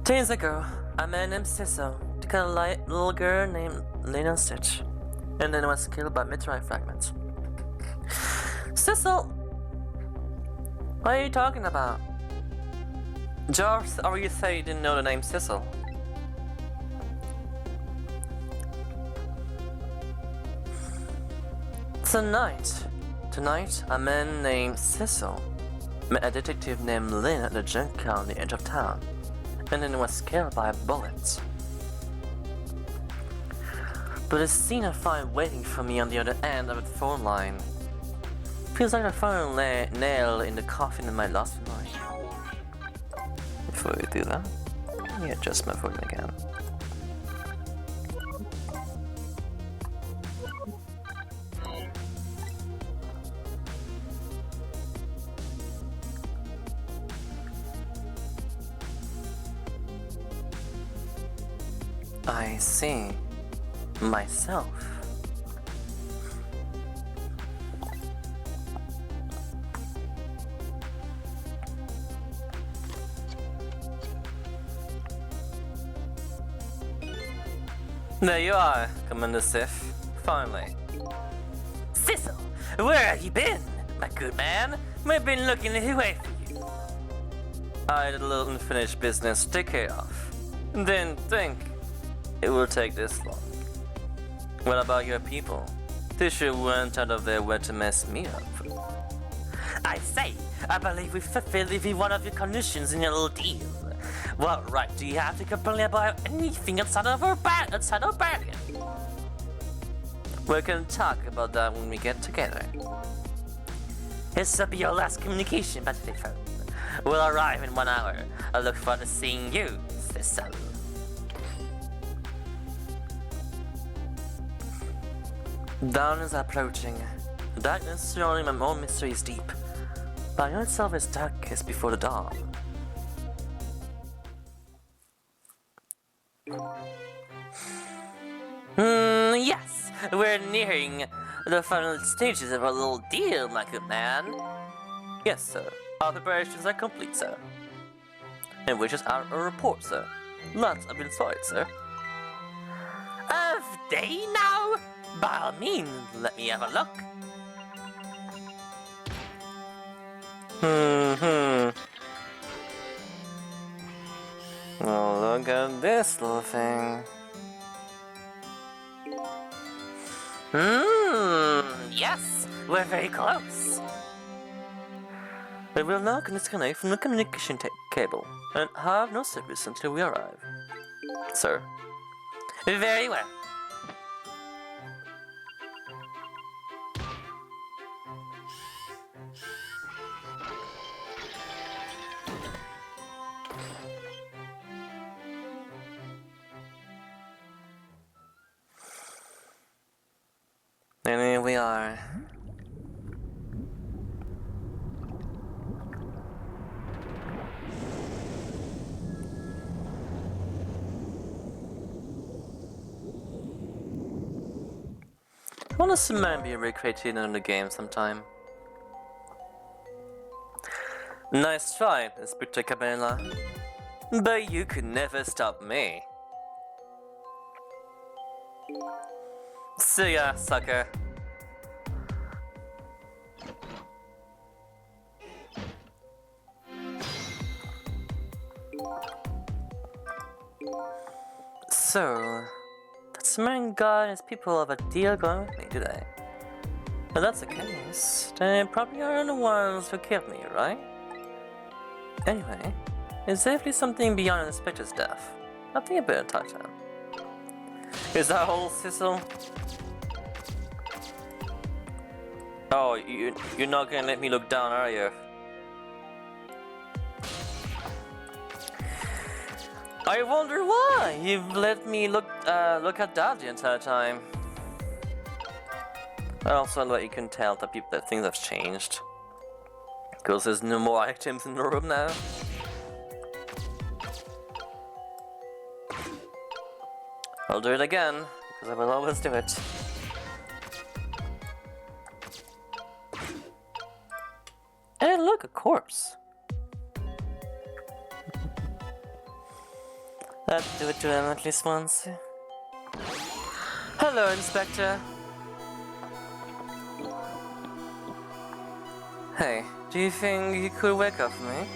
Days ago, a man named Cecil took a little girl named Lena Stitch, and then was killed by meteorite fragments. Cecil! What are you talking about? George, or you say you didn't know the name Cecil? Tonight, a man named Cecil met a detective named Lynn at the junkyard on the edge of town, and then was killed by a bullet. But I've seen a file waiting for me on the other end of the phone line. Feels like a final nail in the coffin of my lost memory. Before we do that, let me adjust my volume again. I see. Myself. There you are, Commander Sif. Finally. Cecil, where have you been, my good man? We've been looking away for you. I had a little unfinished business to take care of. Didn't think it will take this long. What about your people? They sure went out of their way to mess me up. I say, I believe we fulfilled every one of your conditions in your little deal. What right do you have to complain about anything outside of our bargain? We can talk about that when we get together. This will be your last communication by telephone. We'll arrive in 1 hour. I look forward to seeing you, Cecil. Dawn is approaching. The darkness surrounding my own mystery is deep. But I know itself is darkest before the dawn. Yes, we're nearing the final stages of our little deal, my good man. Yes, sir. Our preparations are complete, sir. And we just out a report, sir. Lots have been sorted, sir. Of day now? By all means, let me have a look. Oh, look at this little thing. Yes, we're very close. We will now disconnect from the communication cable and have no service until we arrive. Sir. Very well. And here we are. I want to see man be recreated in the game sometime. Nice try, Inspector Cabela. But you could never stop me. See ya, sucker. So, that Sumerian god and his people have a deal going with me today. If that's the case, then they probably aren't the ones who killed me, right? Anyway, it's definitely something beyond Inspector's death. I think I better talk to him. Is that whole Sissel? Oh, you're not gonna let me look down, are you? I wonder why you've let me look at that the entire time. I also let you can tell that things have changed. Because there's no more items in the room now. I'll do it again, because I will always do it. Hey, look, a corpse. Let's do it to him at least once. Hello, Inspector. Hey, do you think you could wake up for me?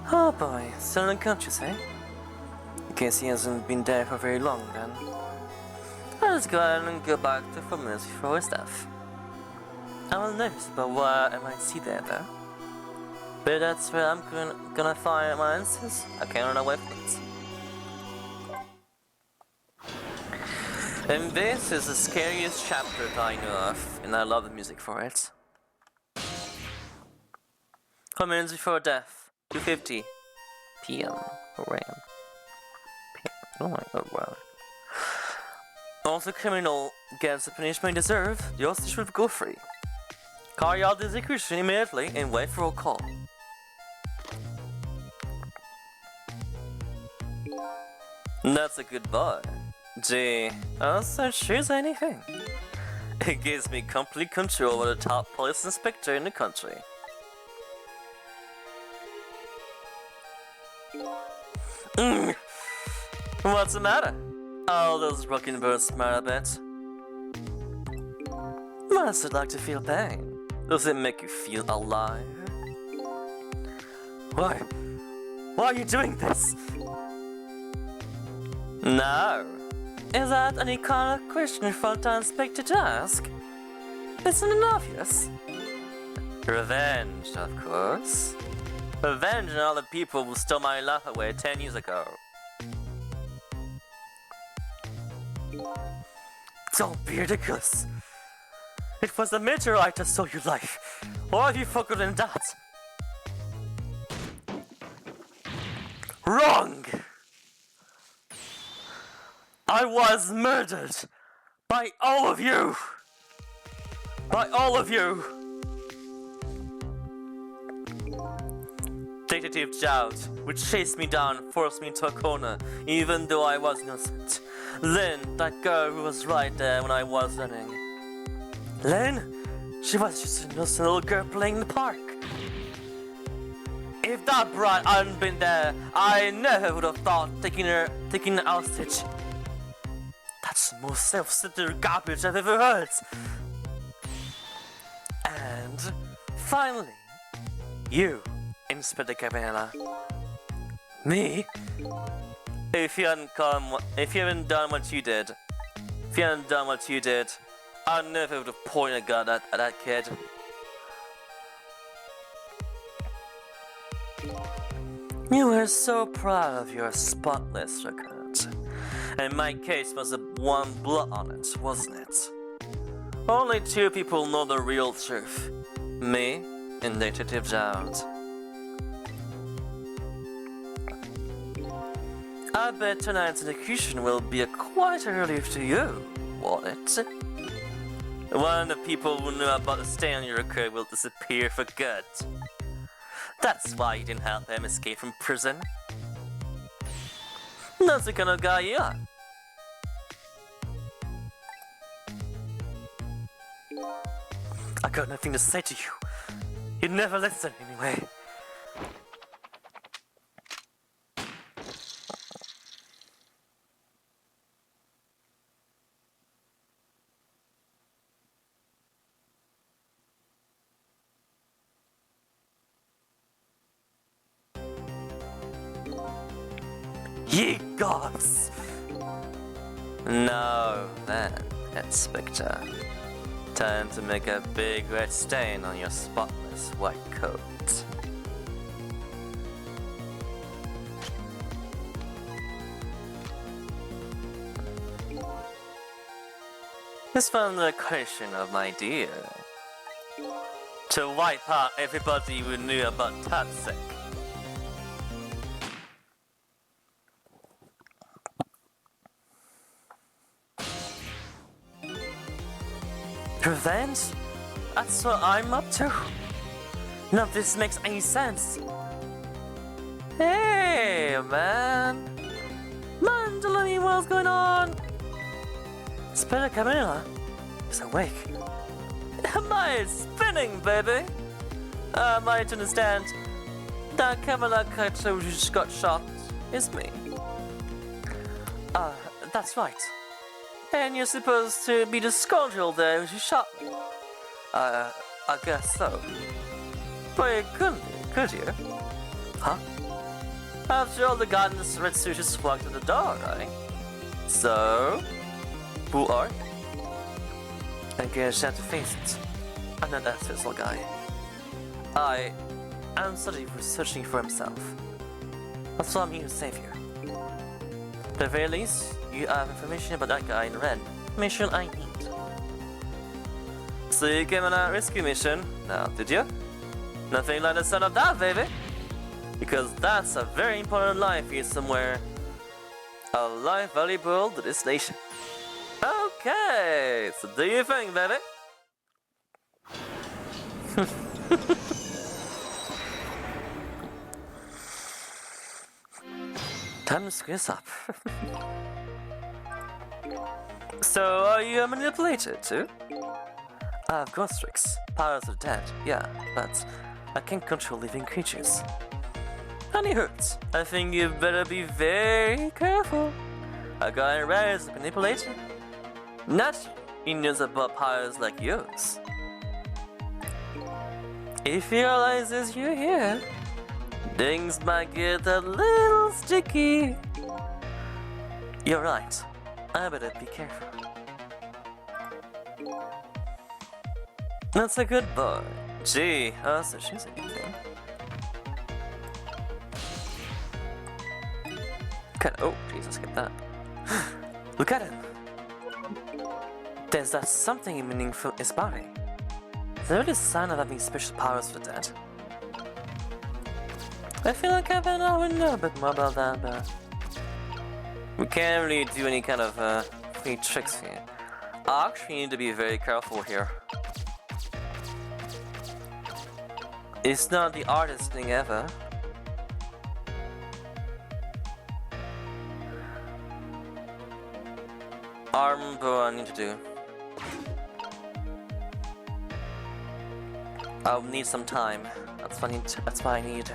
Oh boy, still unconscious, eh? In case he hasn't been there for very long, then. Let's go ahead and go back to familiarity for his stuff. I will nervous about what I might see there, though. But that's where I'm gonna find my answers. I can't run away from it. And this is the scariest chapter that I know of, and I love the music for it. Comments before death, 2:50 p.m. or a.m. Oh my god, wow. Once the criminal gets the punishment they deserve, the hostage will go free. Carry out the execution immediately and wait for a call. That's a good boy. Gee, I'll choose anything. It gives me complete control over the top police inspector in the country. What's the matter? All those broken bones smart a bit. Must it like to feel pain? Does it make you feel alive? Why? Why are you doing this? No. Is that any kind of question for the inspector to ask? Isn't it obvious? Revenge, of course. Revenge on all the people who stole my life away 10 years ago. Don't be ridiculous. It was a meteorite that stole your life. Or have you forgotten that? Wrong! I was murdered by all of you! By all of you! Detective Jout would chase me down, force me into a corner, even though I was innocent. Lynn, that girl who was right there when I was running. Lynn? She was just an innocent little girl playing in the park. If that brat hadn't been there, I never would have thought taking her hostage. That's the most self-centered garbage I've ever heard. And finally, you, Inspector Cabana. Me? If you hadn't done what you did, I never would have pointed a gun at that kid. You were so proud of your spotless record. And my case was the one blot on it, wasn't it? Only two people know the real truth. Me and Detective Jones. I bet tonight's execution will be a quite a relief to you, won't it? One of the people who knew about the stain on your record will disappear for good. That's why you didn't help him escape from prison. That's the kind of guy you are. I got nothing to say to you. You'd never listen anyway. Ye gods! No, then, Inspector. Time to make a big red stain on your spotless white coat. It's from the question of my dear. To wipe out everybody who knew about Tatsik. Revenge? That's what I'm up to. None of this makes any sense. Hey, man! Man, tell me what's going on. Spirit Camilla is awake. Am I spinning, baby? I might understand. That Camilla character who just got shot is me. That's right. And you're supposed to be the scoundrel there who shot me. I guess so. But you couldn't be, could you? Huh? After all, the guy in the red suit just walked to the door, right? So, who are you? I guess you have to face it. I'm not that little guy. I'm searching for himself. That's why I'm here to save you. At the very least, you have information about that guy in red. Information I need. So you came on a rescue mission, now did you? Nothing like the sound of that, baby! Because that's a very important life here somewhere. A life valuable to this nation. Okay, so do your thing, baby! Time to screw this up. So, are you manipulated too? I have ghost tricks, powers of the dead, yeah, but I can't control living creatures. And it hurts. I think you better be very careful. A guy in red is manipulated. Naturally, he knows about powers like yours. If he realizes you're here, things might get a little sticky. You're right. I better be careful. That's a good boy. Gee, so she's a good thing. Oh, Jesus, get that. Look at him. There's that something emanating from his body. Is there really a sign of having special powers for that? I feel like I would know a bit more about that, but we can't really do any kind of free tricks here. I actually need to be very careful here. It's not the hardest thing ever. What I need to do. I'll need some time. That's what I need.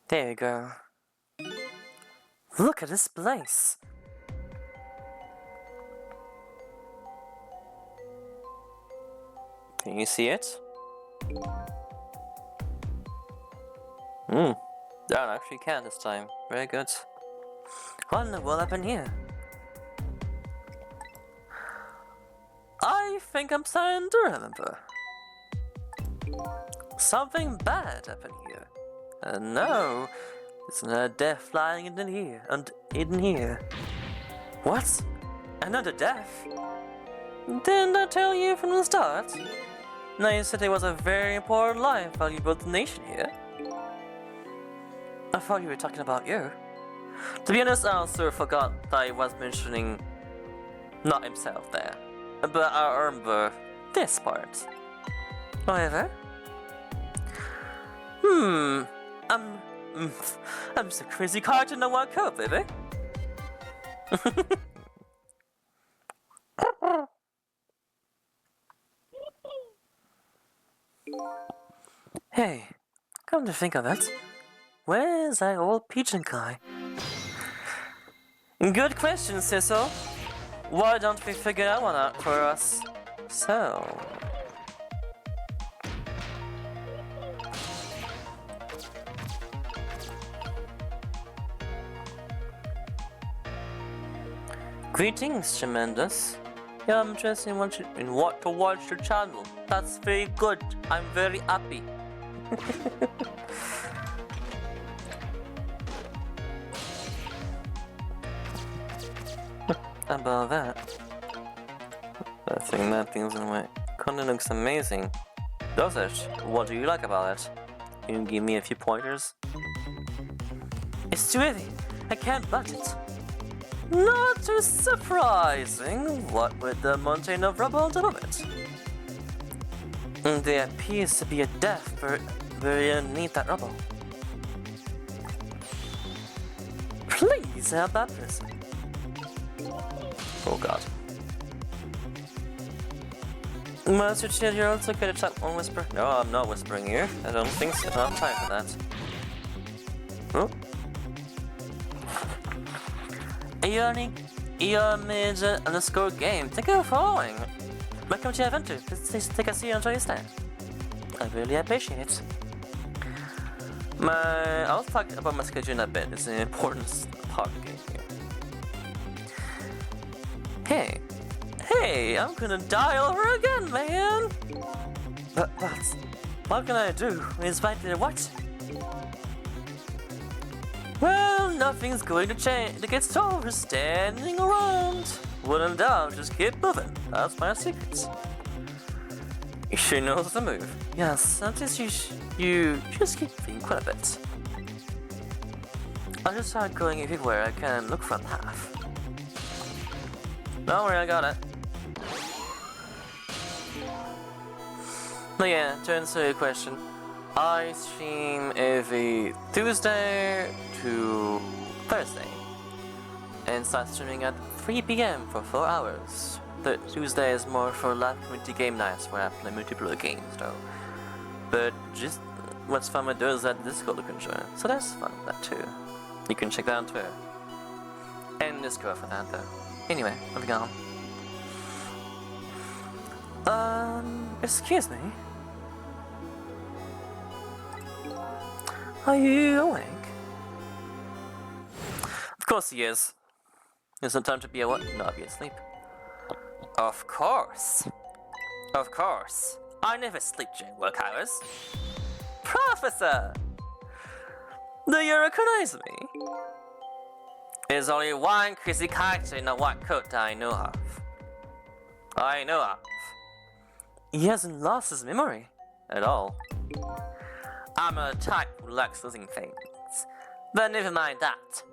There you go. Look at this place. Can you see it? That actually can this time. Very good. What in the world happened here? I think I'm starting to remember. Something bad happened here. No, it's another death flying in here, hidden here. What? Another death? Didn't I tell you from the start? Now you said it was a very important life valuable to the nation here. I thought you were talking about you. To be honest, I also forgot that I was mentioning not himself there. But I remember this part. Whatever. I'm just a crazy character in a white coat, baby. Hey, come to think of it, where's that old pigeon guy? Good question, Cecil. Why don't we figure that one out for us? So... Greetings, Tremendous. Yeah, I'm interested in what to watch your channel. That's very good. I'm very happy. How about that? I think that thing's in the way. Content looks amazing. Does it? What do you like about it? Can you give me a few pointers? It's too heavy. I can't budget. Not too surprising. What with the mountain of rubble on top of it? There appears to be a depth very underneath that rubble. Please help that person. Oh god. Master Chill, you're also good at chat one whisper. No, I'm not whispering here. I don't think so. I don't have time for that. Oh. Eon_Game. Thank you for following. Welcome to your adventure. Please take a seat and enjoy your stay. I really appreciate it. I'll talk about my schedule in a bit. It's an important part of the game here. Hey, I'm gonna die over again, man. What can I do? Despite the what? Well, nothing's going to change. It gets over standing around. When in doubt, just keep moving. That's my secret. She knows the move. Yes, sometimes you just keep thinking quite a bit. I'll just start going everywhere I can look for a path. Don't worry, I got it. But yeah, to answer your question, I stream every Tuesday to Thursday and start streaming at 3 PM for 4 hours. The Tuesday is more for live community game nights where I play multiplayer games though. But just what's fun with those is that Discord you can join, so that's fun with that too. You can check that on Twitter. And Discord for that though. Anyway, moving on. Excuse me? Are you awake? Of course he is. There's no time to be awake. No, I'll be asleep. Of course. Of course. I never sleep during work hours. Professor! Do you recognize me? There's only one crazy character in a white coat that I know of. He hasn't lost his memory at all. I'm a type who likes losing things. But never mind that.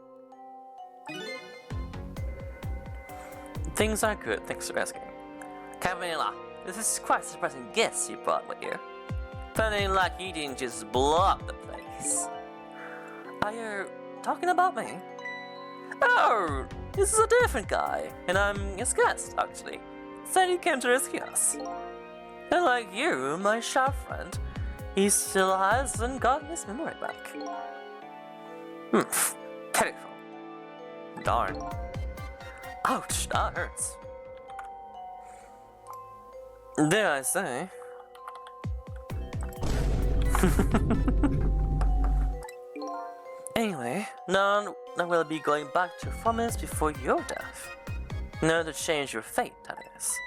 Things are good, thanks for asking. Camilla, this is quite a surprising guest you brought with you. Feeling like you didn't just blow up the place. Are you talking about me? Oh, this is a different guy, and I'm his guest, actually. Said he came to rescue us. And like you, my sharp friend, he still hasn't gotten his memory back. Pitiful. Darn. Ouch, that hurts. Dare I say. Anyway, now we'll be going back to 4 minutes before your death. In order to change your fate, that is.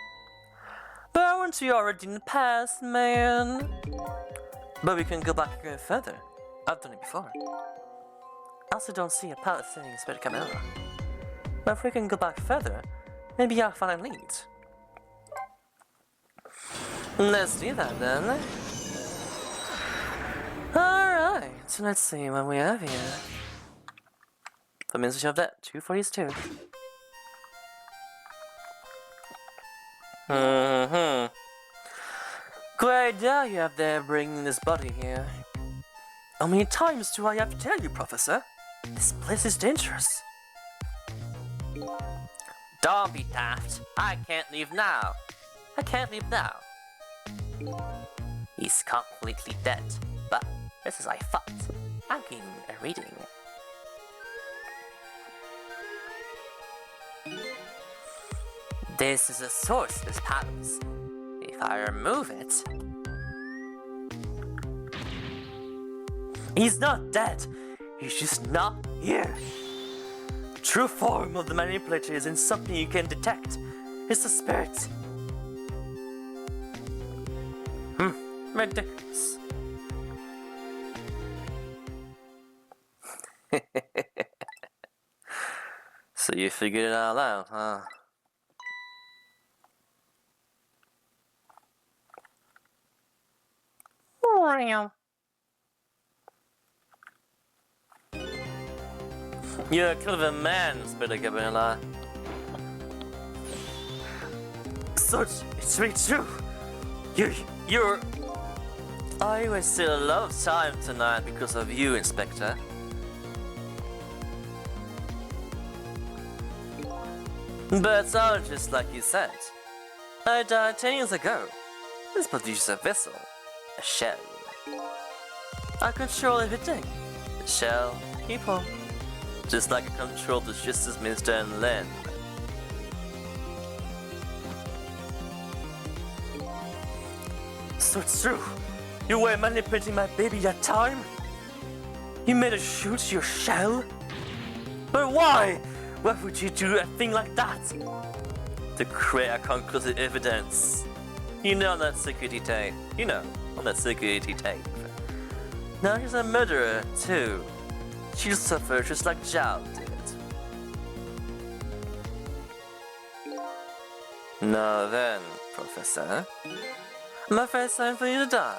But aren't you already in the past, man? But we can go back even further. I've done it before. I also don't see a palette sitting in Spirit Camilla. But if we can go back further, maybe I'll find a lead. Let's do that then. Alright, so let's see what we have here. The message of that, 242. Great idea you have there bringing this body here. How many times do I have to tell you, Professor? This place is dangerous. Don't be daft. I can't leave now. He's completely dead, but just as I thought, I'm getting a reading. This is the source of his powers. If I remove it... He's not dead. He's just not here. True form of the manipulator isn't something you can detect. It's a spirit. Ridiculous. So you figured it all out, huh? You're a clever man, Spitter Gabriella. So it's really true. You're... I wasted a lot of time tonight because of you, Inspector. But just like you said. I died 10 years ago. This produces a vessel. A shell. I control everything. The shell, people. Just like I control the Justice Minister and Len. So it's true. You were manipulating my baby that time? You made her shoot your shell? But why? Why would you do a thing like that? To create a conclusive evidence. You know on that security tape. You know, on that security tape. Now he's a murderer, too. She'll suffer just like Zhao did. Now then, Professor. I'm afraid it's time for you to die.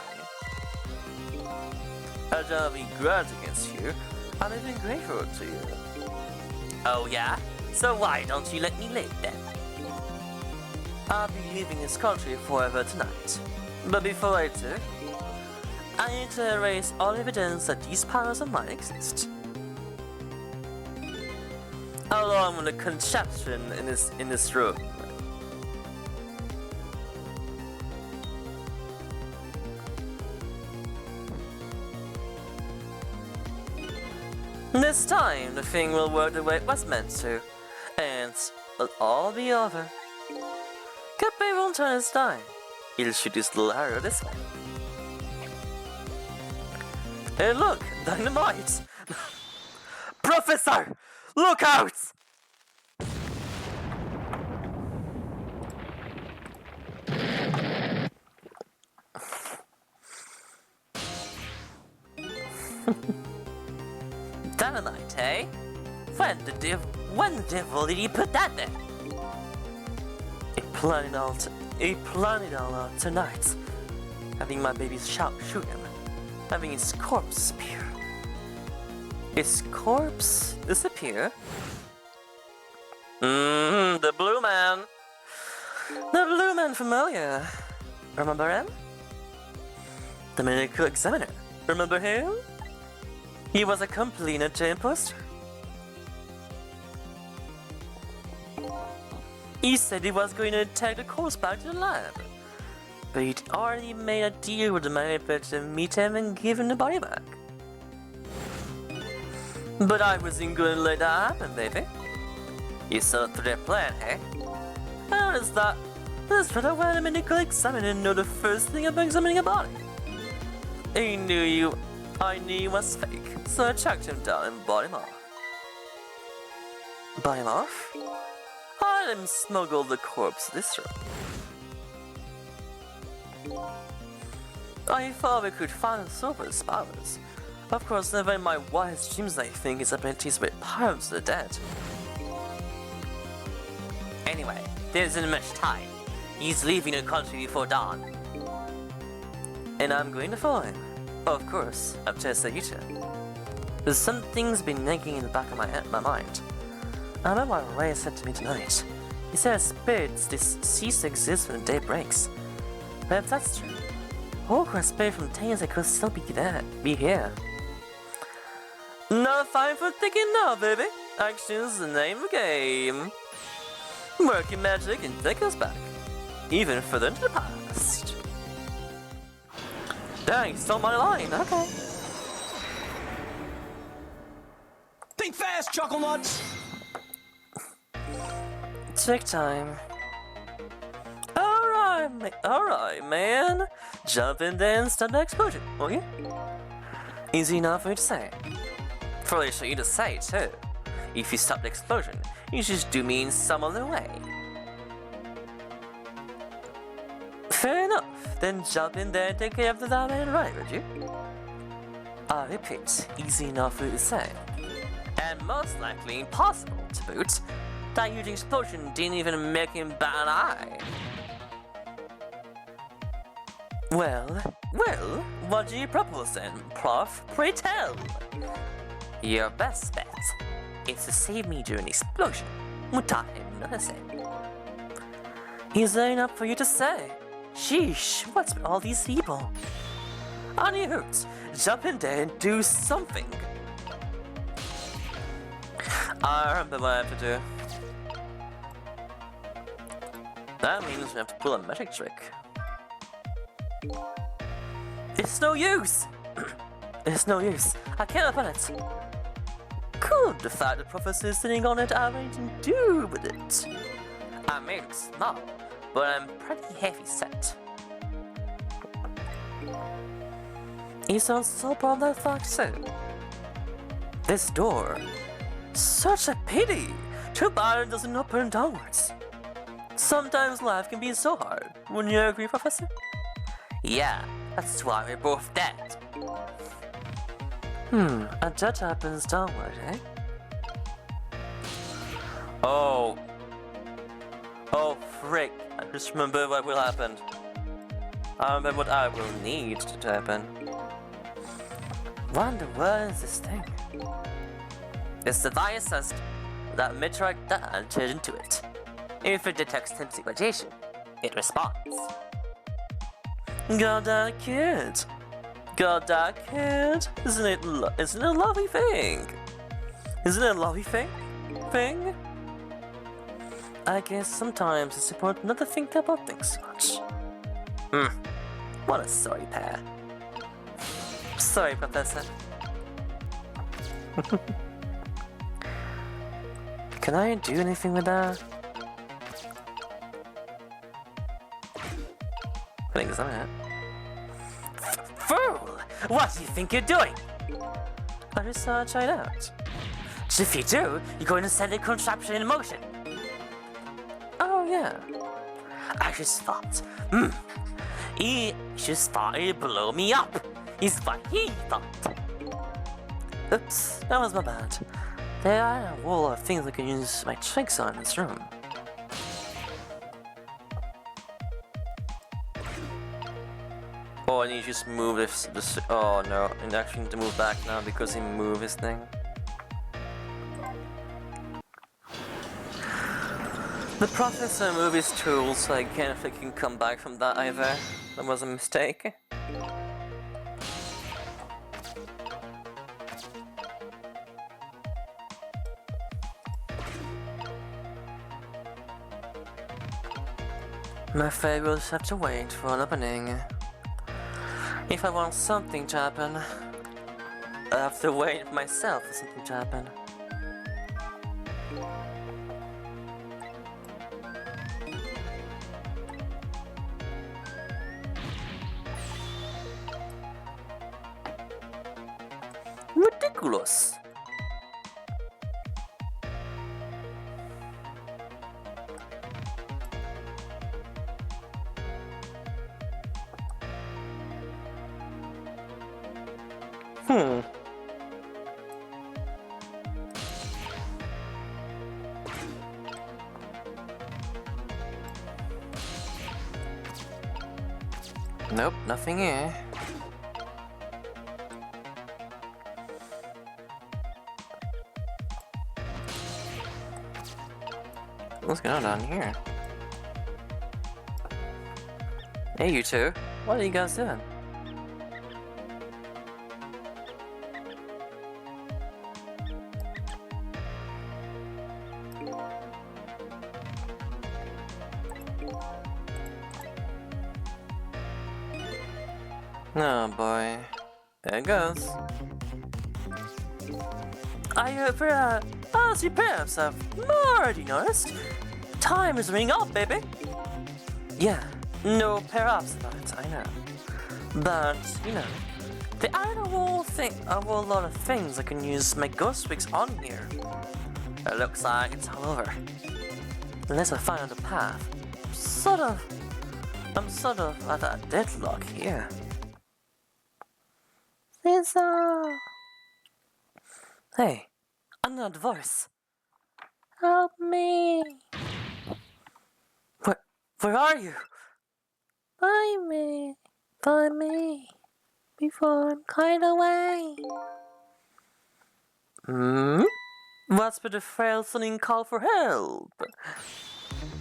I don't have any grudge against you. I'm even grateful to you. Oh yeah? So why don't you let me live then? I'll be leaving this country forever tonight. But before I do, I need to erase all evidence that these powers of mine exist. Along with the contraption in this room. This time, the thing will work the way it was meant to, and it'll all be over. Cappy won't turn his time. He'll shoot his little arrow this way. Hey look, dynamite! Professor! Look out! Dynamite, eh? When the devil did he put that there? He planned it all out tonight. Having my baby shoot him. Having his corpse disappear. His corpse disappear? The blue man. The blue man familiar. Remember him? The medical examiner. Remember him? He was a complete imposter. He said he was going to take the corpse back to the lab. But he'd already made a deal with the manipulator to meet him and give him the body back. But I wasn't going to let that happen, baby. You saw through their plan, eh? How does that? That's what I want a medical examiner to know the first thing about examining a body. I knew he was fake, so I tracked him down and bought him off. Buy him off? I let him smuggle the corpse this room. I thought we could find Silver's powers. Of course, never in my wildest dreams I think his abilities were powers to the dead. Anyway, there isn't much time. He's leaving the country before dawn. And I'm going to follow him. Of course, I've tested you two. There's something's been nagging in the back of my mind. I remember what Ray said to me tonight. He said spirits cease to exist when the day breaks. But if that's true, Hawker spirit from 10 years ago could still be here. Not fine for thinking now, baby. Action's the name of the game. Working magic can take us back, even further into the past. Dang, you stole my line, okay. Think fast, Chuckle Nuts! Take time. Alright, man. Jump in there and start the explosion, okay? Easy enough for you to say. Probably for you to say, too. If you stop the explosion, you just do me in some other way. Fair enough. Then jump in there and take care of the man right, would you? I repeat, easy enough for you to say. And most likely impossible to boot. That huge explosion didn't even make him bat an eye. Well, what do you propose then, Prof? Pray tell. Your best bet is to save me during the explosion without him noticing. Easy enough for you to say. Sheesh, what's with all these people? On your hoots, jump in there and do something. I remember what I have to do. That means we have to pull a magic trick. It's no use! It's no use. I can't open it. Could the fact the professor is sitting on it have anything to do with it? I may look small, but I'm pretty heavy set. You sound so proud of that fact too. This door. Such a pity! Too bad it doesn't open downwards. Sometimes life can be so hard. Wouldn't you agree, Professor? Yeah, that's why we're both dead. A death happens downward, eh? Oh, frick. I just remember what will happen. I remember what I will need to happen. Wonder what is this thing? This device says that meteorite that entered into it. If it detects temperature radiation, it responds. God that kid. God that kid. Isn't it a lovely thing? Isn't it a lovely thing? I guess sometimes it's important not to think about things so much. What a sorry pair. Sorry, Professor. Can I do anything with that? I think examine it. Fool! What do you think you're doing? I just thought I'd try it out. If you do, you're going to set the contraption in motion. Oh yeah. I just thought, he just thought he'd blow me up. Is what he thought. Oops, that was my bad. There are a whole lot of things I can use my tricks on in this room. Oh, I need to just move this. Oh no, I actually need to move back now because he moved his thing. The professor moved his tool, so I can't think he can come back from that either. That was a mistake. I'm afraid we'll just have to wait for an opening. If I want something to happen, I have to wait myself for something to happen. Ridiculous! Nope, nothing here. What's going on down here? Hey, you two. What are you guys doing? Oh boy. There it goes. As you perhaps have already noticed, time is running out, baby. Yeah, no perhaps about it, I know. But, you know, there are a whole lot of things I can use my ghost wigs on here. It looks like it's all over. Unless I find the path. I'm sort of at a deadlock here. Caesar! Hey, another voice. Help me! Where are you? Find me, before I'm carried away. What's with the frail sounding call for help?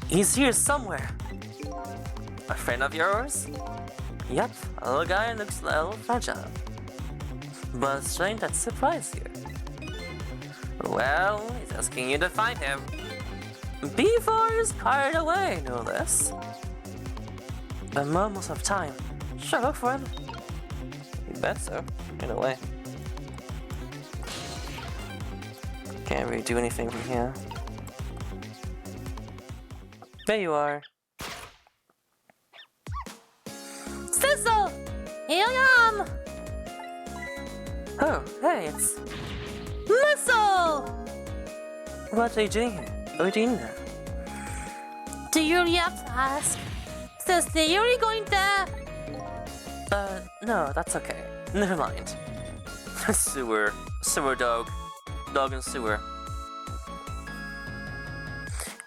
He's here somewhere. A friend of yours? Yep, a little guy looks a little fragile. But strange that surprise here. Well, he's asking you to find him. Before he's carried away, no less. But moments of time. Sure, look for him. You bet so, in a way. Can't really do anything from here. There you are. Sizzle! Here I am! Oh, hey, it's... Missile! What are you doing here? What are you doing there? Do you really have to ask? Sister, you're really going there? No, that's okay. Never mind. Sewer dog. Dog and sewer.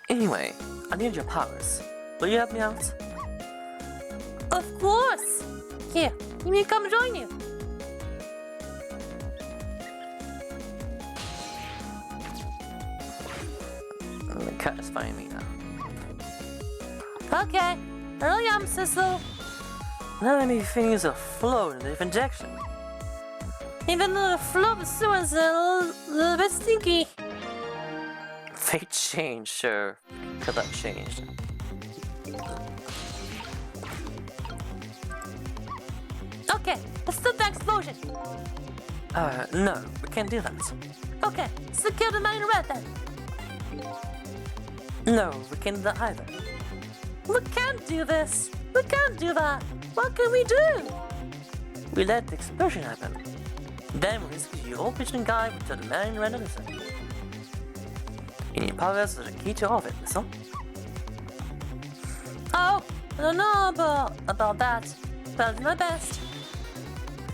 Anyway, I need your powers. Will you help me out? Of course! Here, let me come join you. The cat is finding me now. Okay, here I am, Sissel. Now let me fingers a flow in a different direction. Even though the flow of the sewer is a little bit stinky. They changed, sure. Because that changed. Okay, let's stop the explosion. No, we can't do that. Okay, secure the man in red then. No, we can't do that either. We can't do this. We can't do that. What can we do? We let the explosion happen. Then we rescue the old pigeon guy to the man in red innocent. You need powers are the key to all of it, listen. Oh, I don't know about that, but I'll do my best.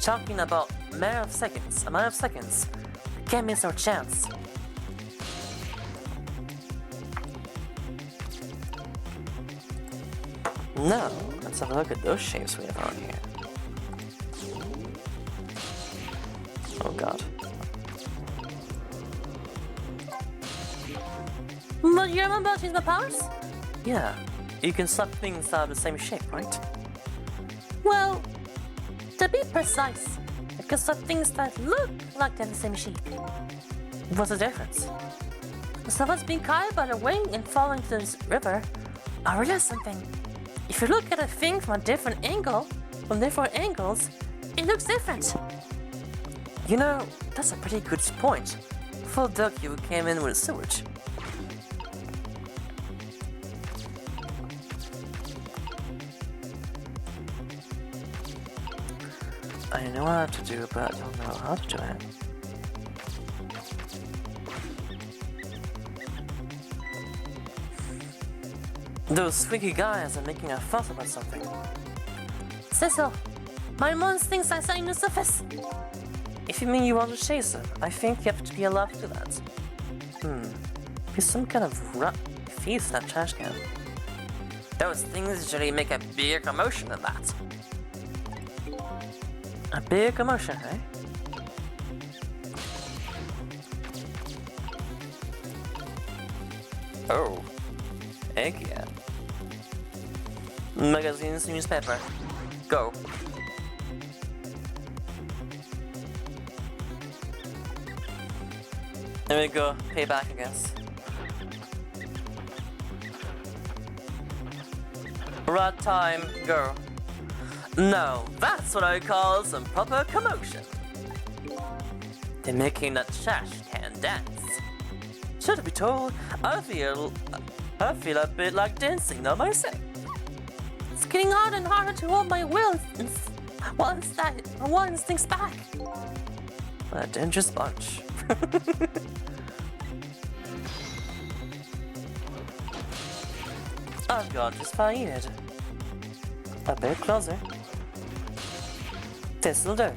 Talking about a matter of seconds. We can't miss our chance. Now, let's have a look at those shapes we have on here. Oh god. But you remember how to use my powers? Yeah, you can slap things out of the same shape, right? Well, to be precise, you can slap things that look like they're the same shape. What's the difference? Someone's being caught by the wing and falling to this river. I realized something. If you look at a thing from different angles, it looks different. You know, that's a pretty good point. Full duck you came in with sewage. I know what to do, but I don't know how to do it. Those squeaky guys are making a fuss about something. Cecil, my monster thinks I saw in the surface. If you mean you want to chase them, I think you have to be allowed to do that. There's some kind of rat feeds that trash can. Those things usually make a bigger commotion than that. A big commotion, eh? Oh. Egg, yeah. Magazines, newspaper. Go. There we go. Pay back, I guess. Right time, go. Now, that's what I call some proper commotion. They're making that trash can dance. Should I be told, I feel a bit like dancing now myself. It's getting harder and harder to hold my will while instincts back. A dangerous bunch. I've got just fired. A bit closer. This'll do.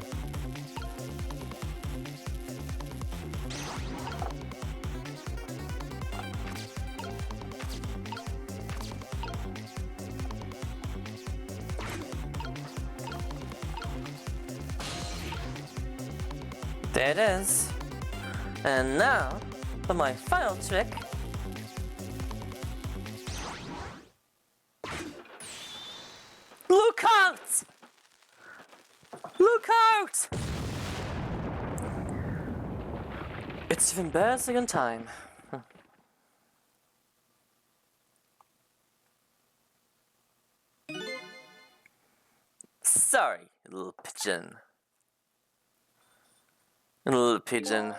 There it is. And now, for my final trick. Look out! Look out! It's even better second time. Sorry, little pigeon. Little pigeon.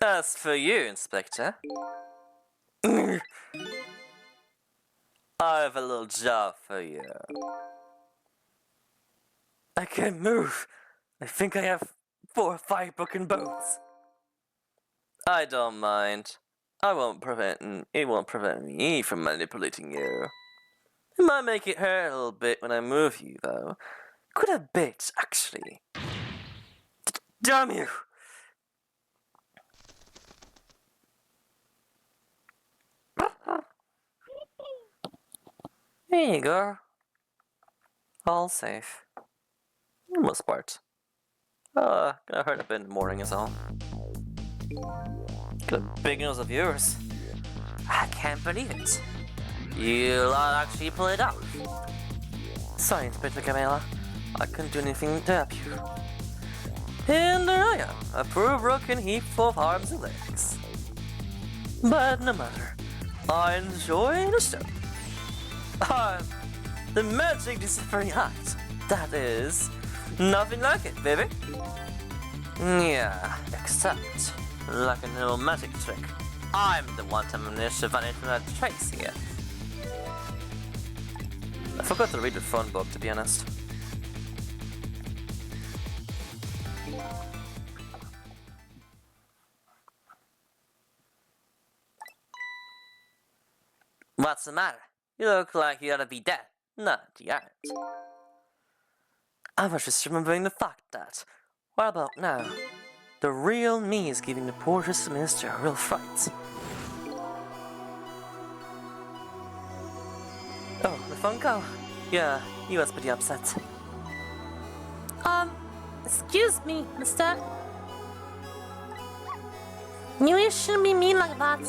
That's for you, Inspector. I have a little job for you. I can't move. I think I have 4 or 5 broken bones. I don't mind. It won't prevent me from manipulating you. It might make it hurt a little bit when I move you, though. Quite a bit, actually. Damn you! There you go. All safe. For the most part. Gonna hurt a bit in the morning is all. Got a big nose of yours. I can't believe it. You lot actually pull it off. Sorry, Inspector Camilla. I couldn't do anything to help you. And there I am, a poor broken heap full of arms and legs. But no matter, I enjoy the show. The magic disappearing act. That is nothing like it, baby. Yeah, except like a little magic trick. I'm the one to manage running from that trace here. I forgot to read the phone book, to be honest. What's the matter? You look like you ought to be dead. Not yet. I was just remembering the fact that, what about now? The real me is giving the poor minister a real fright. Oh, the phone call? Yeah, he was pretty upset. Excuse me, mister. You shouldn't be mean like that.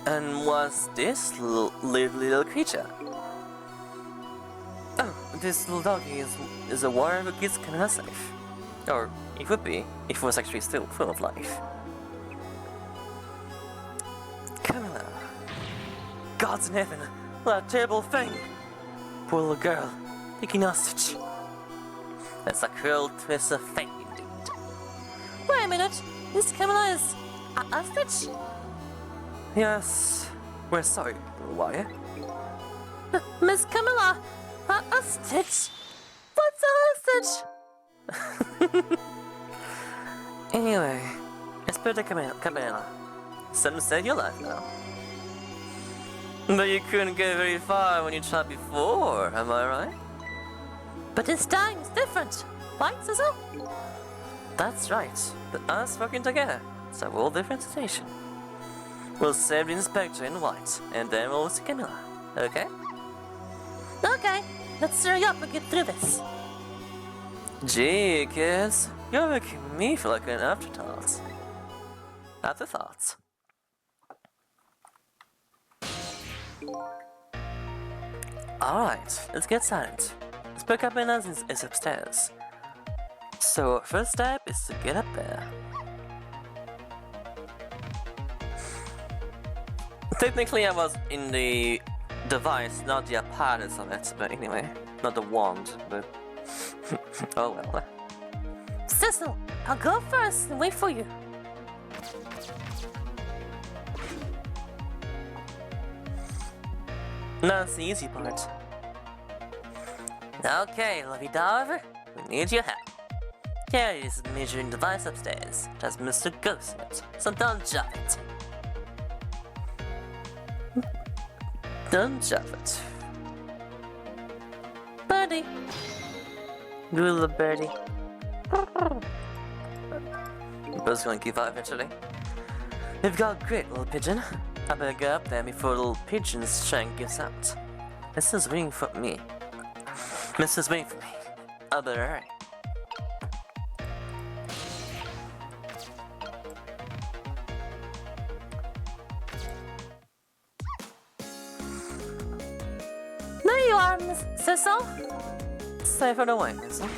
And what's this little creature? Oh, this little doggy is a warrior who keeps Camilla safe. Or it would be, if it was actually still full of life. Camilla. Gods in heaven, what a terrible thing! Poor little girl, taken hostage. That's a cruel twist of fate, indeed. Wait a minute, this Camilla is a hostage? Yes, we're sorry, little warrior. Miss Camilla, a hostage? What's a hostage? Anyway, Inspector Camilla. Some said you're alive now. But you couldn't get very far when you tried before, am I right? But this time is different, right, Sizzle? That's right, but us working together, it's a whole different situation. We'll save the Inspector in white, and then we'll see Camilla, okay? Okay, let's hurry up and get through this. Gee, kids, you're making me feel like an afterthought. Afterthoughts. Alright, let's get started. Inspector Camilla is upstairs. So, first step is to get up there. Technically, I was in the device, not the apparatus of it, but anyway, not the wand, but oh well. Cecil, I'll go first and wait for you. Now it's the easy part. Okay, lovey dove, we need your help. Here is the measuring device upstairs. It has Mr. Ghost in it, so don't drop it. Don't drop it. Birdie. Good little birdie. The bird's gonna give out eventually. You've got a great little pigeon. I better go up there before the little pigeon's shank gives out. This is waiting for me. This is waiting for me. I better hurry. There you are, Miss Cecil. Safe on the way, Cecil.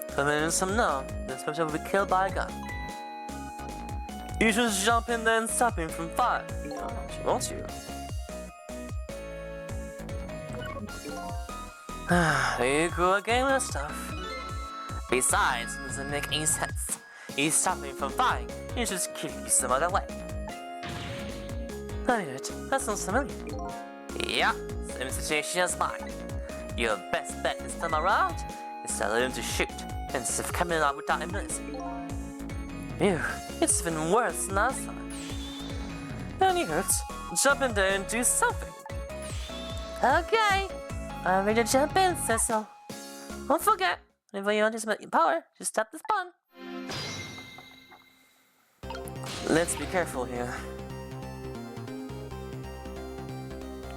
For minutes from now, this person will be killed by a gun. You just jump in there and stop him from fire, won't you? You cool game with stuff. Besides, it doesn't make any sense. You stop him from firing, you just kill you some other way. I knew it. That sounds familiar. Yeah, same situation as mine. Your best bet this time around is to let him to shoot instead of coming out without him noticing. Ew, it's even worse than last time. Any hurts, jump in there and do something. Okay, I'm ready to jump in, Cecil. Don't forget, whenever you underestimate your power, just tap the spawn. Let's be careful here.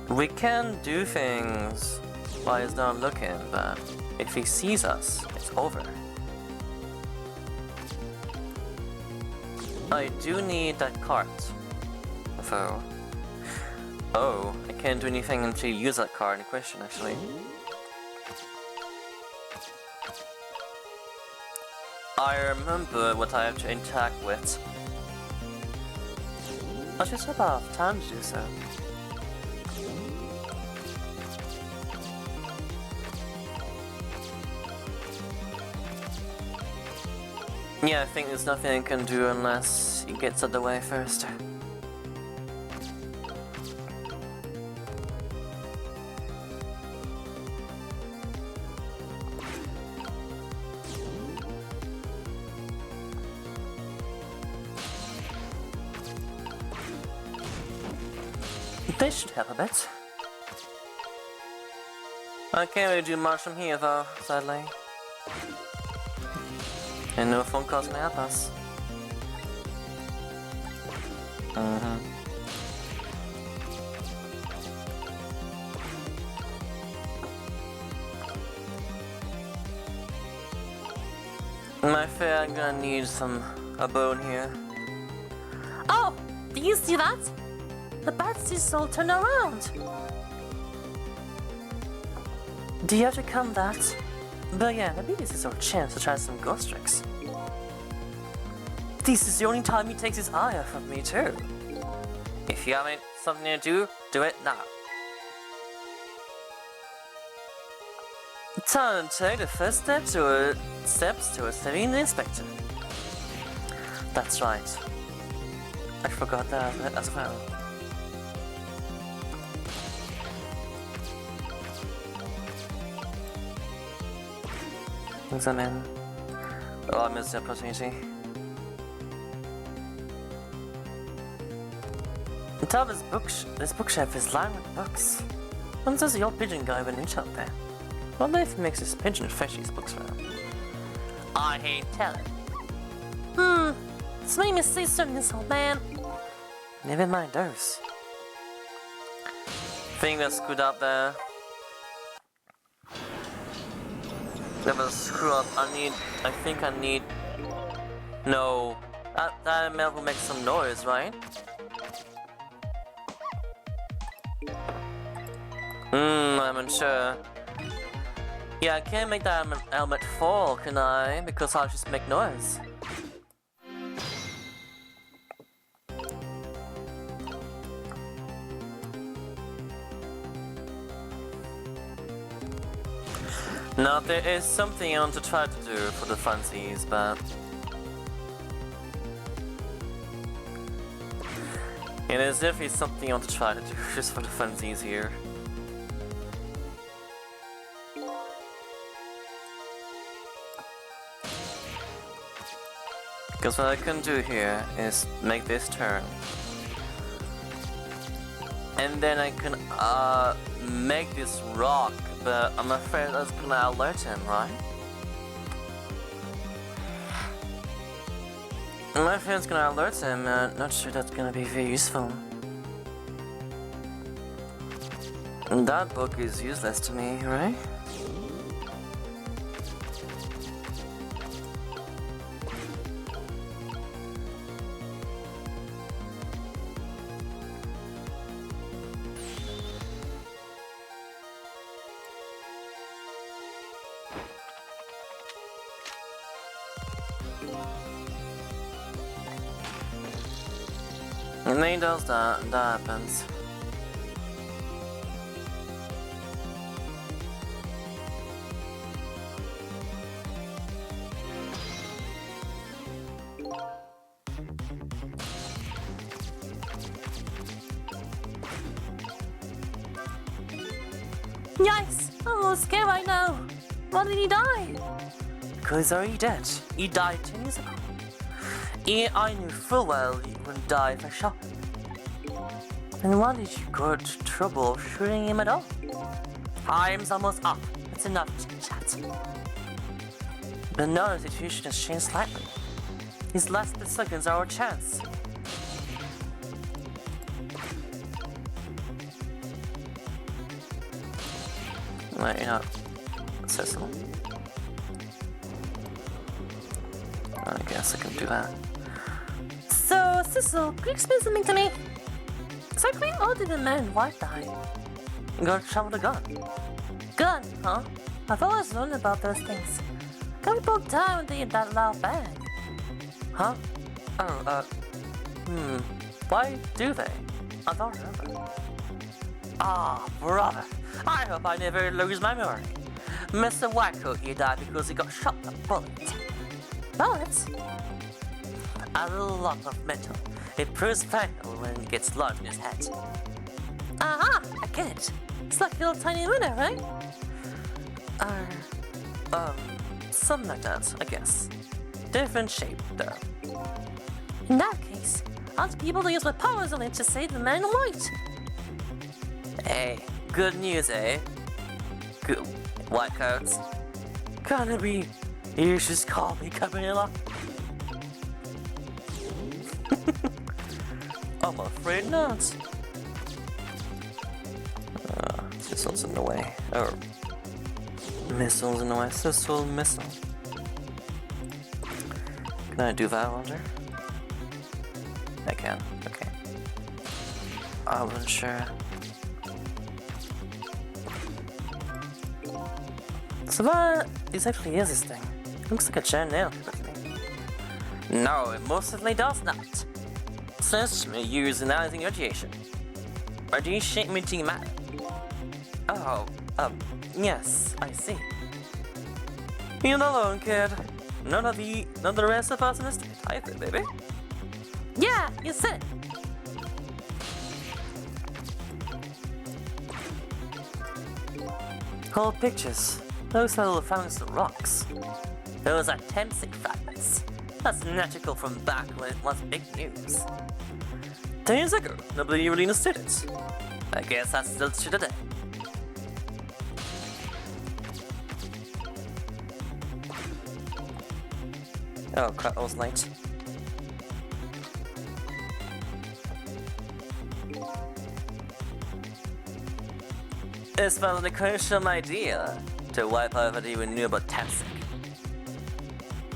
We can do things while he's not looking, but if he sees us, it's over. I do need that card. So, oh, I can't do anything until you use that card in question, actually. I remember what I have to interact with. I just hope I have time to do so. Yeah, I think there's nothing I can do unless he gets out of the way first. They should help a bit. I can't really do much from here though, sadly. And no phone calls can help us. I fear I'm gonna need a bone here. Oh, do you see that? The bats is all turned around. Do you have to come that? But yeah, maybe this is our chance to try some ghost tricks. This is the only time he takes his eye off of me too. If you haven't something to do, do it now. Time to take the first steps towards saving the inspector. That's right. I forgot that as well. Examine. Oh, I missed the opportunity. On top of this bookshelf is lined with books. When does the old pigeon guy even reach out there? I wonder if he makes his pigeon fetch these books around. I hate telling. It's made me say something, this old man. Never mind those. Thing that's screwed up there. Never screw up. I think I need. No. That melt will make some noise, right? I'm unsure. Yeah, I can't make that helmet fall, can I? Because I'll just make noise. Now there is something I want to try to do for the funsies, but And there's definitely something I want to try to do just for the funsies here. Because what I can do here is make this turn. And then I can make this rock, but I'm afraid that's gonna alert him, right? I'm afraid it's gonna alert him, and not sure that's gonna be very useful. And that book is useless to me, right? And then he does that, and that happens. Yikes! I'm a little scared right now. Why did he die? Because he's already dead. He died 10 years ago. I knew full well he wouldn't die if I shot him. And why did you go to trouble of shooting him at all? Time's almost up. It's enough chit-chat. But now the situation has changed slightly. These last 10 seconds are our chance. Wait, you're not Cecil. I guess I can do that. So, Cecil, could you explain something to me? Exactly how did the man in white die? You gotta travel the gun. Gun, huh? I've always wondered about those things. How come people die when they hear that loud bang? Huh? Oh, why do they? I don't remember. Ah, brother. I hope I never lose my memory. Mr. Whitecoat, he died because he got shot with a bullet. Bullets? A lot of metal. It proves fatal when it gets lodged in his head. Aha! I get it. It's like a little tiny window, right? Something like that, I guess. Different shape, though. In that case, I'll be able to use my powers on it to save the man in white. Hey, good news, eh? Good Whitecoats. Gonna be. You just call me Camilla. I'm afraid not. Missile's in the way. Or missile's in the way. Missile. Can I do that, I wonder? I can. Okay. I wasn't sure. So what exactly is this thing? Looks like a giant nail with me. No, it most certainly does not. Since me use analyzing radiation. Radiation emitting matter. Oh, yes, I see. You're not alone, kid. None of the rest of us missed it either, baby. Yeah, you said it. Whole pictures. Those little fragments of rocks. Those are Temsic fragments. That's magical from back when it was big news. 10 years ago, nobody really understood it. I guess that's still true today. Oh crap, I was late. It's one of the crucial idea to wipe out what you knew about Temsic.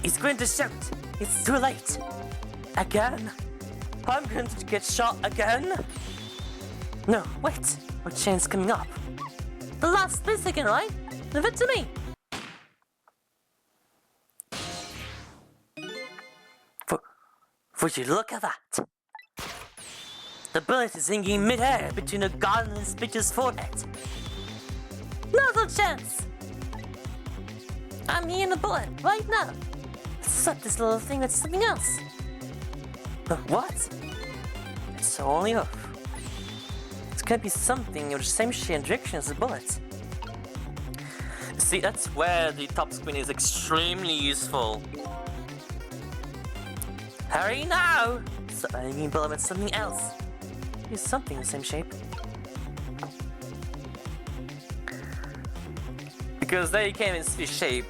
He's going to shout. It's too late. Again? I'm going to get shot again? No, wait. What chain's coming up? The last split second, right? Leave it to me. Would you look at that? The bullet is hanging mid-air between the garden and Spitch's forehead. Not a chance. I'm here in the bullet right now. Stop this little thing with something else. What? So only off. It's gonna be something with the same shape and direction as the bullet. See, that's where the top screen is extremely useful. Hurry now! So I mean bullet with something else. Use something the same shape. Because there you can't even see the shape.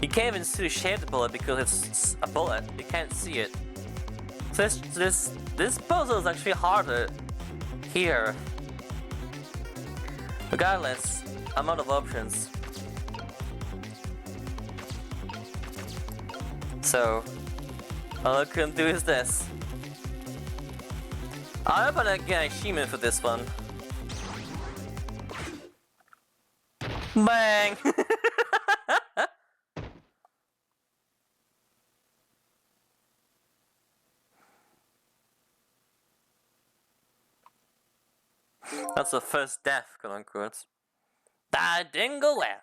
You can't even see the shape of the bullet because it's a bullet. You can't see it. So this puzzle is actually harder here. Regardless, I'm out of options. So, all I can do is this. I hope I get an achievement for this one. Bang! That's the first death, quote unquote. That didn't go well.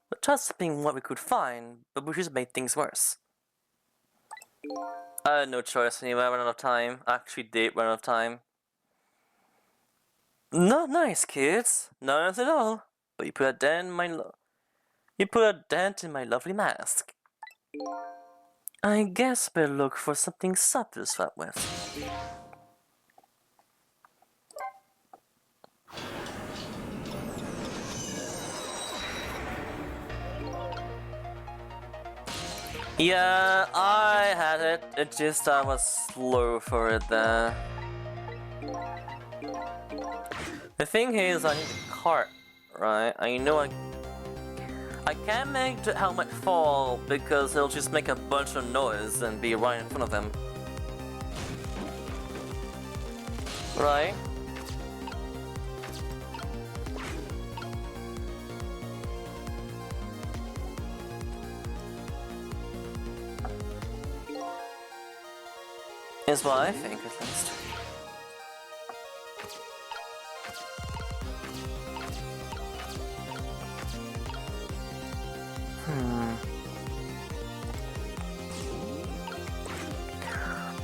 But just being what we could find, but we just made things worse. I had no choice anyway, I ran out of time. I actually did run out of time. Not nice, kids. Not nice at all. But you put a dent in my lovely mask. I guess we'll look for something subtle to swap with. Yeah, I had it. It just I was slow for it there. The thing is, I need a cart, right? I know I can't make the helmet fall because it'll just make a bunch of noise and be right in front of them. Right? Is what I think, at least.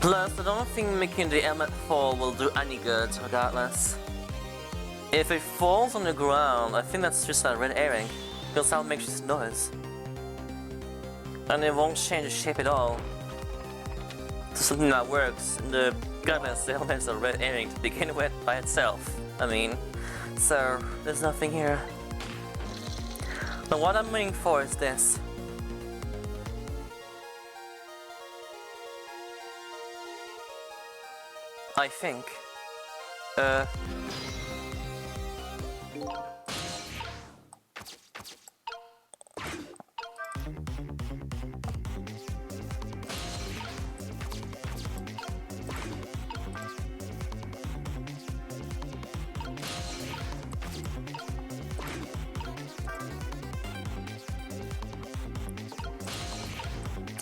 Plus, I don't think making the helmet fall will do any good, regardless. If it falls on the ground, I think that's just a red herring, because that'll make just noise. And it won't change the shape at all. It's something that works, and regardless, the helmet's a red herring to begin with by itself. I mean, so there's nothing here. But what I'm waiting for is this. I think.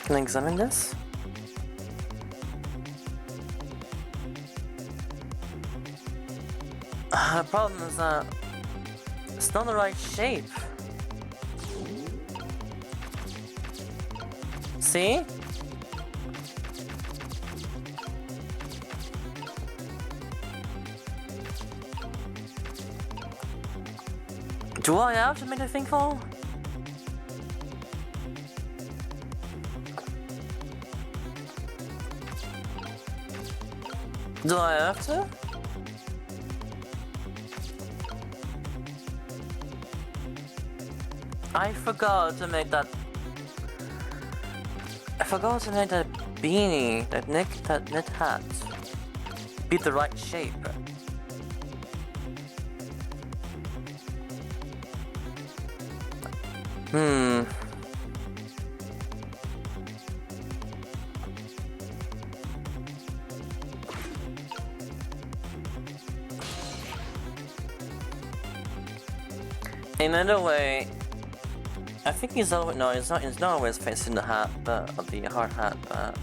Can I examine this? The problem is that it's not the right shape. See? Do I have to make the thing fall? Do I have to? I forgot to make that. I forgot to make that beanie, that knit hat, be the right shape. Another way, I think he's always he's not always facing the hat, but the hard hat, but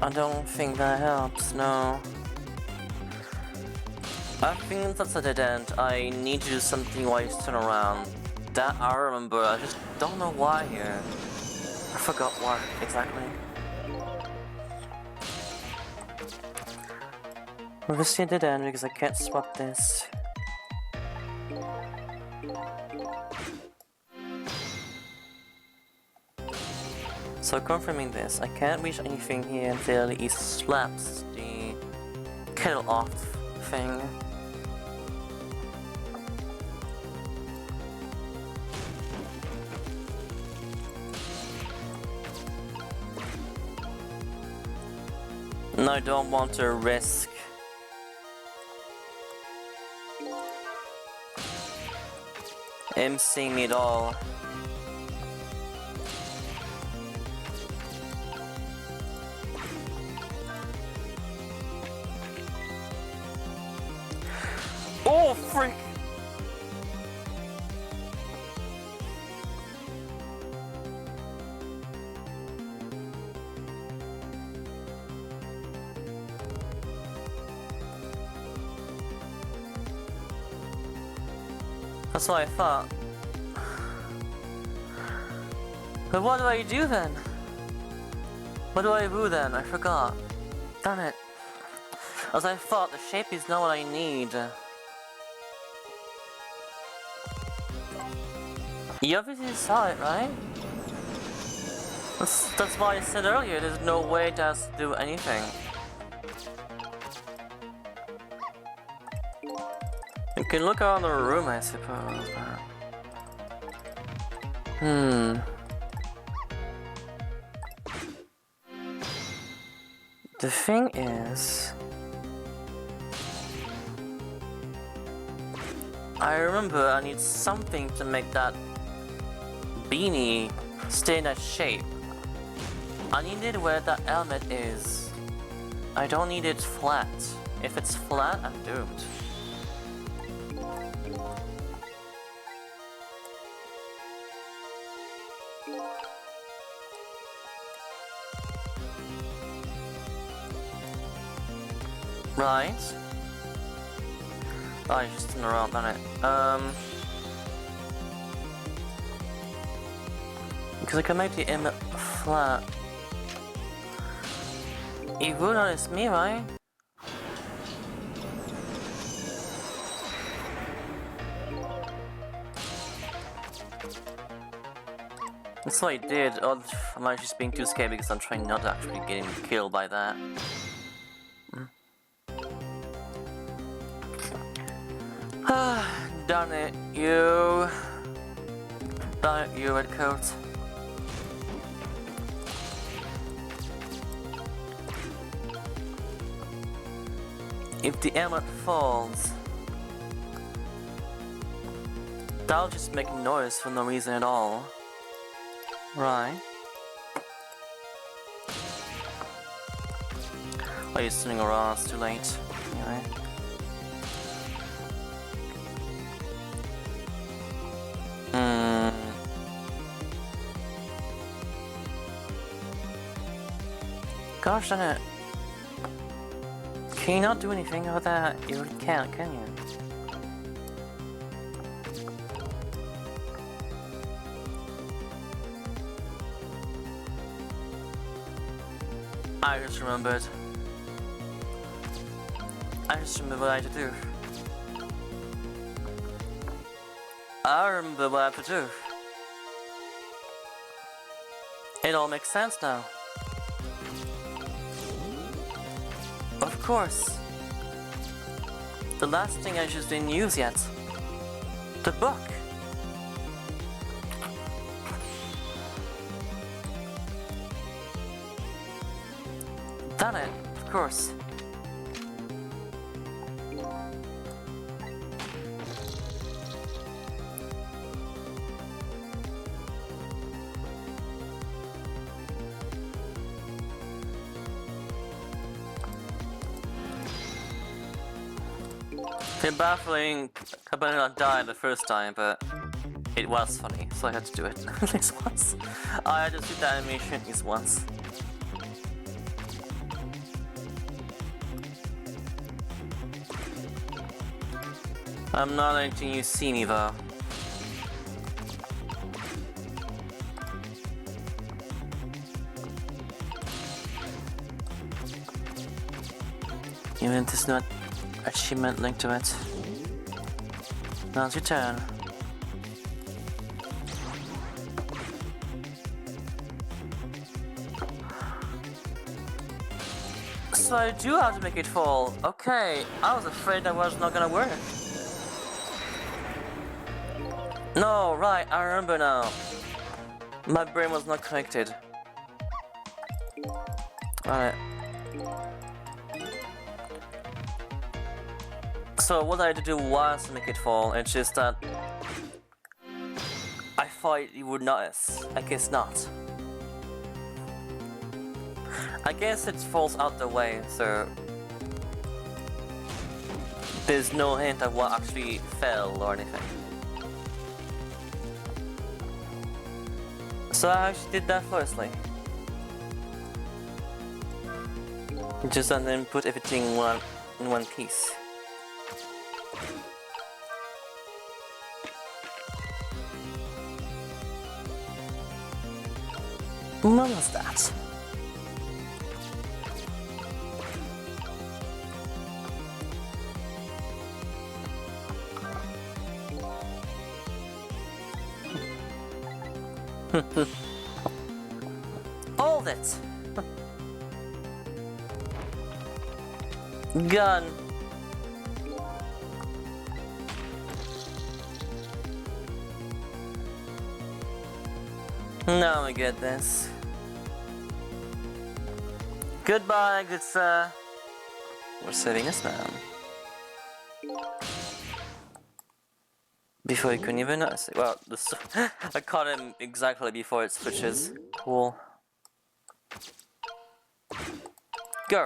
I don't think that helps, no. I think that's a dead end. I need to do something while you turn around. That I remember, I just don't know why here. I forgot what exactly. Obviously I did end because I can't swap this. So confirming this, I can't reach anything here until he slaps the kettle off thing. And I don't want to risk him seeing me at all. Oh, freak! That's what I thought. But what do I do then? What do I do then? I forgot. Darn it. As I thought, the shape is not what I need. You obviously saw it, right? That's why I said earlier, there's no way to us to do anything. You can look around the room, I suppose, but... The thing is... I remember I need something to make that beanie stay in that shape. I need it where that helmet is. I don't need it flat. If it's flat, I'm doomed. Right. Oh, I just turned around, done it. Because I can make the image flat. You will notice me, right? That's what I did. Oh, I'm just being too scared because I'm trying not to actually get him killed by that. Darn it, you. Darn it, you, red coat. If the helmet falls, that'll just make noise for no reason at all. Right. Oh, you're spinning around, it's too late. Anyway. Gosh darn it. Can you not do anything about that? You really can't, can you? I just remembered. I just remember what I had to do. I remember what I have to do. It all makes sense now. Of course. The last thing I just didn't use yet. The book. Done it, of course. It's baffling Cabana died the first time, but it was funny, so I had to do it at least once. I had to do the animation at least once. I'm not letting you see me though. Even if there's no achievement linked to it. Now it's your turn. So I do have to make it fall. Okay, I was afraid that was not gonna work. No, right, I remember now. My brain was not connected. Alright. So what I had to do was to make it fall, it's just that I thought you would notice. I guess not. I guess it falls out the way, so there's no hint of what actually fell or anything. So I actually did that firstly. Just and then put everything in one piece. What was that? Hold it! Gun! Now we get this. Goodbye, good sir. We're saving us now. Before you can even notice it. Well, I caught him exactly before it switches. Cool. Go!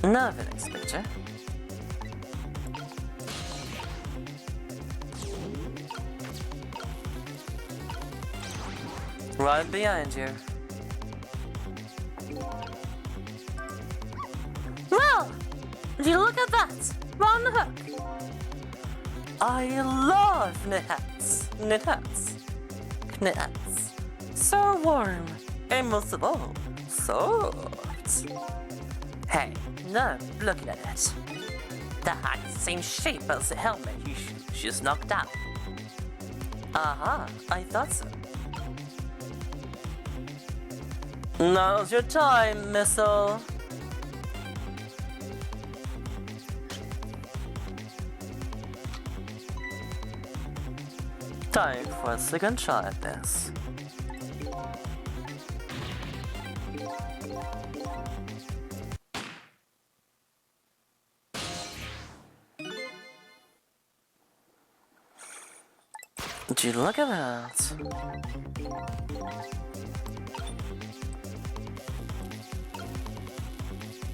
Now the next picture. Right behind you. Well, would you look at that? Round the hook. I love knit hats. Knit hats. Knit hats. So warm. And most of all, soft. Hey, no, look at it. The hat's the same shape as the helmet you just knocked out. Aha, I thought so. Now's your time, missile. Time for a second try at this. Would you look at that?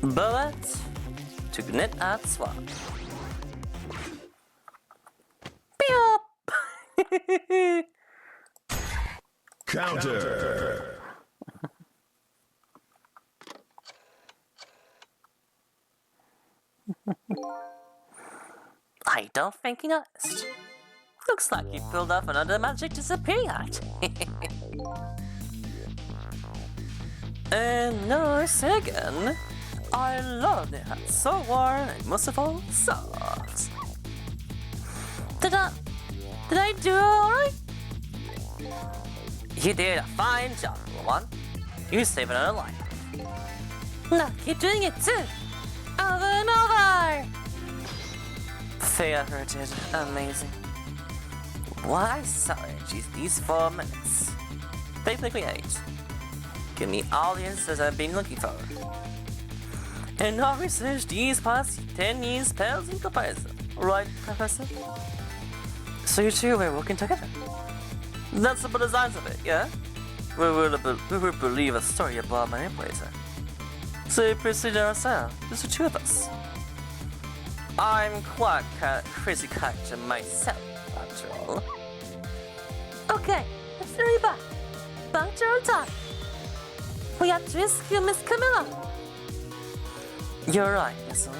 Bullet to knit at swap. Beep! Counter. I don't think you noticed. Looks like you pulled off another magic disappeared. And nice again. I love it. It's so warm and most of all, soft. Did I do alright? You did a fine job, little one. You saved another life. No, keep doing it too. Over and over. Favorited. Amazing. Why sorry, geez, these 4 minutes. Technically 8. Give me all the answers I've been looking for. And now research these past 10 years pales in comparison. Right, Professor? So you two were working together. That's about the signs of it, yeah? We will believe a story about manipulator. So we proceed ourselves, just the 2 of us. I'm quite a crazy character myself, after all. Okay, let's hurry back. Back to our time. We have to rescue Miss Camilla. You're right, Missile.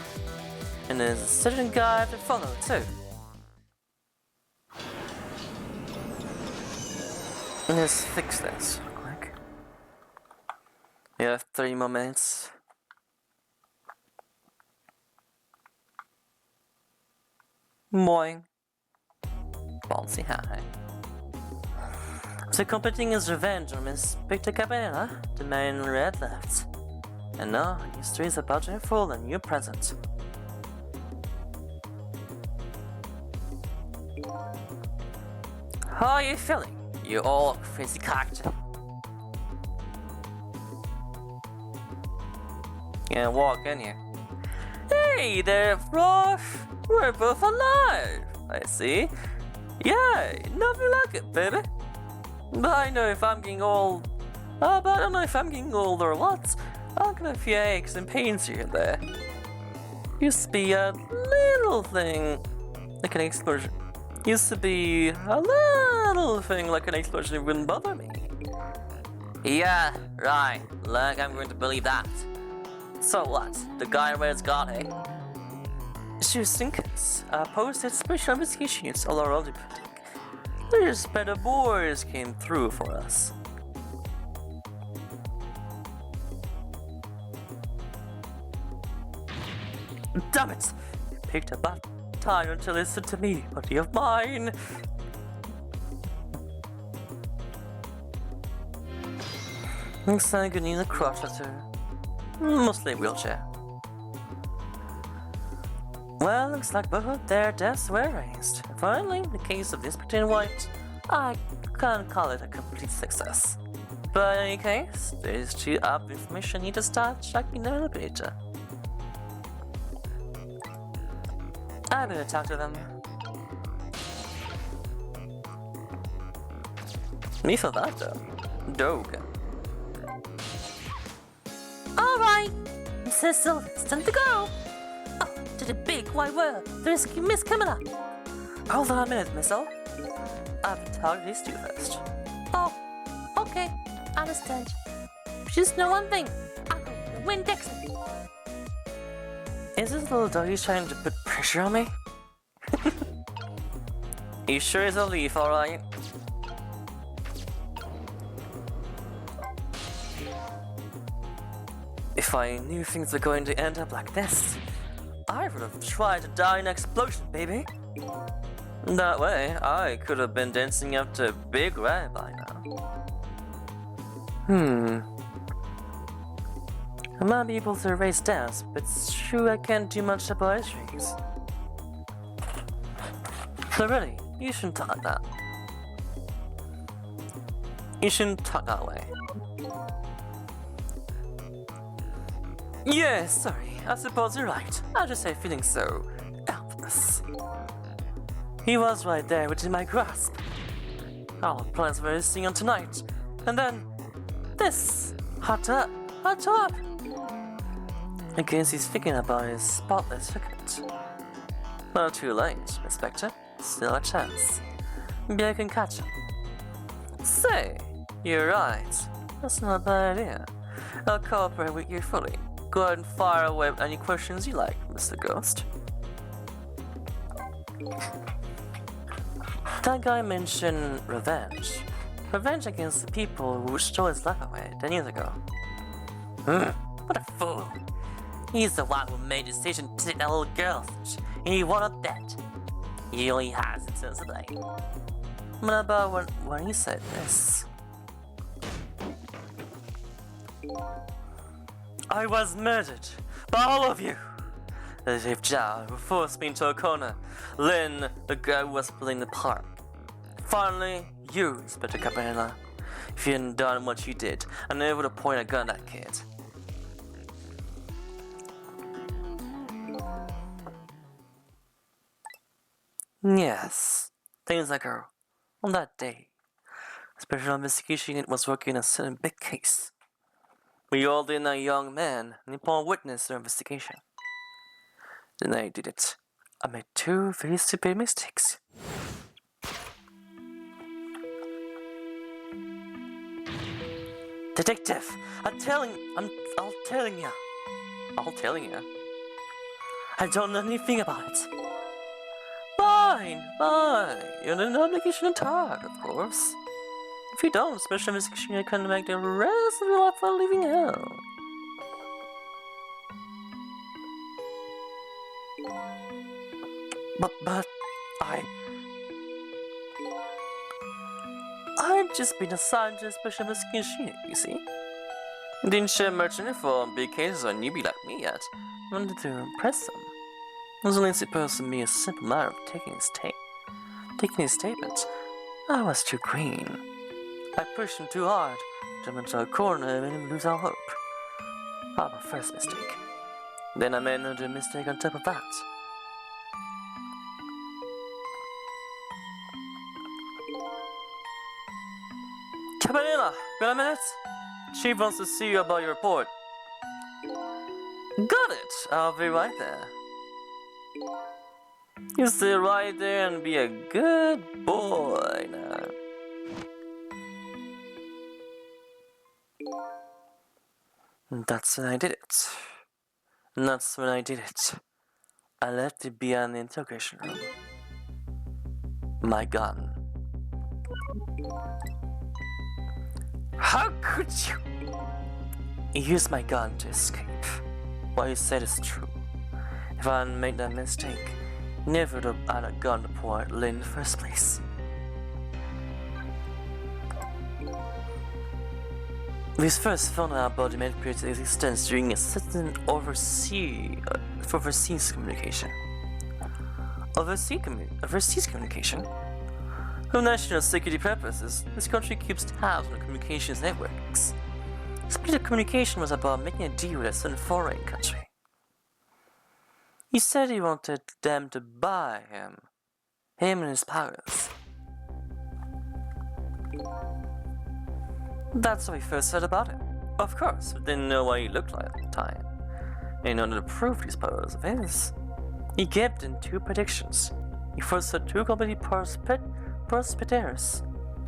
And there's a certain guide to follow, too. Let's fix this real quick. We have 3 more minutes. Boing. Ballsy high. So completing his revenge on Miss Victor Cabana, the man in red left. And now history is about to unfold a new present. How are you feeling, you old crazy character? Can't walk in here. Hey there, Frosh! We're both alive! I see. Yay! Nothing like it, baby! But I know if I'm getting old. But I don't know if I'm getting old or what. I'll get a few aches and pains here and there. Used to be a little thing like an explosion. Used to be a little thing like an explosion wouldn't bother me. Yeah, right. Like I'm going to believe that. So what? The guy in red's got, eh? Stinkers posted special investigations all around the building. These better boys came through for us. Damn it! You picked a bad time to listen to me, buddy of mine. Looks like you need a crutch or two. Mostly a wheelchair. Well, looks like both their deaths were raised. Finally, in the case of this pretend white, I can't call it a complete success. But in any case, there's 2 up information need to start checking the elevator. I better talk to them. Me for that though. Dog. Alright, Cecil, it's time to go. To the big wide world, the rescue Miss Camilla. Hold on a minute, Missile. I have to talk to these 2 first. Oh, okay, understand. Just know one thing. I'm going to win Dexter. Is this little doggy trying to put pressure on me? He sure is a leaf, alright. If I knew things were going to end up like this, I would have tried to die in an explosion, baby. That way, I could have been dancing up to Big Red by now. I might be able to erase dance, but it's true I can't do much about histories. So really, you shouldn't talk like that. You shouldn't talk that way. Yeah, sorry. I suppose you're right. I just say feeling so helpless. He was right there within my grasp. All the plans were resting on tonight. And then this hot up. I guess he's thinking about his spotless record. Not too late, Inspector. Still a chance. Maybe I can catch him. Say, you're right. That's not a bad idea. I'll cooperate with you fully. Go ahead and fire away any questions you like, Mr. Ghost. That guy mentioned revenge. Revenge against the people who stole his life away 10 years ago. What a fool. He's the one who made the decision to take that little girl, and he wanted that. He only has it since today. What about when he said this? I was murdered by all of you. The Chief Zhao who forced me into a corner. Lin, the girl who was pulling the park. Finally, you, Inspector Cabana. If you hadn't done what you did, I never would have pointed a gun at that kid. Yes, things like her. On that day, Special Investigation Unit was working on a certain big case. We all in a young man, an important witness to the investigation. Then I did it. I made 2 very stupid mistakes. Detective, I'll telling ya. I'll tell you. I don't know anything about it. Fine, fine. You're under no obligation to talk, of course. If you don't, special investigation can make the rest of your life a living hell. But I've just been assigned to a special investigation, you see. Didn't share much info on big cases on newbie like me yet. Wanted to impress them. It was only supposed to be a simple matter of taking his statement. I was too green. I pushed him too hard, jumped into a corner and made him lose all hope. Ah, my first mistake. Then I made another mistake on top of that. Cabanilla, got a minute? Chief wants to see you about your report. Got it! I'll be right there. You stay right there and be a good boy now. That's when I did it. And that's when I did it. I left it behind the interrogation room. My gun. How could you? He used my gun to escape. What you said is true. If I hadn't made that mistake, he never would have had a gun to point at Lynn in the first place. We first found out about the manipulated existence during a certain overseas communication. Overseas communication? For national security purposes, this country keeps tabs on the communications networks. This bit of communication was about making a deal with a certain foreign country. He said he wanted them to buy him and his powers. That's how we first heard about him. Of course, we didn't know what he looked like at the time. In order to prove these powers of his, he gave them two predictions. He first said two completely prosperous,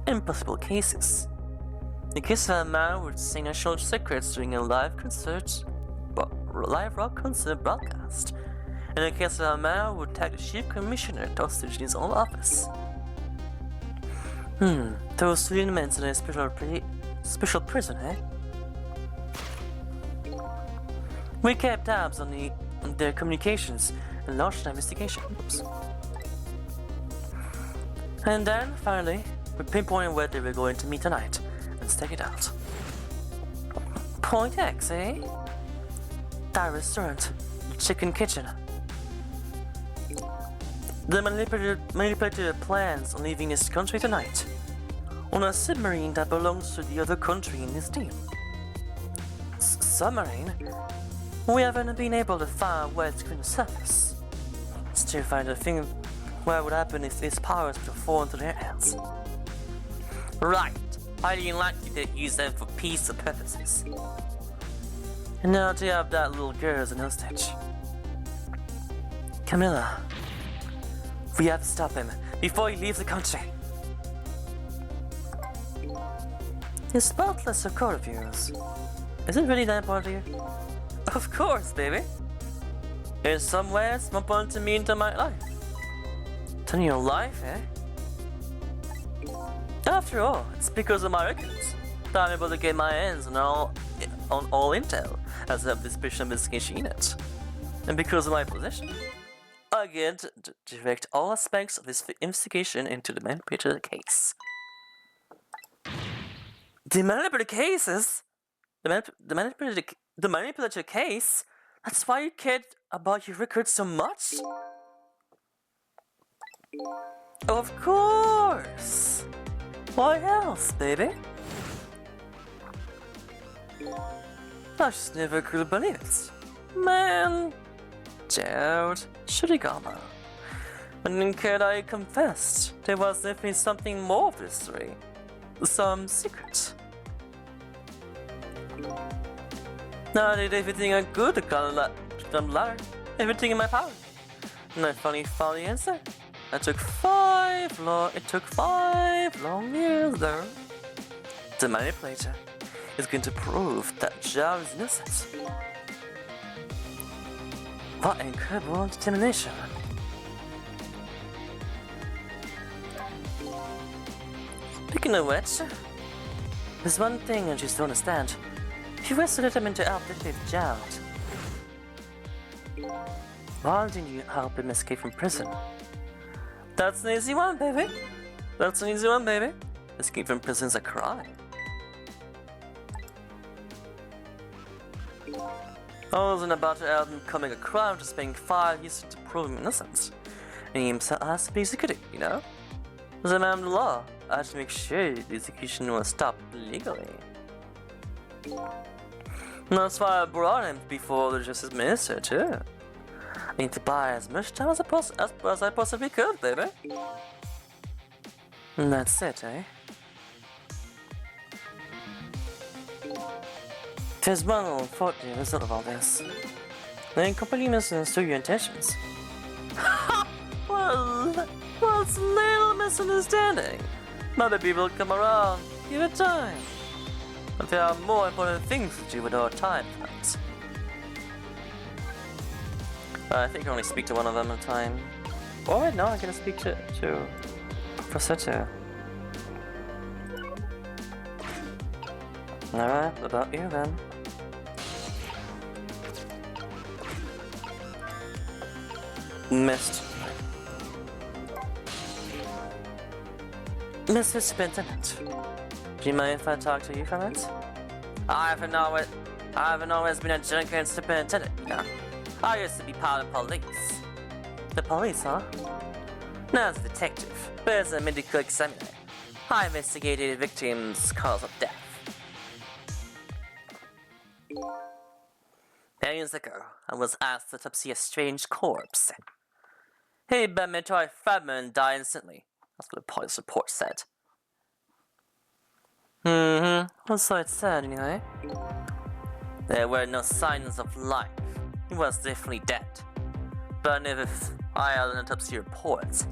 impossible cases. The case of a man would sing national secrets during a live rock concert broadcast, and the case of a man who would take the chief commissioner hostage in his own office. Those two elements in a special prison, eh? We kept tabs on their communications and launched an investigation. Oops. And then, finally, we pinpointed where they were going to meet tonight and stake it out. Point X, eh? That restaurant, the chicken kitchen. They manipulated their plans on leaving this country tonight on a submarine that belongs to the other country in this deal. Submarine? We haven't been able to find where it's going to surface. Still find a thing what would happen if these powers were to fall into their hands. Right, highly unlikely they'd use them for peaceful purposes. And now they have that little girl as an hostage. Camilla, we have to stop him before he leaves the country. This spotless record of yours, is it really that important to you? Of course, baby. In some ways, it's more important to me into my life. Turn your life, eh? After all, it's because of my records that I'm able to get my hands on all intel as of this special investigation unit. And because of my position, I get to direct all aspects of this investigation into the manipulated case. The manipulated cases? The manipulated case? That's why you cared about your records so much? Of course! Why else, baby? I just never could believe it. Man, Gerald, Shurigama. And in case I confessed, there was definitely something more of this story. Some secret. Now I did everything I could to come lie, everything in my power. And I finally found the answer. It took 5 long years though. The manipulator is going to prove that Zhao is innocent. What incredible determination. Speaking of which, there's one thing I just don't understand. You wrestled him into help Detective Gerald. Why didn't you help him escape from prison? That's an easy one, baby. That's an easy one, baby. Escape from prison's a crime. I wasn't about to help him commit a crime, just spending 5 years to prove him innocent. And he himself has to be executed, you know? As a man of the law, I had to make sure the execution was stopped legally. And that's why I brought him before the Justice Minister, too. I need to buy as much time as I possibly could, baby. And that's it, eh? There's one unfortunate result of all this. They completely misunderstood your intentions. Well, what's a little misunderstanding? Maybe people will come around, give it time. But there are more important things to do with our time, friends. I think I only speak to one of them at a time. Oh wait, no, I'm gonna speak to Professor 2. Alright, about you then. Missed. Mr. Superintendent, do you mind if I talk to you for a minute? I haven't always been a junker and superintendent, you know. I used to be part of police. The police, huh? Not as a detective, but as a medical examiner. I investigated victims' cause of death. 10 years ago, I was asked to autopsy a strange corpse. He'd been meteoric fragment and died instantly. That's what the police report said. Well, so it said, anyway. There were no signs of life. He was definitely dead. But never I had an autopsy report.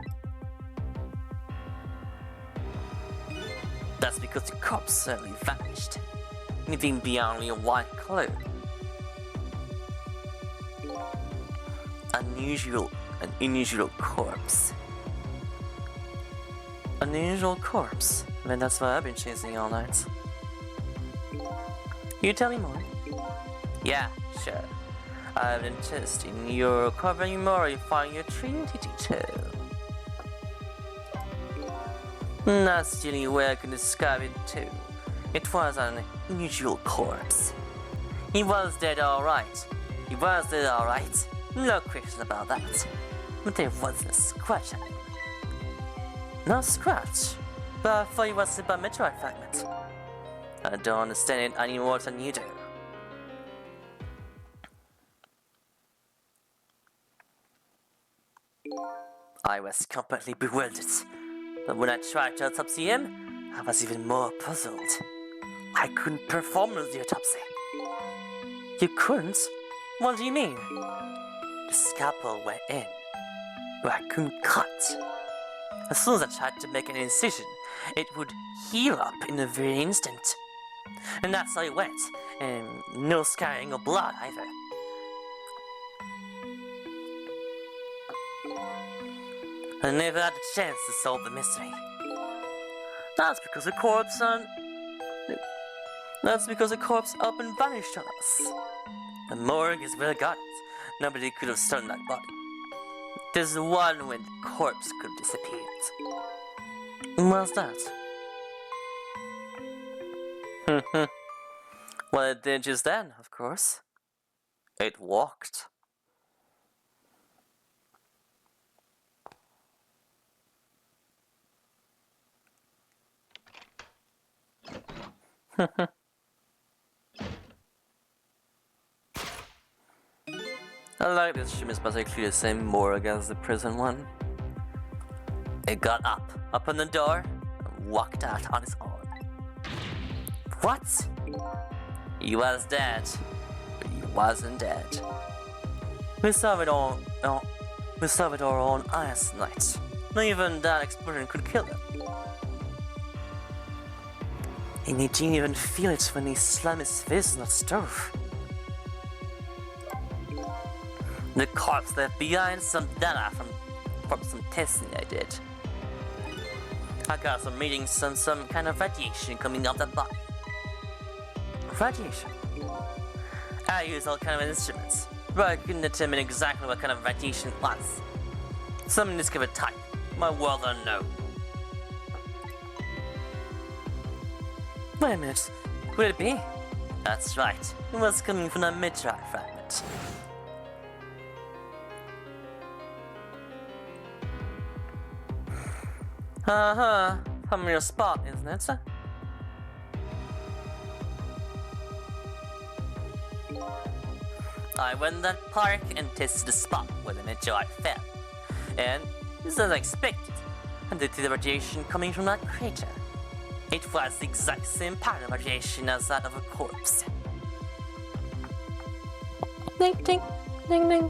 That's because the corpse suddenly vanished, leaving beyond a white clue. An unusual corpse. Unusual corpse? I mean, that's what I've been chasing all night. You tell me more. Yeah, sure. I have an interest in your covering more and finding your Trinity too. That's the only way I can describe it too. It was an unusual corpse. He was dead alright. He was dead alright. No question about that. But there wasn't a scratch on him. No scratch? But I thought he was a meteorite fragment. I don't understand it any more than you do. I was completely bewildered. But when I tried to autopsy him, I was even more puzzled. I couldn't perform the autopsy. You couldn't? What do you mean? The scalpel went in, but I couldn't cut. As soon as I tried to make an incision, it would heal up in a very instant. And that's how it went, and no scarring or blood either. I never had a chance to solve the mystery. That's because the corpse up and vanished on us. The morgue is well guarded. Nobody could have stolen that body. There's one when the corpse could have disappeared. What's that? Well, it did just then, of course. It walked. I like this stream is basically the same morgue as the prison one. It got up on the door, and walked out on its own. What? He was dead, but he wasn't dead. We saw it all. We saw it with our own eyes tonight. Not even that explosion could kill him. And he didn't even feel it when he slammed his fist on the stove. The corpse left behind some data from some testing I did. I got some readings on some kind of radiation coming out the body. Radiation? I use all kind of instruments, but I couldn't determine exactly what kind of radiation it was. Some undiscovered type, my world unknown. Wait a minute, could it be? That's right, it was coming from a meteorite fragment. Familiar spot, isn't it? I went to that park and tested the spot where the meteorite fell. And, just as I expected, I detected the radiation coming from that crater. It was the exact same pattern of radiation as that of a corpse. Ding ding, ding ding.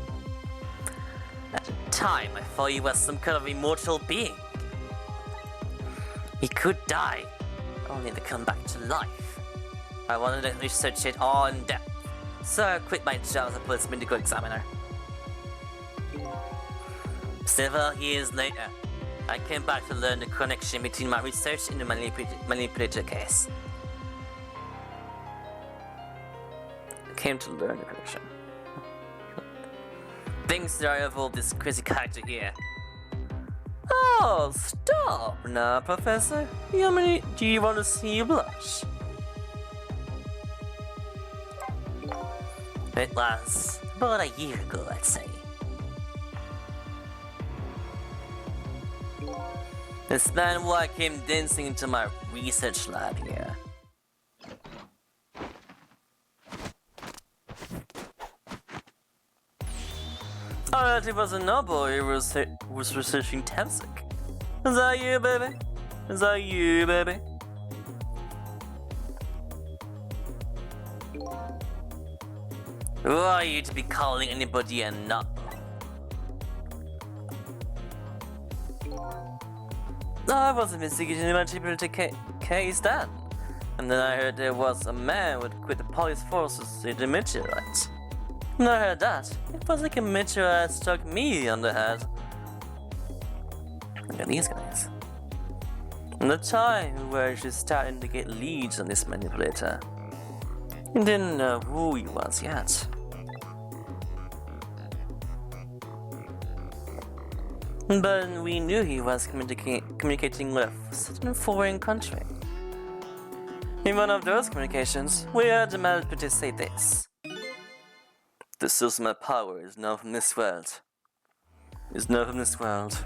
At the time, I thought he was some kind of immortal being. He could die, only to come back to life. I wanted to research it all in depth, so I quit my job as a police medical examiner. Several years later, I came back to learn the connection between my research and the manipulator case. I came to learn the connection. Things that I evolved this crazy character here. Oh, stop now, Professor. Do you want to see you blush? It was about a year ago, I'd say. This man who came dancing into my research lab here. I heard he was a noble who was researching Temsic. Is that you, baby? Is that you, baby? Who are you to be calling anybody a noble? I was investigating the manipulator case then. And then I heard there was a man who would quit the police forces in the meteorite. When I heard that, it was like a meteorite struck me on the head. Look at these guys. And the time where she's starting to get leads on this manipulator. I didn't know who he was yet. But we knew he was communicating with a certain foreign country. In one of those communications, we heard the manipulator say this. The source of my power is not from this world. Is not from this world.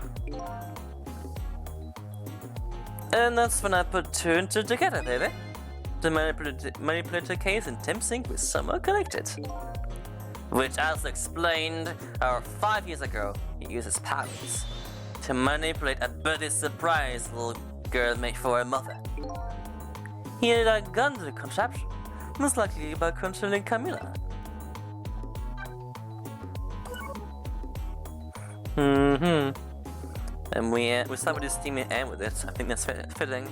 And that's when I put two and two together, baby. The manipulator case and Temsync were somewhat connected. Which, as explained, 5 years ago, he used his powers to manipulate a birthday surprise little girl made for her mother. He had a gun to the contraption, most likely by controlling Camilla. And we started this steamy end with it. I think that's fitting.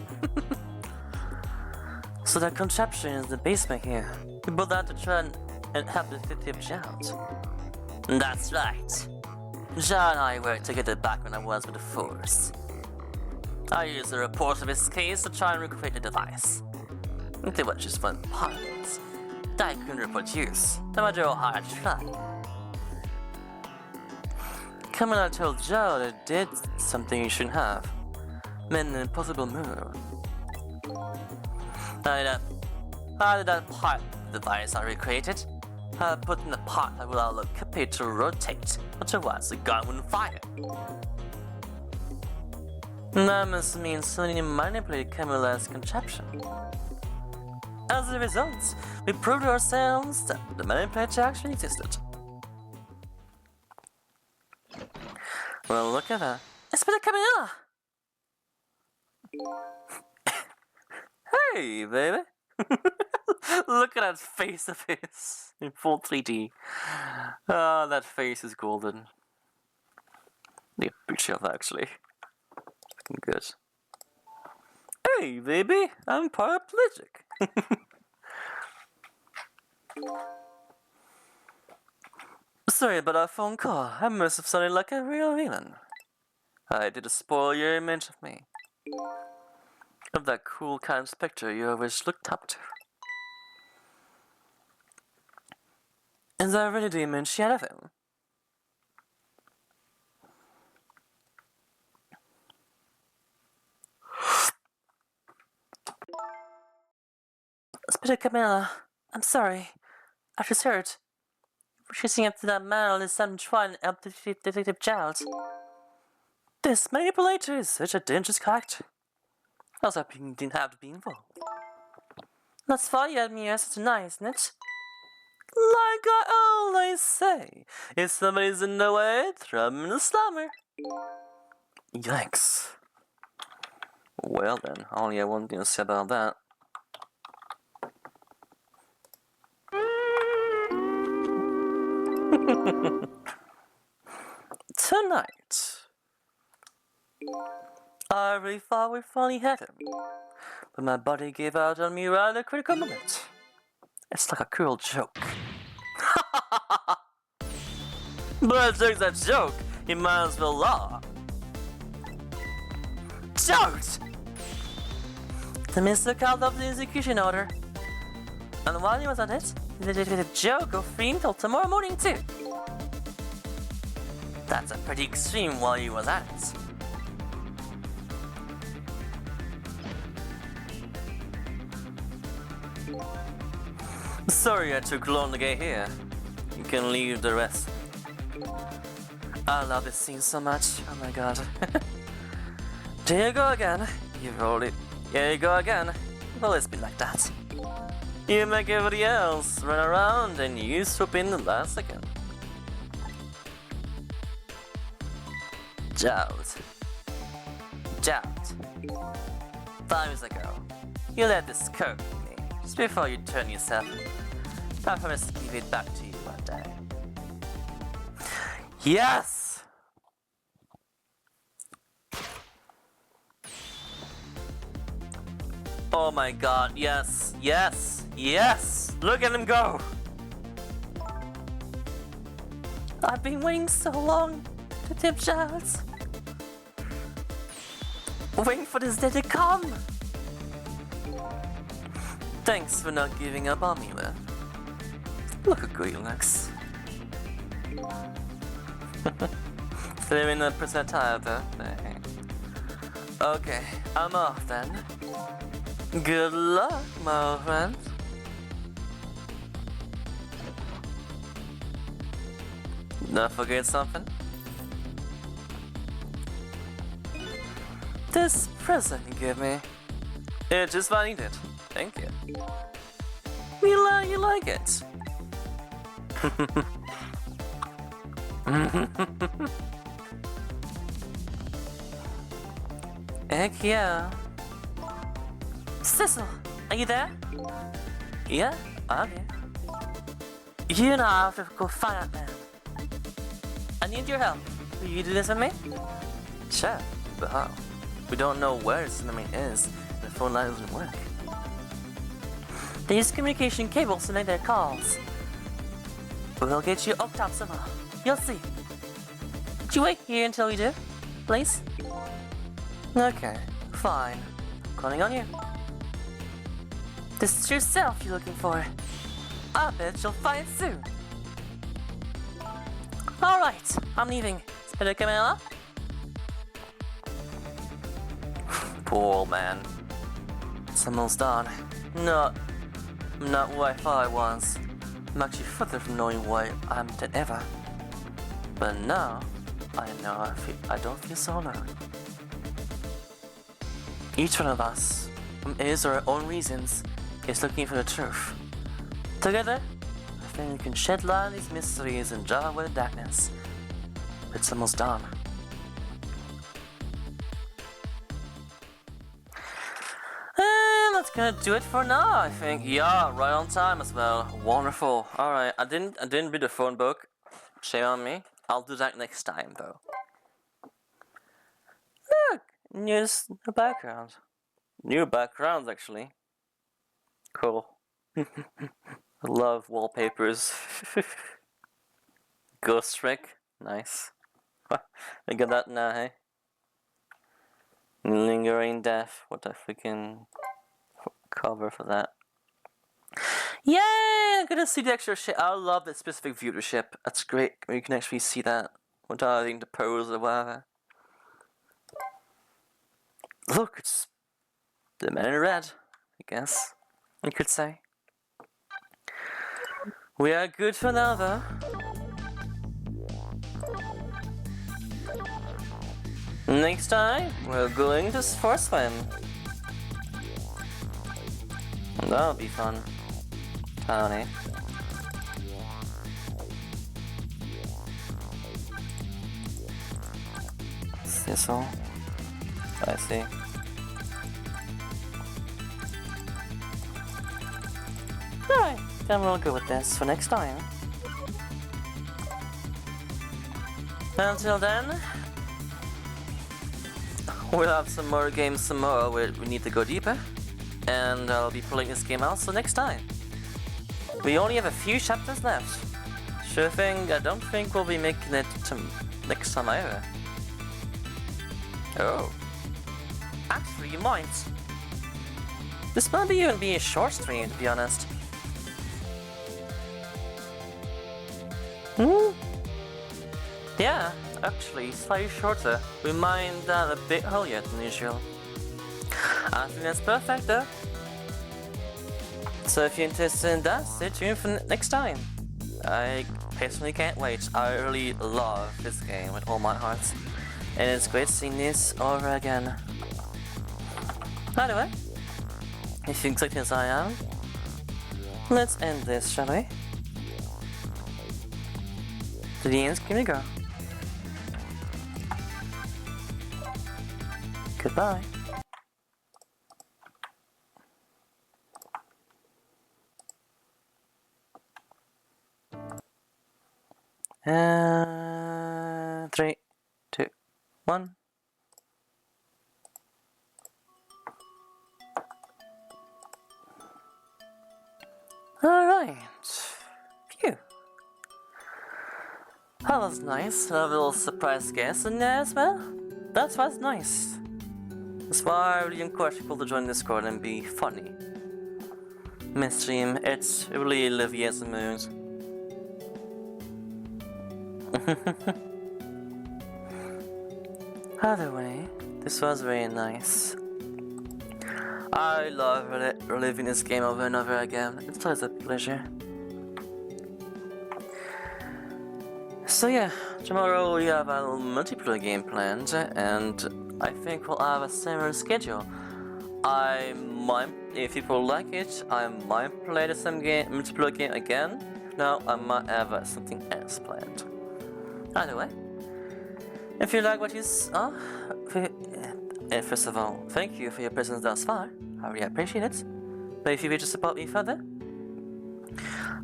So that contraption is the basement here. We built that to try and help Detective J out. That's right. John and I worked together back when I was with the Force. I used a report of his case to try and recreate the device. It was just one part of it that I couldn't reproduce, no matter how hard I tried. Camilla told Joe that it did something he shouldn't have. Made an impossible move. I did that part of the device I recreated. I put in the part that would allow the computer to rotate, otherwise the gun wouldn't fire. That must mean somebody manipulated Camilla's contraption. As a result, we proved to ourselves that the manipulator actually existed. Well, look at that. It's been Camilla! Hey, baby! Look at that face of his in full 3D. Ah, that face is golden. Need a picture of that, actually. Looking good. Hey, baby! I'm paraplegic. Sorry about our phone call. I must have sounded like a real villain. I did spoil your image of me. Of that cool, kind spectre you always looked up to. Is that really the image she had of him? Spitter Camilla, I'm sorry. I just heard. Chasing after that man on his son trying to help Detective Giles. This manipulator is such a dangerous character. I was hoping you didn't have to be involved. That's why you had me here such a nice, isn't it? Like I always say, if somebody's in the way, throw them in the slammer. Yikes. Well then, I only have one thing to say about that. Tonight, I really thought we finally had him, but my body gave out on me right at a critical moment. It's like a cruel joke. But a joke's a joke, you might as well laugh. Don't! The Mr. called up the execution order. And while he was at it, they did a joke of free until tomorrow morning too. That's a pretty extreme while he was at it. Sorry I took long to get here. You can leave the rest. I love this scene so much. Oh my god. There you go again. You rolled it. Here you go again. You've always been like that. You make everybody else run around and you swoop in the last second. Jout. 5 years ago, you let this coat with me just before you turn yourself in. I promise to give it back to you one day. Yes! Oh my god, yes, yes, yes! Look at him go! I've been waiting so long to tip Giles. Waiting for this day to come. Thanks for not giving up on me, man. Look how good he looks. They're in a percentile though. Okay, I'm off then. Good luck, my old friend. Not forget something? This present you gave me. It just what I needed. Thank you. You like it? Heck yeah. Cecil, are you there? Yeah, I'm here. You and I have to go find that man. I need your help. Will you do this with me? Sure, but how? We don't know where this enemy is, and the phone line doesn't work. They use communication cables to make their calls. We'll get you up top somehow. You'll see. Would you wait here until we do, please? Okay, fine. I'm calling on you. This is yourself you're looking for. I bet you'll find soon. Alright, I'm leaving. Spitter Camilla? Poor old man. It's almost done. Not where I thought I was. I'm actually further from knowing why I'm than ever. But now, I know I don't feel so alone. Each one of us, from his or her own reasons, is looking for the truth. Together, I think we can shed light on these mysteries and drive away the darkness. It's almost done. And that's gonna do it for now, I think. Yeah, right on time as well. Wonderful. Alright, I didn't read the phone book. Shame on me. I'll do that next time though. Look! New background. New backgrounds actually. Cool. I love wallpapers. Ghost Trick. Nice. I got that now, hey? Lingering Death. What a freaking cover for that. Yeah, I'm gonna see the extra shit. I love the specific view of the ship. That's great. You can actually see that without having to pose or whatever. Look, it's the man in red, I guess you could say. We are good for now, though. Next time, we're going to Force Swim. That'll be fun. Tony. Cecil. I see. Alright, then we'll go with this for next time. Until then, we'll have some more games tomorrow where we need to go deeper. And I'll be pulling this game out, so next time. We only have a few chapters left. Sure thing, I don't think we'll be making it to next time either. Oh. Actually, you might. This might even be a short stream, to be honest. Yeah, actually, slightly shorter. We mined that a bit earlier than usual. I think that's perfect though. So if you're interested in that, stay tuned for next time. I personally can't wait. I really love this game with all my heart. And it's great seeing this over again. By the way, if you're excited as I am, let's end this, shall we? To the end, here we go. Goodbye. And 3, 2, 1. Alright. Phew. That was nice. A little surprise guest in there as well. That was nice. That's why I really encourage people to join Discord and be funny. Mainstream, it's really alleviates the mood. Either way, this was very nice. I love reliving this game over and over again. It's always a pleasure. So yeah, tomorrow we have a multiplayer game planned, and I think we'll have a similar schedule. I might, if people like it, I might play the same game, multiplayer game again. No, I might have something else planned. Either way, if you like what you saw, first of all, thank you for your presence thus far. I really appreciate it. But if you wish to support me further,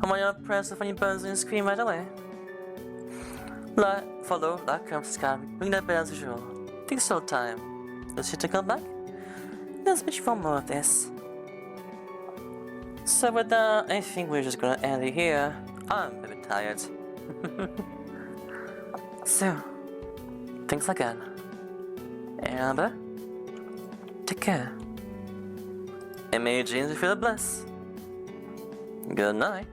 I want you to press the funny buttons on your screen right away. Like, follow, like, comment, subscribe, ring that bell as usual. Take some time. Let's hit to come back. Let's wish for more of this. So with that, I think we're just gonna end it here. I'm a bit tired. So, thanks again. And remember, take care. And may your dreams be filled with bliss. Good night.